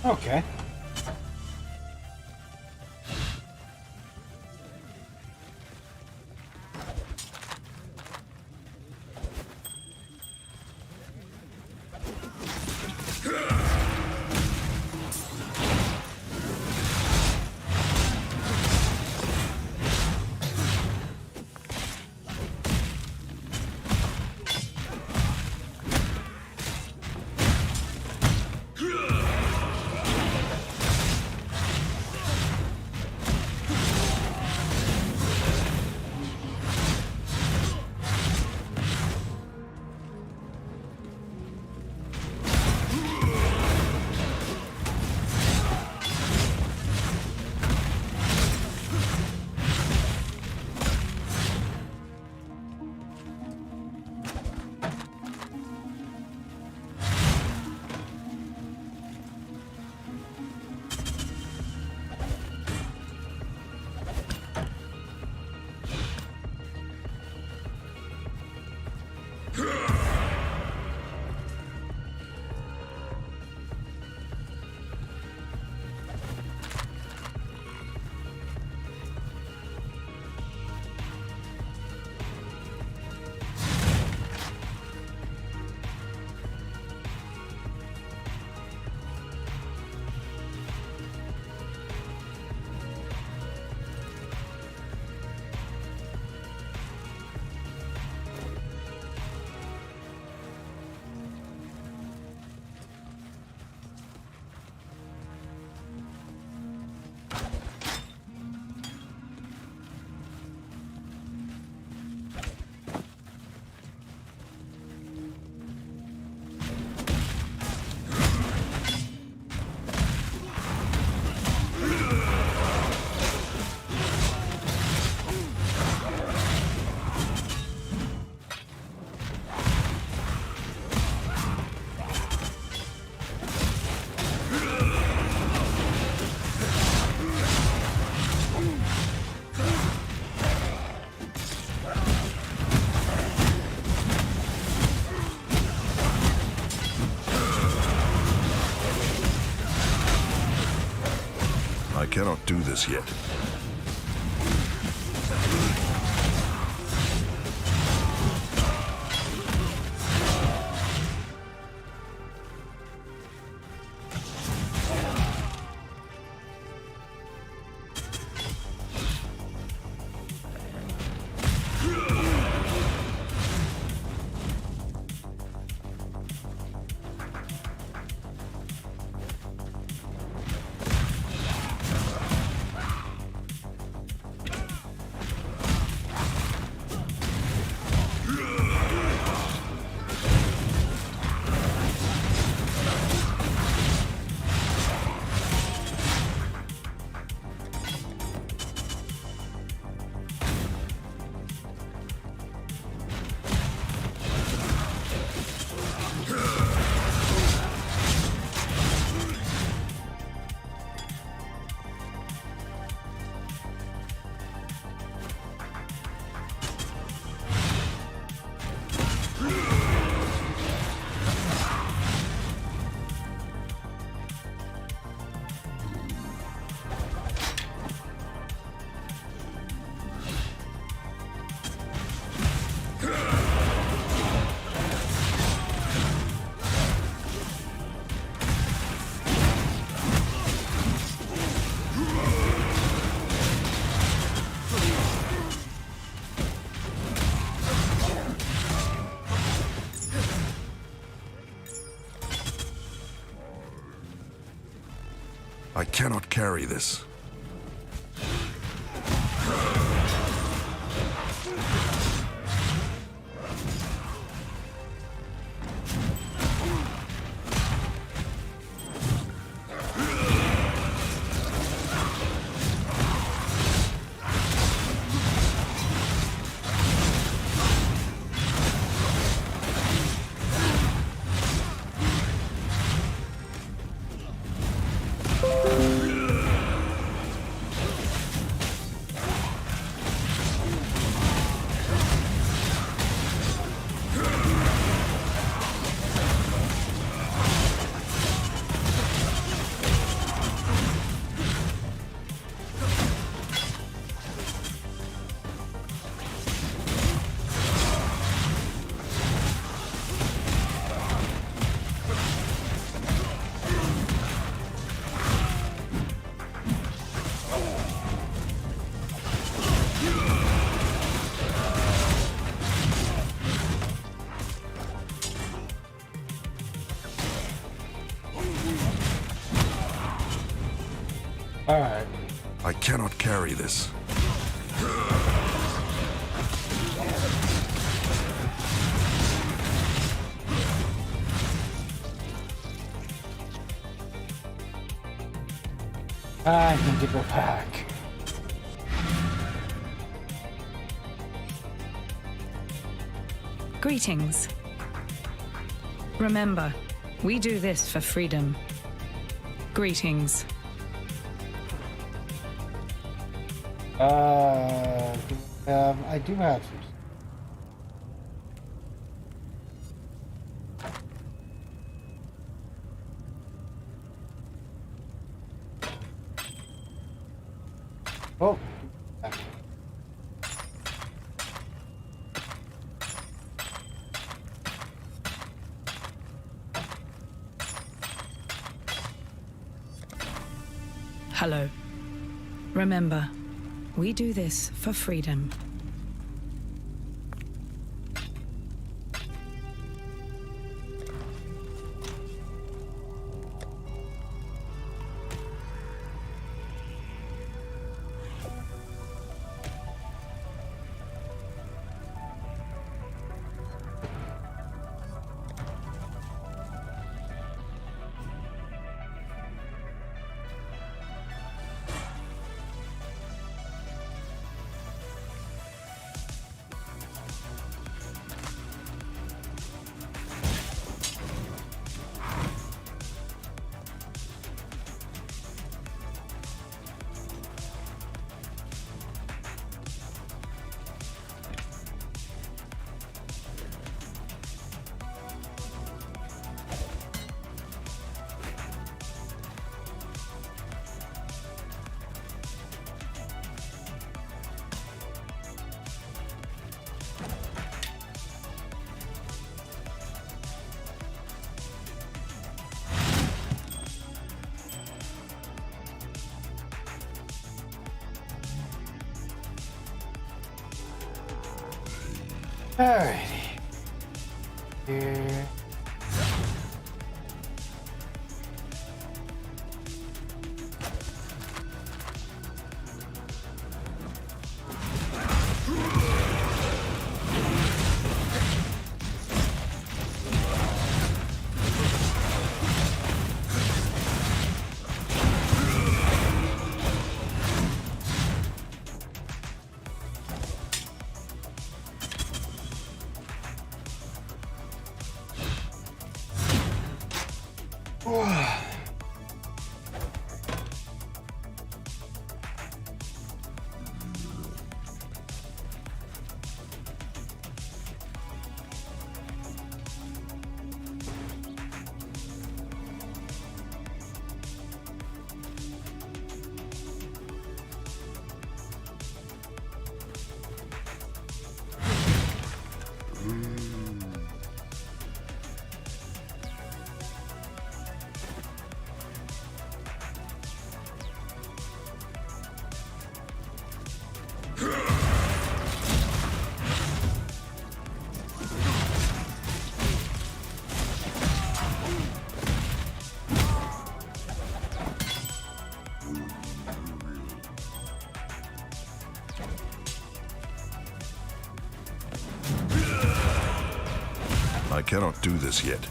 Okay. cannot do this yet. I cannot carry this. Alright. I cannot carry this. I need to go back. Greetings. Remember, we do this for freedom. Greetings. I do have some. Oh. Hello. Remember, we do this for freedom. Alrighty. Here. I cannot do this yet.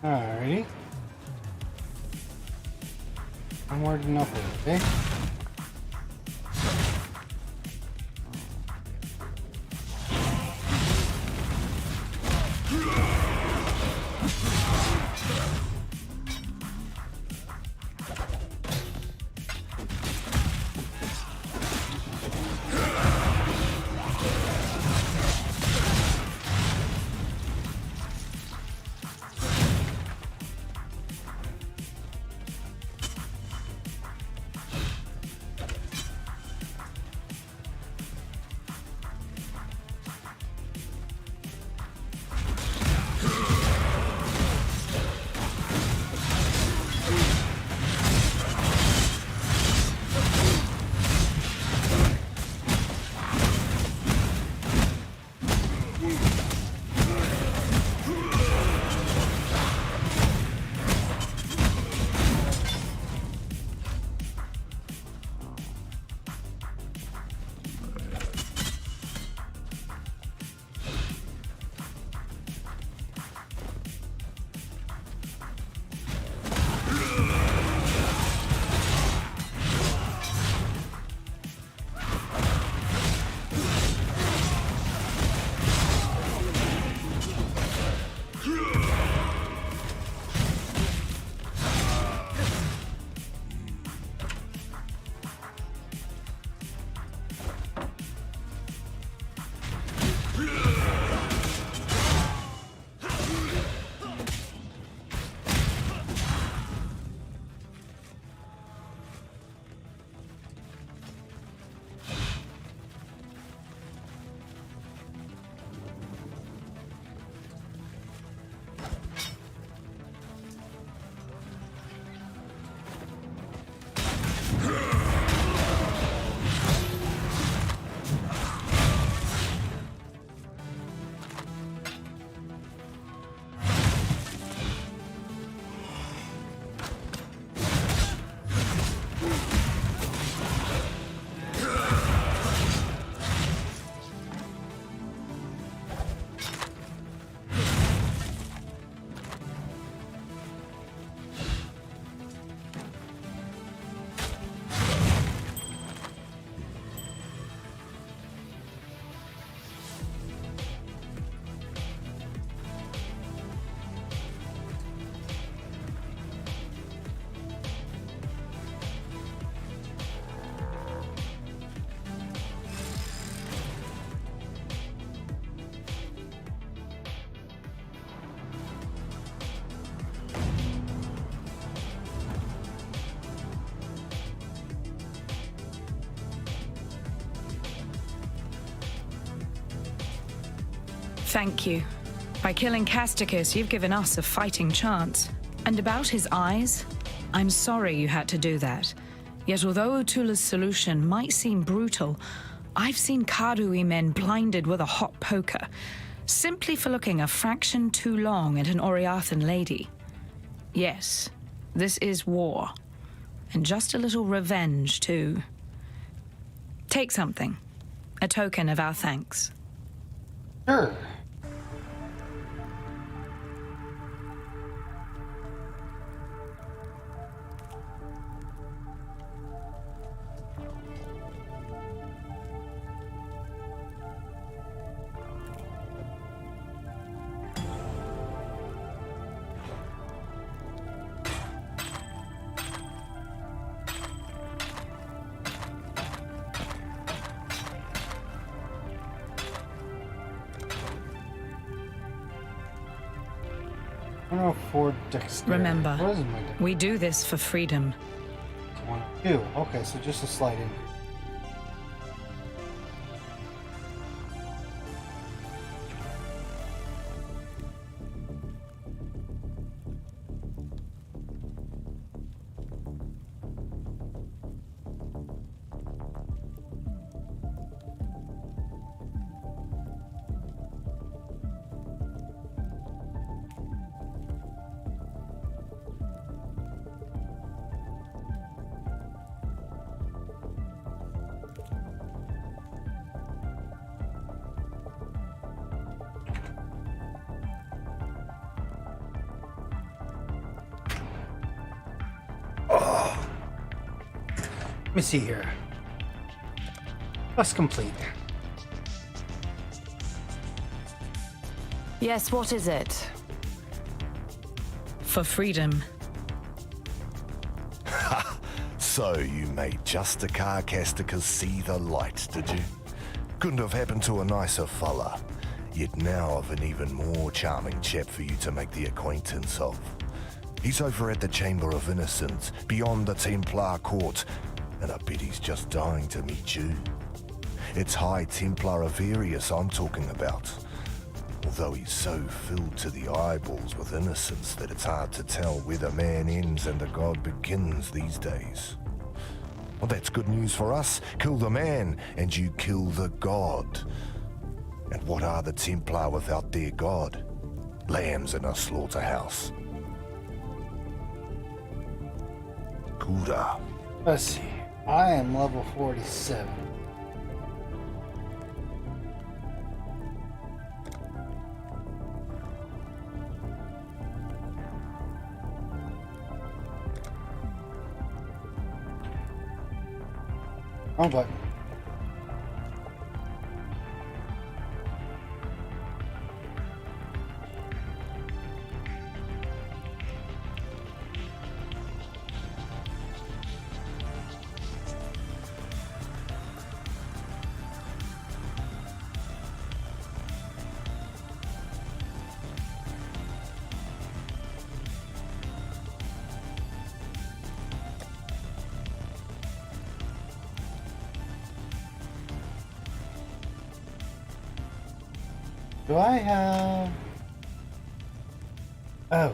Alrighty. Onward and upward, okay? Thank you. By killing Casticus, you've given us a fighting chance. And about his eyes, I'm sorry you had to do that. Yet although Utula's solution might seem brutal, I've seen Karui men blinded with a hot poker, simply for looking a fraction too long at an Oriathan lady. Yes, this is war. And just a little revenge, too. Take something. A token of our thanks. Sure. Remember, we do this for freedom. 2. Okay, so just a slight in. Let me see here. Quest complete. Yes, what is it? For freedom. So you made Justicar Casticus see the light, did you? Couldn't have happened to a nicer fella. Yet now I've an even more charming chap for you to make the acquaintance of. He's over at the Chamber of Innocence, beyond the Templar Court, and I bet he's just dying to meet you. It's High Templar Averius I'm talking about. Although he's so filled to the eyeballs with innocence that it's hard to tell where the man ends and the god begins these days. Well, that's good news for us. Kill the man, and you kill the god. And what are the Templar without their god? Lambs in a slaughterhouse. Kuda. Let's see. I am level 47. Wrong button. Do I have... Oh.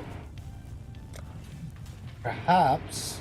Perhaps...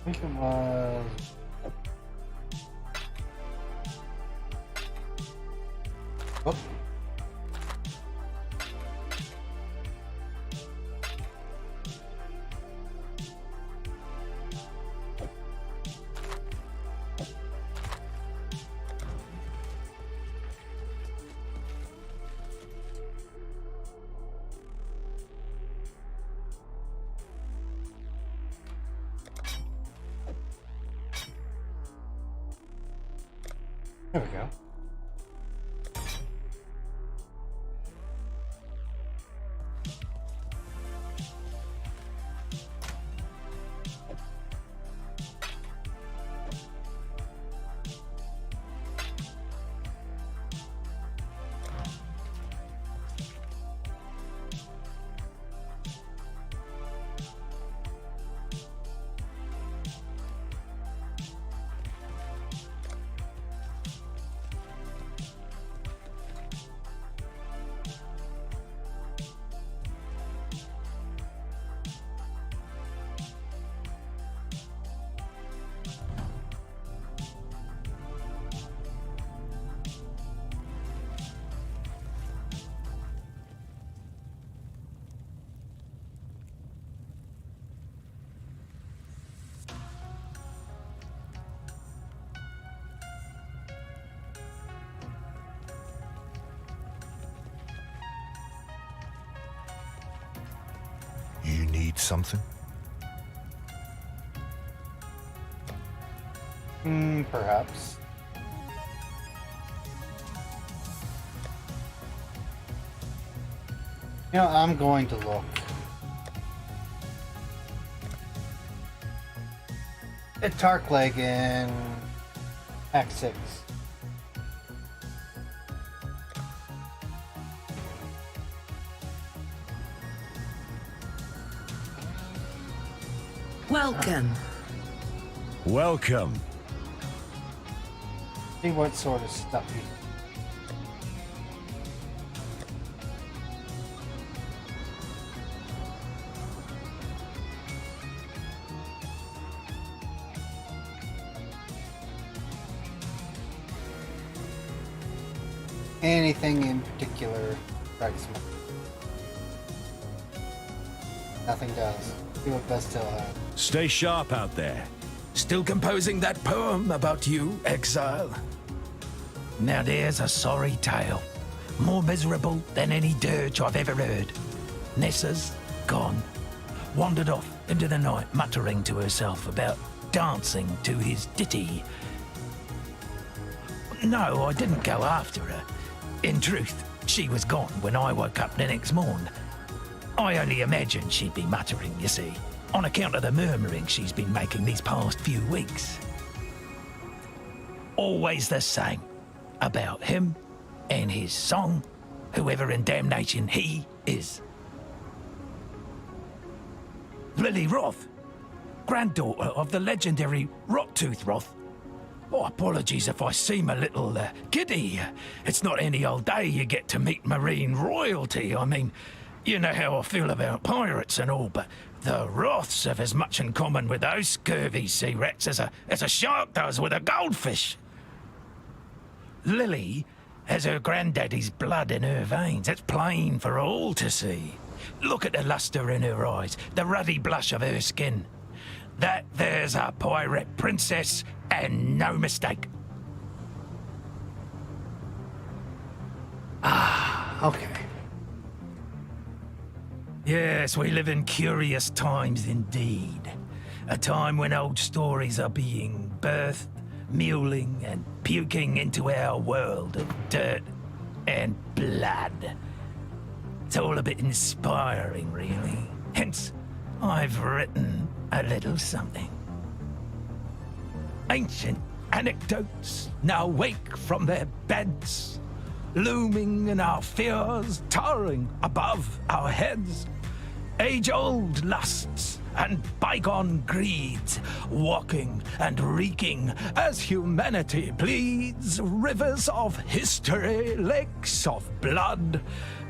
I think it was. Oh. There we go. You need something? Perhaps. You know, I'm going to look. At Tarkleg in Act 6. Welcome. Welcome. See what sort of stuff you. Anything in particular strikes me? Nothing does. See what Bestill has. Stay sharp out there. Still composing that poem about you, Exile? Now there's a sorry tale. More miserable than any dirge I've ever heard. Nessa's gone. Wandered off into the night, muttering to herself about dancing to his ditty. No, I didn't go after her. In truth, she was gone when I woke up the next morn. I only imagined she'd be muttering, you see, on account of the murmuring she's been making these past few weeks. Always the same. About him and his song, whoever in damnation he is. Lily Roth, granddaughter of the legendary Rottooth Roth. Oh, apologies if I seem a little giddy. It's not any old day you get to meet marine royalty. I mean, you know how I feel about pirates and all, but the Roths have as much in common with those scurvy sea rats as a shark does with a goldfish. Lily has her granddaddy's blood in her veins. It's plain for all to see. Look at the luster in her eyes, the ruddy blush of her skin. That there's a pirate princess, and no mistake. Ah, okay. Yes, we live in curious times indeed. A time when old stories are being birthed, mewling and puking into our world of dirt and blood. It's all a bit inspiring, really. Hence, I've written a little something. Ancient anecdotes now wake from their beds, looming in our fears, towering above our heads. Age-old lusts and bygone greeds, walking and reeking as humanity bleeds. Rivers of history, lakes of blood,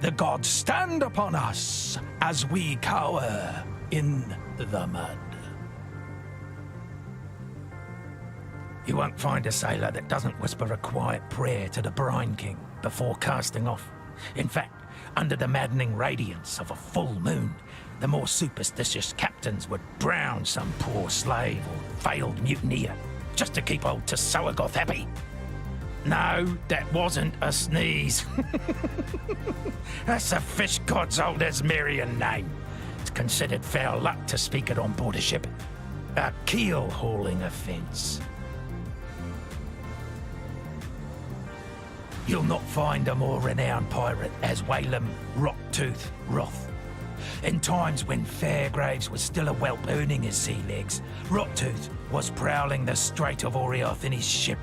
the gods stand upon us as we cower in the mud. You won't find a sailor that doesn't whisper a quiet prayer to the Brine King before casting off. In fact, under the maddening radiance of a full moon, the more superstitious captains would drown some poor slave or failed mutineer just to keep old Tsoagoth happy. No, that wasn't a sneeze. That's the fish god's old Asmerian name. It's considered foul luck to speak it on board a ship. A keel-hauling offence. You'll not find a more renowned pirate as Walem Rocktooth Roth. In times when Fairgraves was still a whelp earning his sea legs, Rocktooth was prowling the Strait of Orioth in his ship,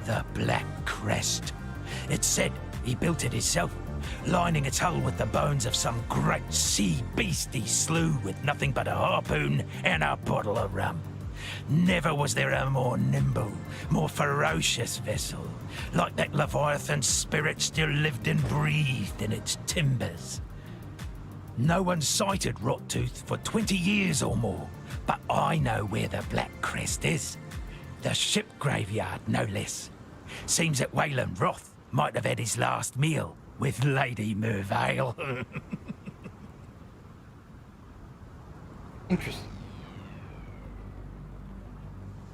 the Black Crest. It's said he built it himself, lining its hull with the bones of some great sea beast he slew with nothing but a harpoon and a bottle of rum. Never was there a more nimble, more ferocious vessel, like that Leviathan spirit still lived and breathed in its timbers. No one sighted Rocktooth for 20 years or more, but I know where the Black Crest is. The ship graveyard, no less. Seems that Walem Roth might have had his last meal with Lady Mervale. Interesting.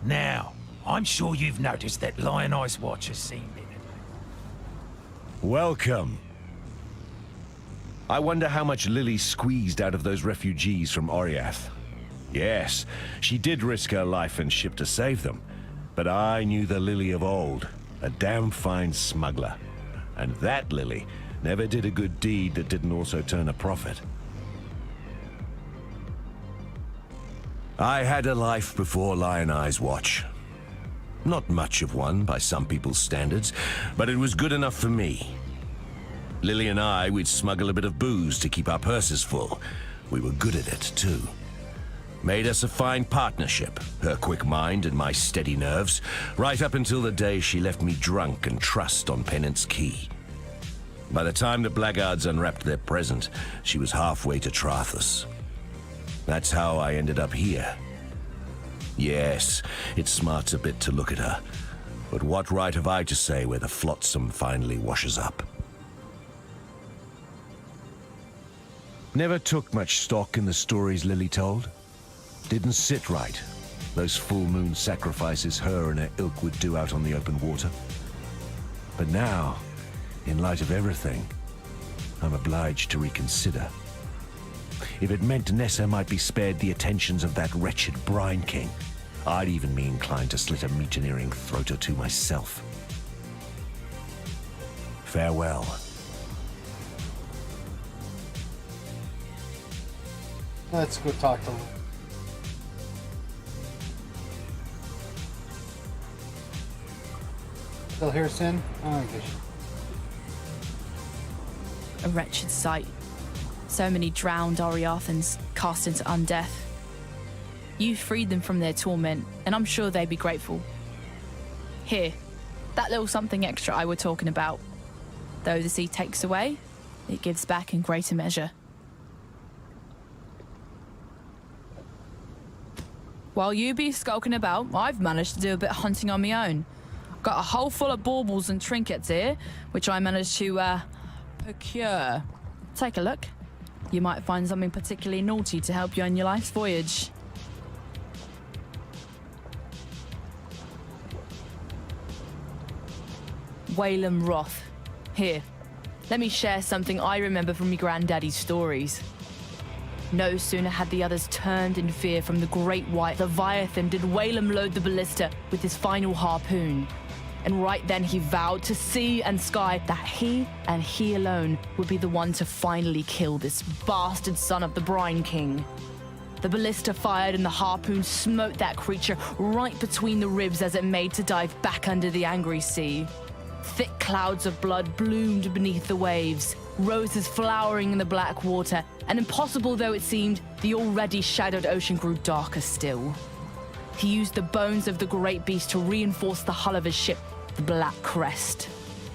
Now, I'm sure you've noticed that Lion Eyes Watch has seen me. Welcome. I wonder how much Lily squeezed out of those refugees from Oriath. Yes, she did risk her life and ship to save them, but I knew the Lily of old, a damn fine smuggler. And that Lily never did a good deed that didn't also turn a profit. I had a life before Lion Eyes Watch. Not much of one by some people's standards, but it was good enough for me. Lily and I, we'd smuggle a bit of booze to keep our purses full. We were good at it, too. Made us a fine partnership, her quick mind and my steady nerves, right up until the day she left me drunk and trussed on Pennant's Quay. By the time the blackguards unwrapped their present, she was halfway to Trathus. That's how I ended up here. Yes, it smarts a bit to look at her, but what right have I to say where the flotsam finally washes up? Never took much stock in the stories Lily told. Didn't sit right, those full moon sacrifices her and her ilk would do out on the open water. But now, in light of everything, I'm obliged to reconsider. If it meant Nessa might be spared the attentions of that wretched Brine King, I'd even be inclined to slit a mutineering throat or two myself. Farewell. Let's go talk to him. Still here, Sin? Oh, I guess. A wretched sight. So many drowned Oriathans cast into undeath. You freed them from their torment, and I'm sure they'd be grateful. Here, that little something extra I were talking about. Though the sea takes away, it gives back in greater measure. While you be skulking about, I've managed to do a bit of hunting on my own. Got a hole full of baubles and trinkets here, which I managed to, procure. Take a look. You might find something particularly naughty to help you on your life's voyage. Walem Roth. Here, let me share something I remember from your granddaddy's stories. No sooner had the others turned in fear from the great white Leviathan did Walem load the ballista with his final harpoon. And right then he vowed to sea and sky that he and he alone would be the one to finally kill this bastard son of the Brine King. The ballista fired and the harpoon smote that creature right between the ribs as it made to dive back under the angry sea. Thick clouds of blood bloomed beneath the waves, roses flowering in the black water, and impossible though it seemed, the already shadowed ocean grew darker still. He used the bones of the great beast to reinforce the hull of his ship, the Black Crest.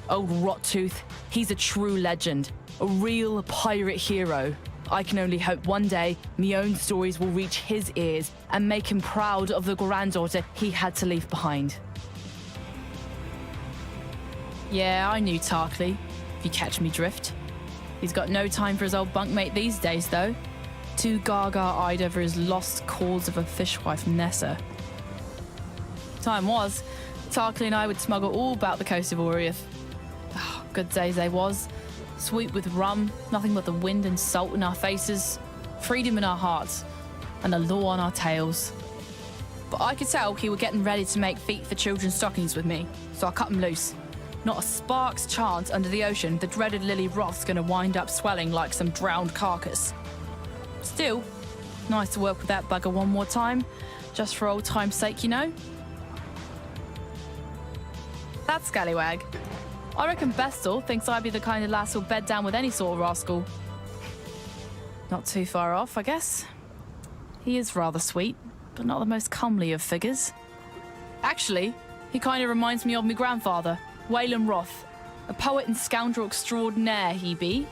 Old Rocktooth, he's a true legend, a real pirate hero. I can only hope one day my own stories will reach his ears and make him proud of the granddaughter he had to leave behind. Yeah, I knew Tarkley, if you catch me drift. He's got no time for his old bunkmate these days, though. Too gaga-eyed over his lost cause of a fishwife Nessa. Time was, Tarkley and I would smuggle all about the coast of Oriath. Oh, good days they was. Sweet with rum, nothing but the wind and salt in our faces, freedom in our hearts, and the law on our tails. But I could tell he were getting ready to make feet for children's stockings with me, so I cut him loose. Not a spark's chance under the ocean the dreaded Lily Roth's gonna wind up swelling like some drowned carcass. Still, nice to work with that bugger one more time, just for old time's sake, you know? That scallywag. I reckon Bestel thinks I'd be the kind of lass who'll bed down with any sort of rascal. Not too far off, I guess. He is rather sweet, but not the most comely of figures. Actually, he kind of reminds me of my grandfather, Waylon Roth, a poet and scoundrel extraordinaire he be.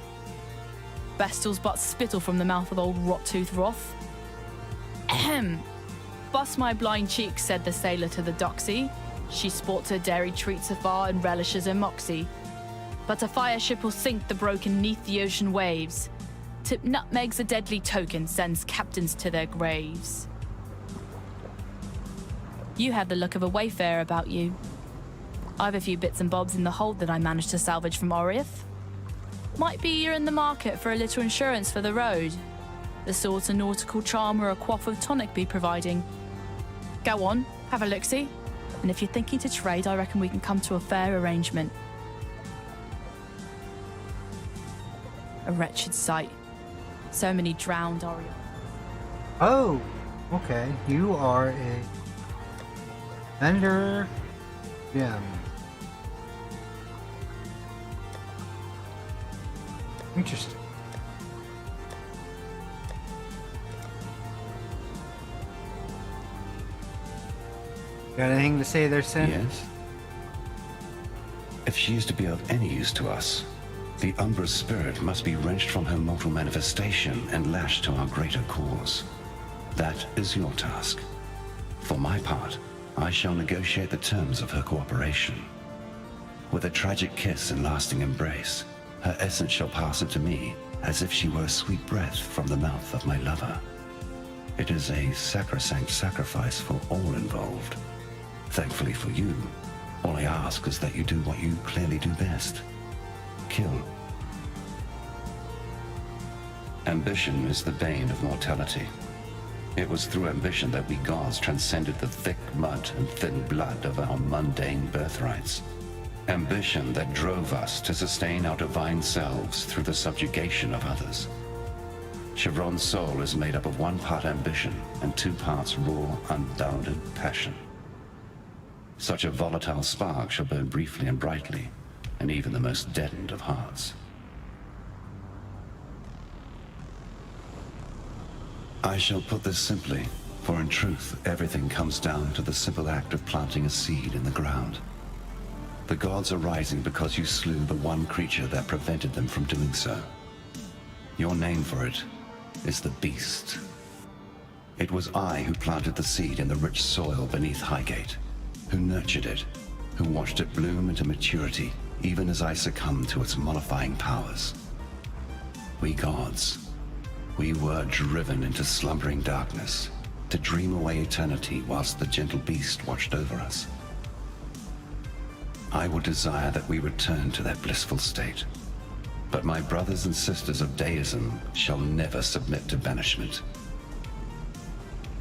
Bestel's but spittle from the mouth of old Rot-Tooth Roth. Ahem. Bust my blind cheek, said the sailor to the doxy. She sports her dairy treats afar and relishes her moxie. But a fire ship will sink the broken neath the ocean waves. Tip nutmegs a deadly token, sends captains to their graves. You have the look of a wayfarer about you. I've a few bits and bobs in the hold that I managed to salvage from Oriath. Might be you're in the market for a little insurance for the road. The sort of nautical charm or a quaff of tonic be providing. Go on, have a look-see. And if you're thinking to trade, I reckon we can come to a fair arrangement. A wretched sight. So many drowned Oriole. Oh, okay. You are a vendor. Yeah. Interesting. Got anything to say there, Sin? Yes. If she is to be of any use to us, the Umbra's spirit must be wrenched from her mortal manifestation and lashed to our greater cause. That is your task. For my part, I shall negotiate the terms of her cooperation. With a tragic kiss and lasting embrace, her essence shall pass into me as if she were a sweet breath from the mouth of my lover. It is a sacrosanct sacrifice for all involved. Thankfully for you, all I ask is that you do what you clearly do best. Kill. Ambition is the bane of mortality. It was through ambition that we gods transcended the thick mud and thin blood of our mundane birthrights. Ambition that drove us to sustain our divine selves through the subjugation of others. Chevron's soul is made up of 1 part ambition and 2 parts raw, unbounded passion. Such a volatile spark shall burn briefly and brightly, and even the most deadened of hearts. I shall put this simply, for in truth, everything comes down to the simple act of planting a seed in the ground. The gods are rising because you slew the one creature that prevented them from doing so. Your name for it is the Beast. It was I who planted the seed in the rich soil beneath Highgate, who nurtured it, who watched it bloom into maturity, even as I succumbed to its mollifying powers. We gods, we were driven into slumbering darkness, to dream away eternity whilst the gentle beast watched over us. I would desire that we return to that blissful state, but my brothers and sisters of deism shall never submit to banishment.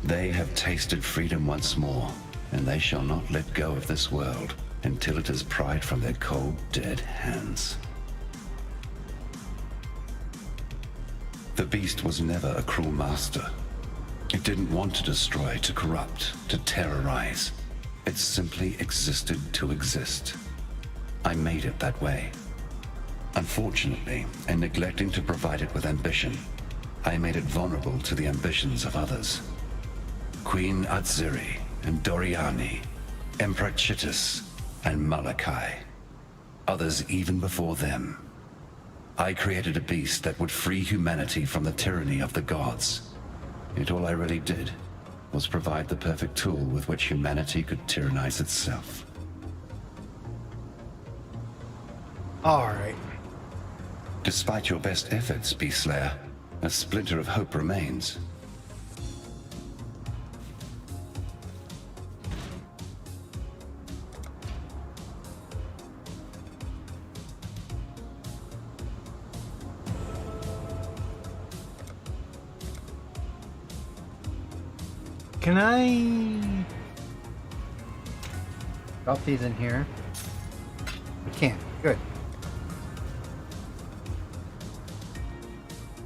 They have tasted freedom once more, and they shall not let go of this world until it is pried from their cold, dead hands. The beast was never a cruel master. It didn't want to destroy, to corrupt, to terrorize. It simply existed to exist. I made it that way. Unfortunately, in neglecting to provide it with ambition, I made it vulnerable to the ambitions of others. Queen Atziri and Doriani, Emperor Chittis, and Malachi. Others even before them. I created a beast that would free humanity from the tyranny of the gods. Yet all I really did was provide the perfect tool with which humanity could tyrannize itself. All right. Despite your best efforts, Beast Slayer, a splinter of hope remains. Can I drop these in here? We can. Good.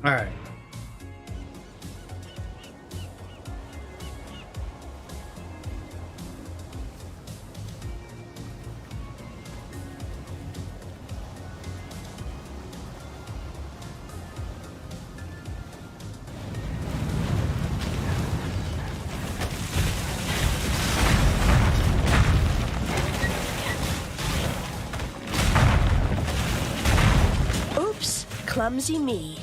All right. Oops, clumsy me.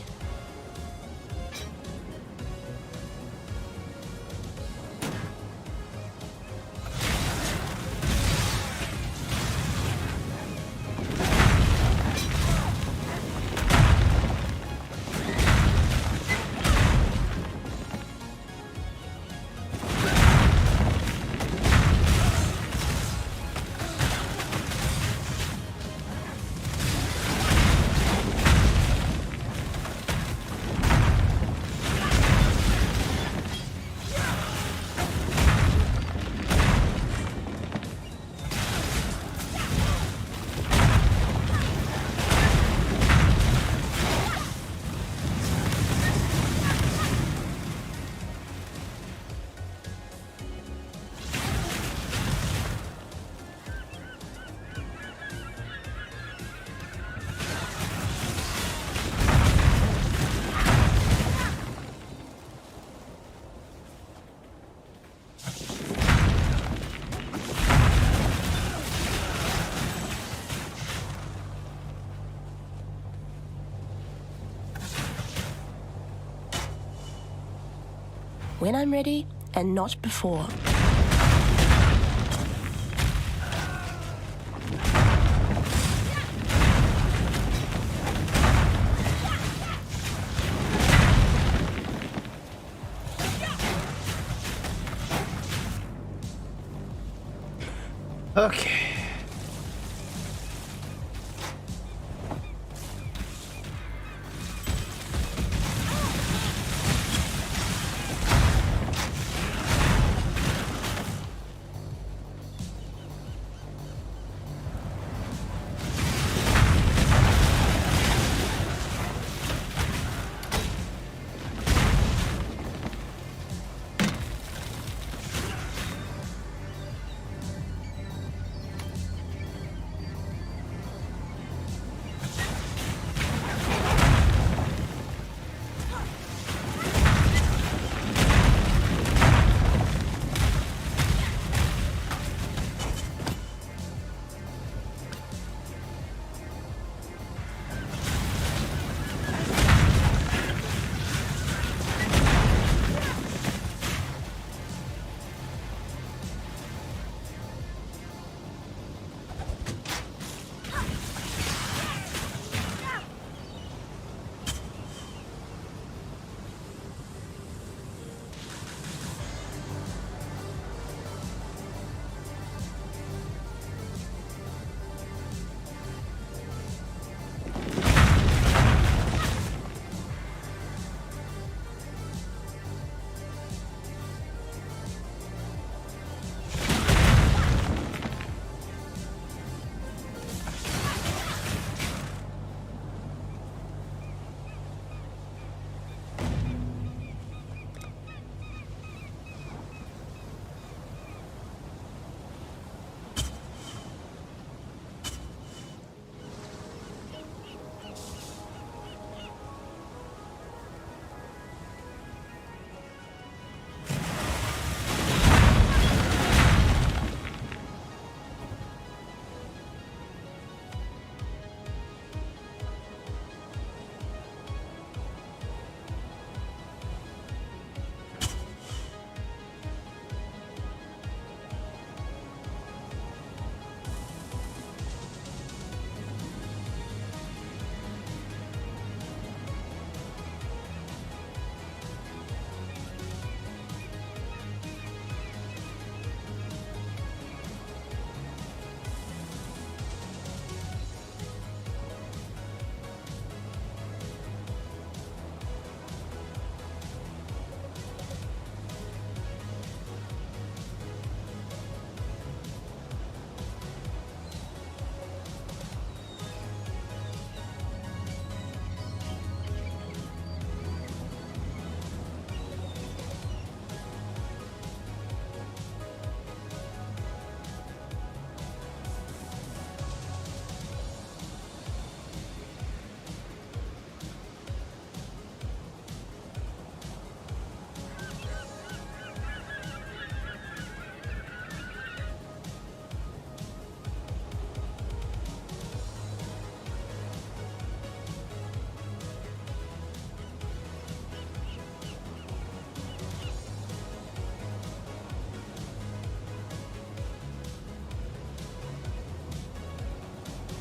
When I'm ready, and not before. Okay.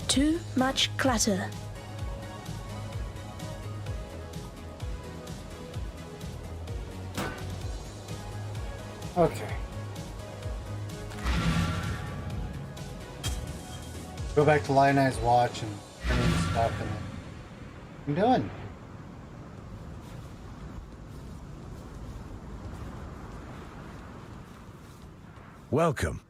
Too much clutter. Okay. Go back to Lion Eye's watch and turn in stuff and I'm done. Welcome.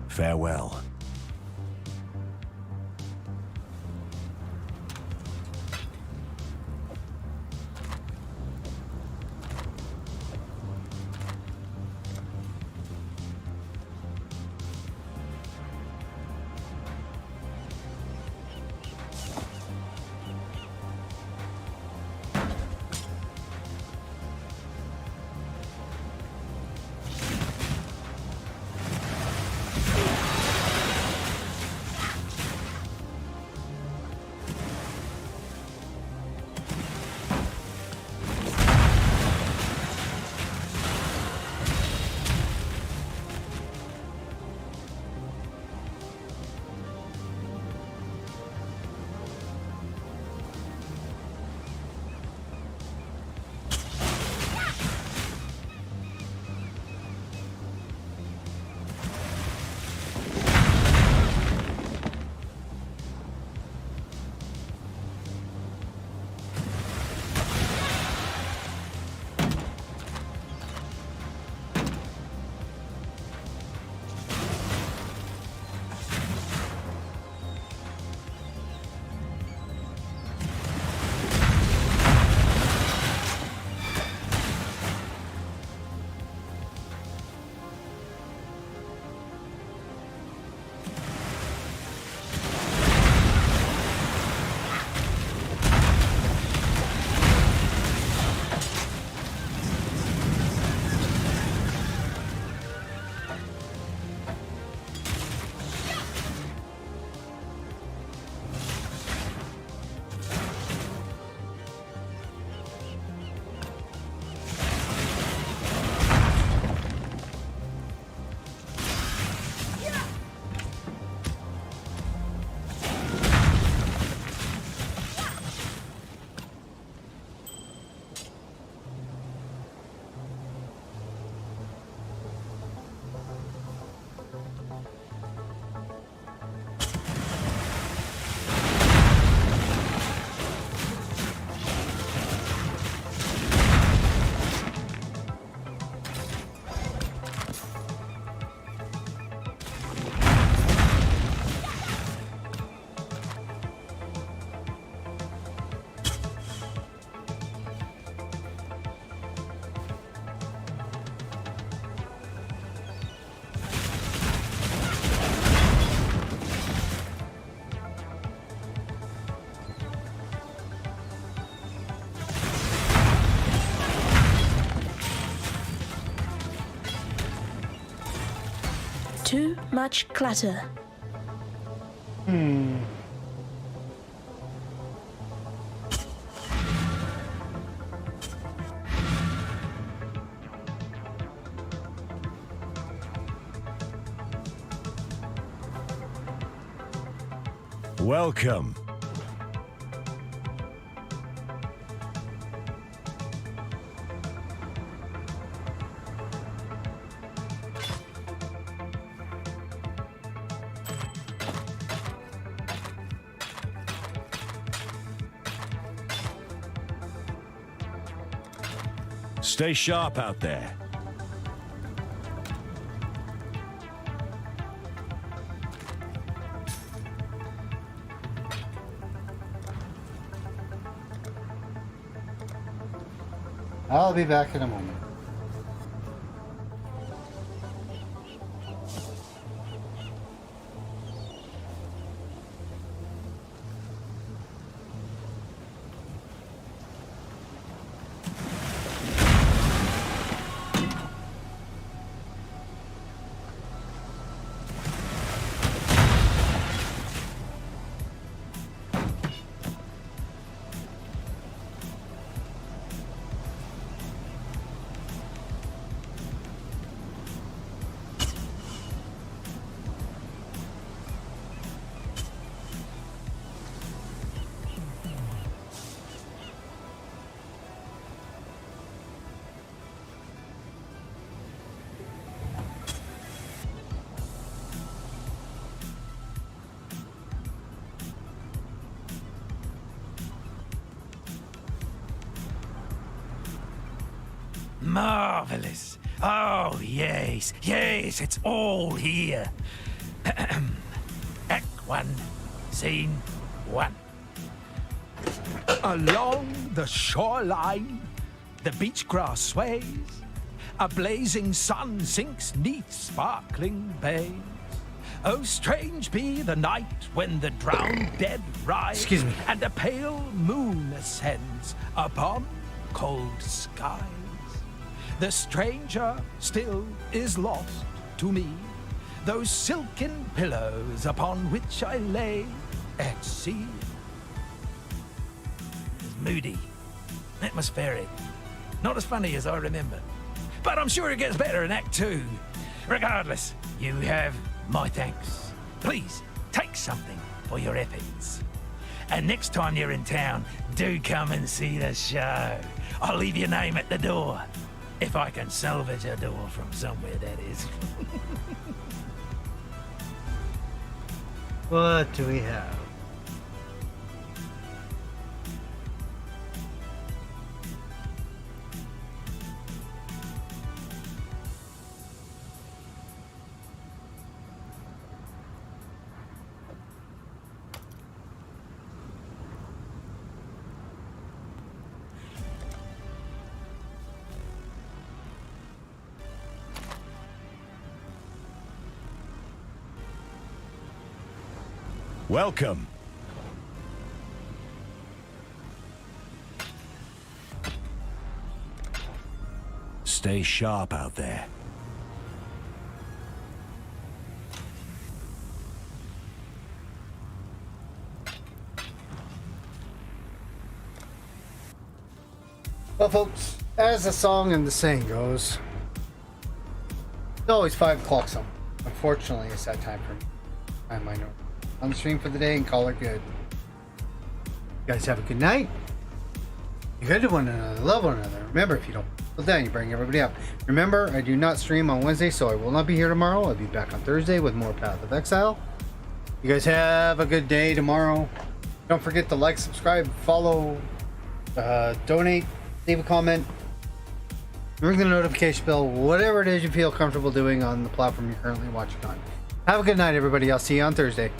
Farewell. Too much clutter. Welcome. Stay sharp out there. I'll be back in a moment. Marvelous. Oh, yes, yes, it's all here. Act 1, Scene 1. Along the shoreline, the beach grass sways. A blazing sun sinks 'neath sparkling bays. Oh, strange be the night when the drowned dead rise. Excuse me. And a pale moon ascends upon cold skies. The stranger still is lost to me. Those silken pillows upon which I lay at sea. It's moody, atmospheric, not as funny as I remember. But I'm sure it gets better in Act 2. Regardless, you have my thanks. Please, take something for your efforts. And next time you're in town, do come and see the show. I'll leave your name at the door. If I can salvage a door from somewhere, that is. What do we have? Welcome. Stay sharp out there. Well, folks, as the song and the saying goes, it's always 5 o'clock somewhere. Unfortunately, it's that time for me. I might know. On the stream for the day and call it good. You guys have a good night. Be good to one another. Love one another. Remember, if you don't feel down, you bring everybody up. Remember, I do not stream on Wednesday, so I will not be here tomorrow. I'll be back on Thursday with more Path of Exile. You guys have a good day tomorrow. Don't forget to like, subscribe, follow, donate, leave a comment, ring the notification bell, whatever it is you feel comfortable doing on the platform you're currently watching on. Have a good night, everybody. I'll see you on Thursday.